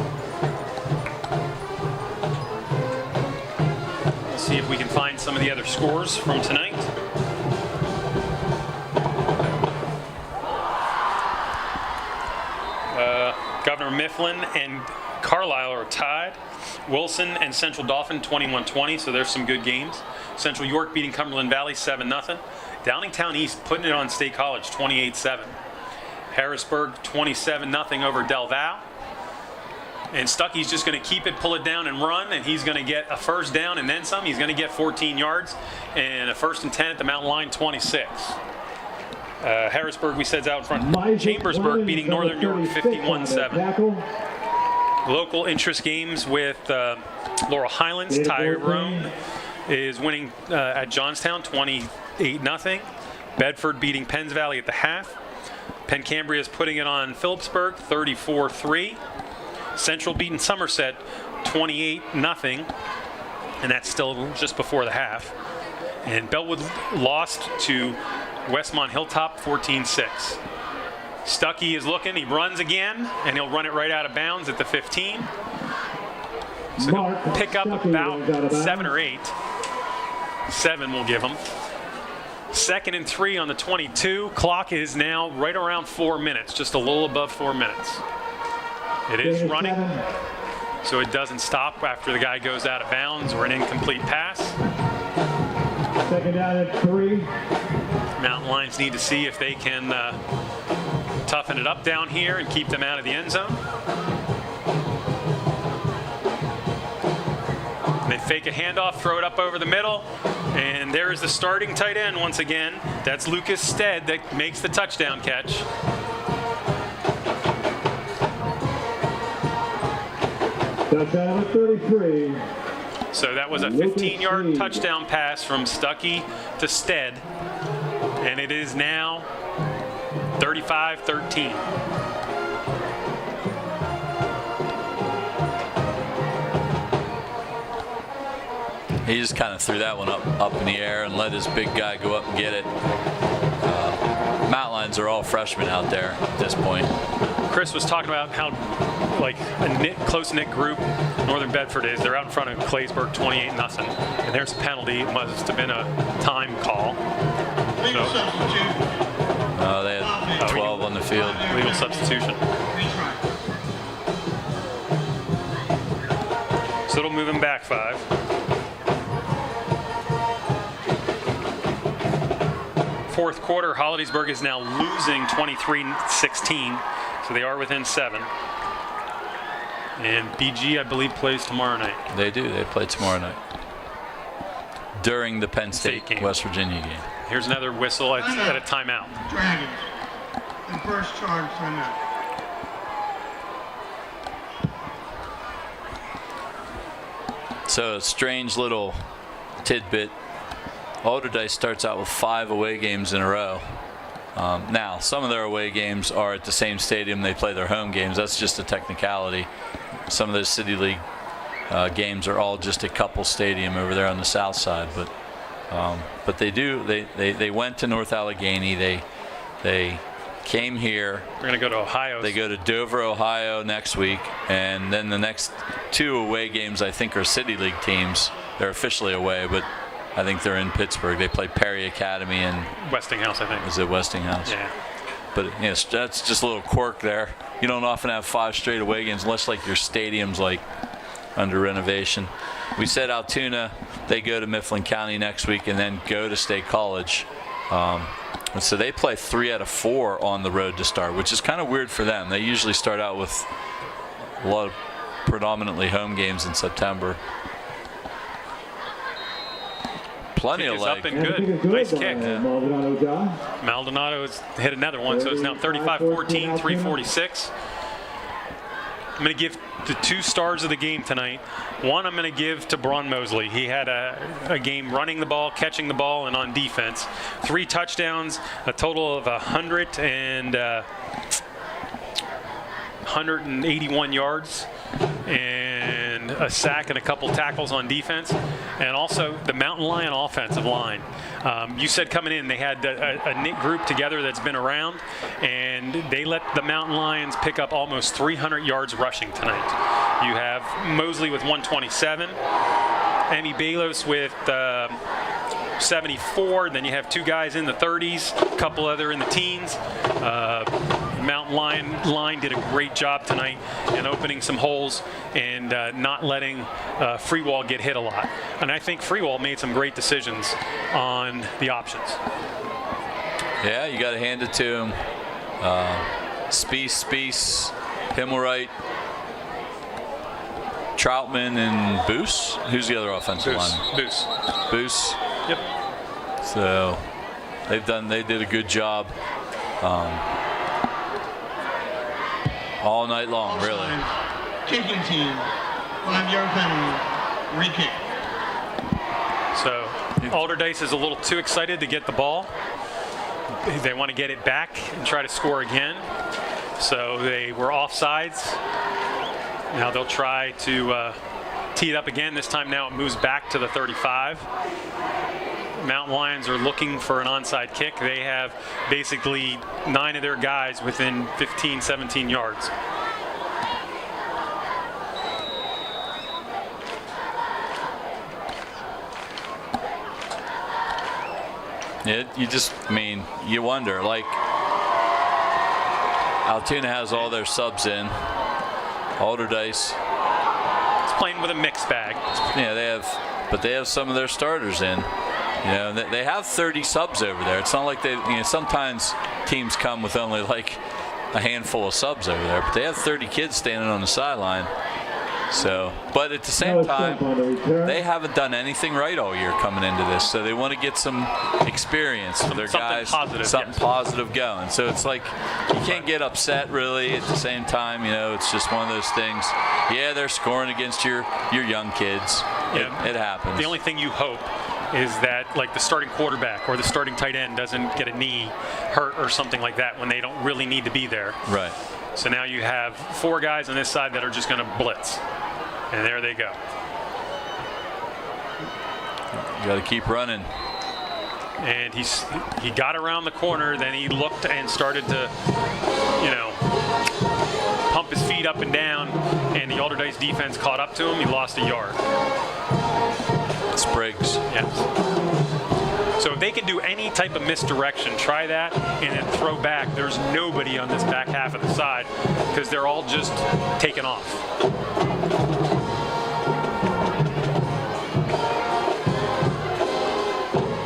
Let's see if we can find some of the other scores from tonight. Governor Mifflin and Carlisle are tied. Wilson and Central Dauphin 21-20, so there's some good games. Central York beating Cumberland Valley 7-0. Downingtown East putting it on State College 28-7. Harrisburg 27-0 over Del Valle. And Stuckey's just going to keep it, pull it down, and run, and he's going to get a first down and then some. He's going to get 14 yards and a 1st and 10 at the Mountain Line 26. Harrisburg, we said, is out in front. Chambersburg beating Northern York 51-7. Local interest games with Laurel Highlands. Tyrone is winning at Johnstown 28-0. Bedford beating Penns Valley at the half. Penn Cambria is putting it on Phillipsburg 34-3. Central beating Somerset 28-0, and that's still just before the half. And Bellwood lost to Westmont Hilltop 14-6. Stuckey is looking, he runs again, and he'll run it right out of bounds at the 15. So he'll pick up about 7 or 8. 7 we'll give him. 2nd and 3 on the 22. Clock is now right around 4 minutes, just a little above 4 minutes. It is running, so it doesn't stop after the guy goes out of bounds or an incomplete pass. 2nd down and 3. Mountain Lions need to see if they can toughen it up down here and keep them out of the end zone. And they fake a handoff, throw it up over the middle, and there's the starting tight end once again. That's Lucas Stead that makes the touchdown catch. Touchdown at 33. So that was a 15-yard touchdown pass from Stuckey to Stead, and it is now 35-13. He just kind of threw that one up in the air and let his big guy go up and get it. Mountain Lions are all freshmen out there at this point. Chris was talking about how a close-knit group Northern Bedford is. They're out in front of Claysburg 28-0. And there's a penalty. It must have been a time call. Legal substitution. They had 12 on the field. Legal substitution. So it'll move him back 5. Fourth quarter, Hollidaysburg is now losing 23-16. So they are within 7. And BG, I believe, plays tomorrow night. They do. They play tomorrow night during the Penn State game. West Virginia game. Here's another whistle at a timeout. Dragons. And first charge timeout. So a strange little tidbit. Allderdice starts out with 5 away games in a row. Now, some of their away games are at the same stadium they play their home games. That's just a technicality. Some of those City League games are all just at Couple Stadium over there on the south side. But they do. They went to North Allegheny. They came here. We're going to go to Ohio. They go to Dover, Ohio next week, and then the next 2 away games I think are City League teams. They're officially away, but I think they're in Pittsburgh. They play Perry Academy and Westinghouse, I think. Is it Westinghouse? Yeah. But that's just a little quirk there. You don't often have 5 straight away games unless your stadium's under renovation. We said Altoona, they go to Mifflin County next week and then go to State College. So they play 3 out of 4 on the road to start, which is kind of weird for them. They usually start out with a lot of predominantly home games in September. Plenty of leg. Up and good. Nice kick. Maldonado's hit another one, so it's now 35-14, 3:46. I'm going to give the 2 stars of the game tonight. One I'm going to give to Braun Mosley. He had a game running the ball, catching the ball, and on defense. 3 touchdowns, a total of 181 yards, and a sack and a couple tackles on defense. And also the Mountain Lion offensive line. You said coming in they had a knit group together that's been around, and they let the Mountain Lions pick up almost 300 yards rushing tonight. You have Mosley with 127, Emmy Balos with 74, then you have 2 guys in the 30s, a couple other in the teens. Mountain Lion line did a great job tonight in opening some holes and not letting Freewall get hit a lot. And I think Freewall made some great decisions on the options. Yeah, you got to hand it to him. Spiess, Himmelwright, Troutman and Boos. Who's the other offensive lineman? Boos. Yep. So they did a good job all night long, really. Kicking team, 5-yard penalty, re-kick. So Allderdice is a little too excited to get the ball. They want to get it back and try to score again. So they were offsides. Now they'll try to tee it up again. This time now it moves back to the 35. Mountain Lions are looking for an onside kick. They have basically 9 of their guys within 15, 17 yards. You wonder, like, Altoona has all their subs in. Allderdice. It's playing with a mixed bag. Yeah, they have some of their starters in. You know, they have 30 subs over there. It's not like sometimes teams come with only like a handful of subs over there, but they have 30 kids standing on the sideline. So, but at the same time, they haven't done anything right all year coming into this. So they want to get some experience for their guys, something positive going. So it's like you can't get upset really. At the same time, it's just one of those things. Yeah, they're scoring against your young kids. It happens. The only thing you hope is that like the starting quarterback or the starting tight end doesn't get a knee hurt or something like that when they don't really need to be there. Right. So now you have 4 guys on this side that are just going to blitz. And there they go. You got to keep running. And he got around the corner, then he looked and started to, pump his feet up and down, and the Allderdice defense caught up to him. He lost a yard. Spriggs. Yes. So if they can do any type of misdirection, try that, and then throw back. There's nobody on this back half of the side because they're all just taken off.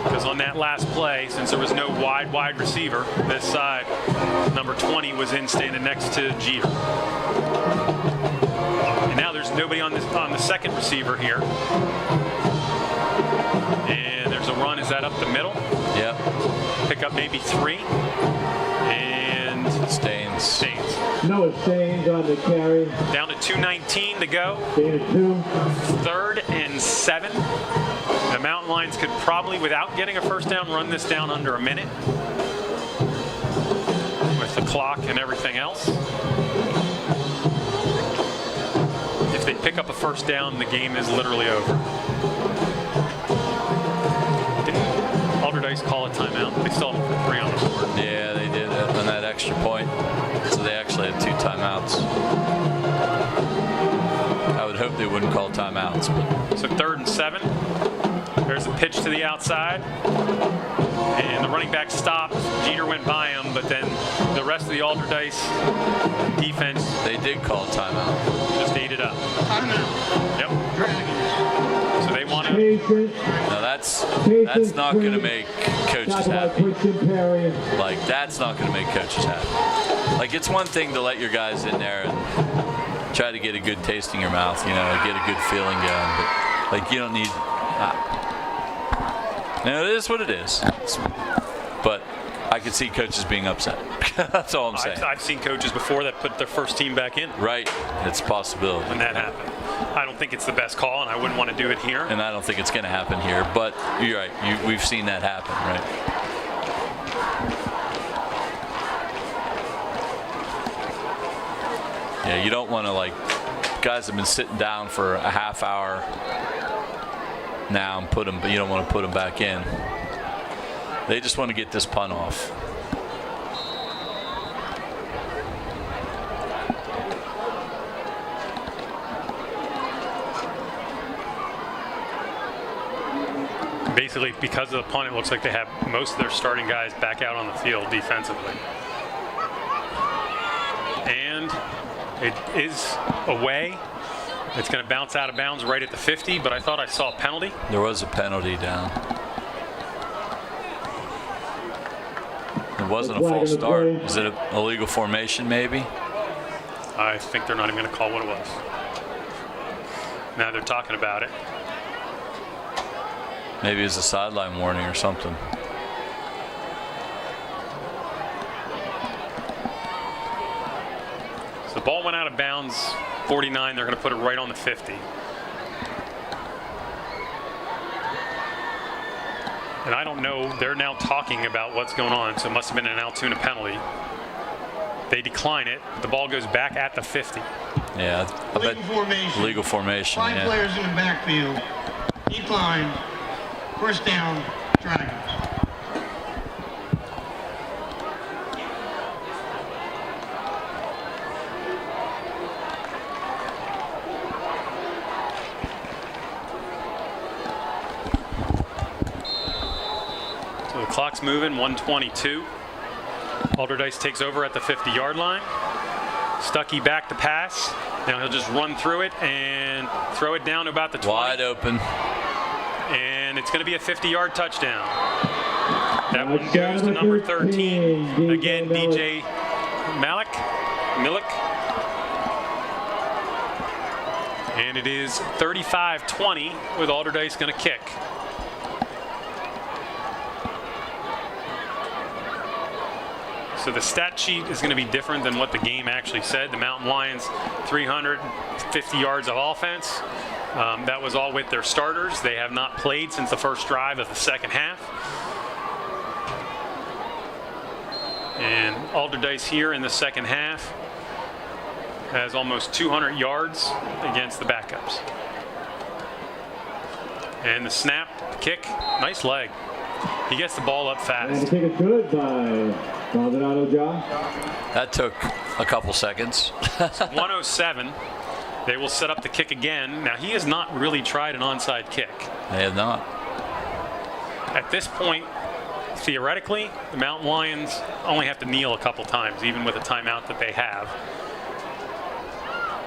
Because on that last play, since there was no wide receiver, this side, number 20 was in standing next to Jeter. And now there's nobody on the second receiver here. And there's a run. Is that up the middle? Yep. Pick up maybe 3. And Staines. Noah Staines on the carry. Down to 2:19 to go. Gain of 2. 3rd and 7. The Mountain Lions could probably, without getting a first down, run this down under a minute with the clock and everything else. If they pick up a first down, the game is literally over. Allderdice call a timeout. They still have 3 on the board. Yeah, they did on that extra point. So they actually had 2 timeouts. I would hope they wouldn't call timeouts. But. So 3rd and 7. There's a pitch to the outside. And the running back stopped. Jeter went by him, but then the rest of the Allderdice defense. They did call timeout. Just ate it up. Yep. So they want to. No, that's not going to make coaches happy. Like, that's not going to make coaches happy. Like, it's one thing to let your guys in there and try to get a good taste in your mouth, get a good feeling going. But, like, you don't need. It is what it is. But I could see coaches being upset. That's all I'm saying. I've seen coaches before that put their first team back in. Right. It's a possibility. When that happened. I don't think it's the best call, and I wouldn't want to do it here. And I don't think it's going to happen here. But you're right. We've seen that happen, right? Yeah, you don't want to, guys have been sitting down for a half hour now and you don't want to put them back in. They just want to get this punt off. Basically, because of the punt, it looks like they have most of their starting guys back out on the field defensively. And it is away. It's going to bounce out of bounds right at the 50, but I thought I saw a penalty. There was a penalty down. It wasn't a false start. Is it an illegal formation, maybe? I think they're not even going to call what it was. Now they're talking about it. Maybe it's a sideline warning or something. So the ball went out of bounds, 49. They're going to put it right on the 50. And I don't know, they're now talking about what's going on, so it must have been an Altoona penalty. They decline it. The ball goes back at the 50. Yeah, I bet legal formation. 5 players in the backfield. Decline. First down, Dragons. So the clock's moving, 1:22. Allderdice takes over at the 50-yard line. Stuckey back to pass. Now he'll just run through it and throw it down to about the 20. Wide open. And it's going to be a 50-yard touchdown. That one goes to number 13. Again, DJ Milik. And it is 35-20 with Allderdice going to kick. So the stat sheet is going to be different than what the game actually said. The Mountain Lions, 350 yards of offense. That was all with their starters. They have not played since the first drive of the second half. And Allderdice here in the second half has almost 200 yards against the backups. And the snap, kick, nice leg. He gets the ball up fast. And the kick is good by Maldonado John. That took a couple seconds. 107. They will set up the kick again. Now, he has not really tried an onside kick. They have not. At this point, theoretically, the Mountain Lions only have to kneel a couple times, even with a timeout that they have.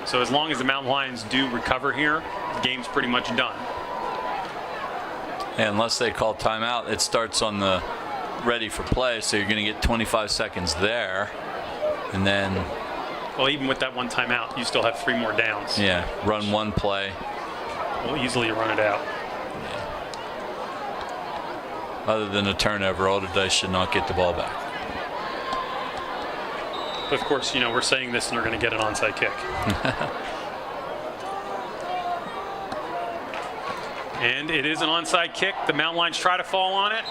So as long as the Mountain Lions do recover here, the game's pretty much done. And unless they call timeout, it starts on the ready for play, so you're going to get 25 seconds there. And then... Well, even with that one timeout, you still have 3 more downs. Yeah, run one play. We'll easily run it out. Yeah. Other than a turnover, Allderdice should not get the ball back. But of course, we're saying this and they're going to get an onside kick. And it is an onside kick. The Mountain Lions try to fall on it.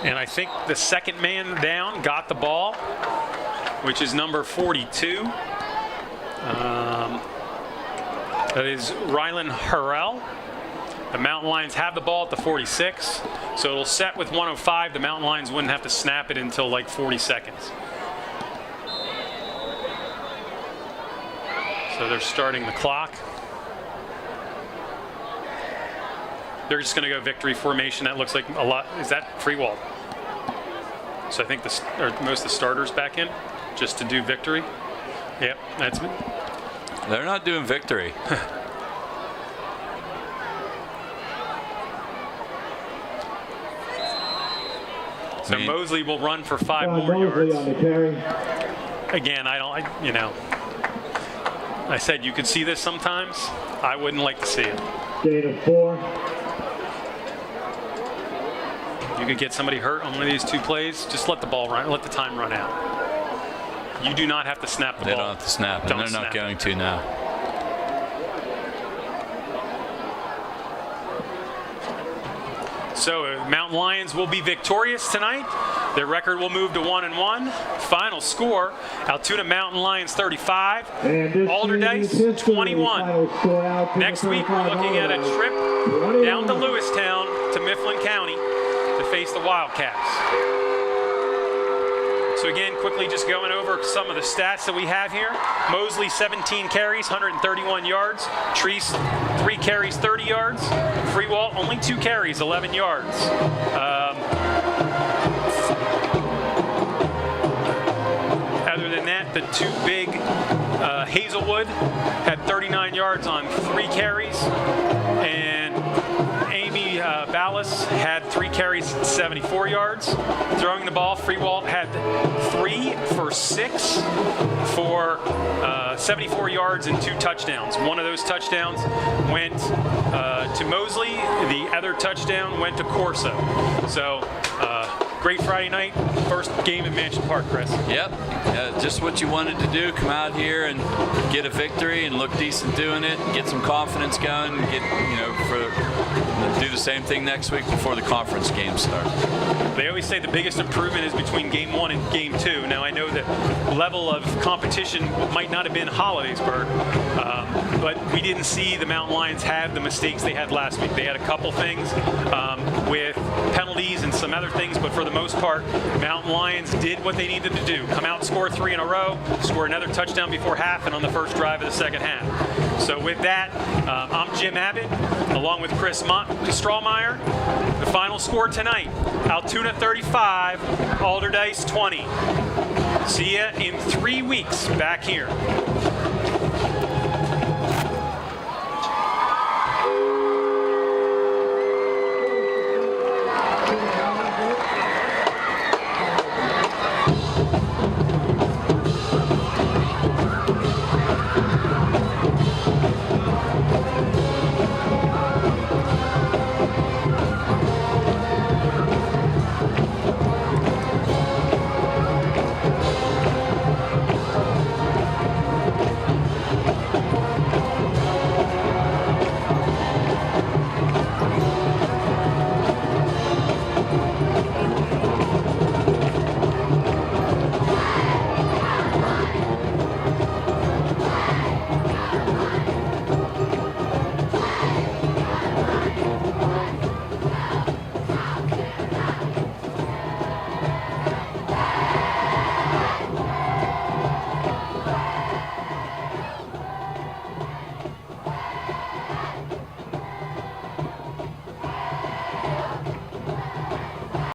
And I think the second man down got the ball, which is number 42. That is Rylan Harrell. The Mountain Lions have the ball at the 46. So it'll set with 105. The Mountain Lions wouldn't have to snap it until like 40 seconds. So they're starting the clock. They're just going to go victory formation. That looks like a lot. Is that free wall? So I think most of the starters back in just to do victory. Yep, that's it. They're not doing victory. So Mosley will run for 5 more yards. On the carry. Again, I said you could see this sometimes. I wouldn't like to see it. Gain of 4. You could get somebody hurt on one of these 2 plays. Just let the ball run. Let the time run out. You do not have to snap the ball. They don't have to snap, and they're not going to now. So Mountain Lions will be victorious tonight. Their record will move to 1-1. Final score: Altoona Mountain Lions 35, Allderdice 21. Next week we're looking at a trip down to Lewistown to Mifflin County to face the Wildcats. So again, quickly just going over some of the stats that we have here. Mosley, 17 carries, 131 yards. Treese, 3 carries, 30 yards. Freewalt, only 2 carries, 11 yards. Other than that, the 2 big, Hazelwood had 39 yards on 3 carries. And Amy Morales had 3 carries, 74 yards. Throwing the ball, Freewalt had 3 for 6 for 74 yards and 2 touchdowns. One of those touchdowns went to Mosley. The other touchdown went to Corso. So great Friday night. First game at Mansion Park, Chris. Yep, just what you wanted to do. Come out here and get a victory and look decent doing it. Get some confidence going. Get do the same thing next week before the conference games start. They always say the biggest improvement is between game 1 and game 2. Now I know that level of competition might not have been Hollidaysburg, but we didn't see the Mountain Lions have the mistakes they had last week. They had a couple things with penalties and some other things, but for the most part, Mountain Lions did what they needed to do. Come out, score 3 in a row, score another touchdown before half, and on the first drive of the second half. So with that, I'm Jim Abbott, along with Chris Strawmeyer. The final score tonight, Altoona 35, Allderdice 20. See ya in 3 weeks back here.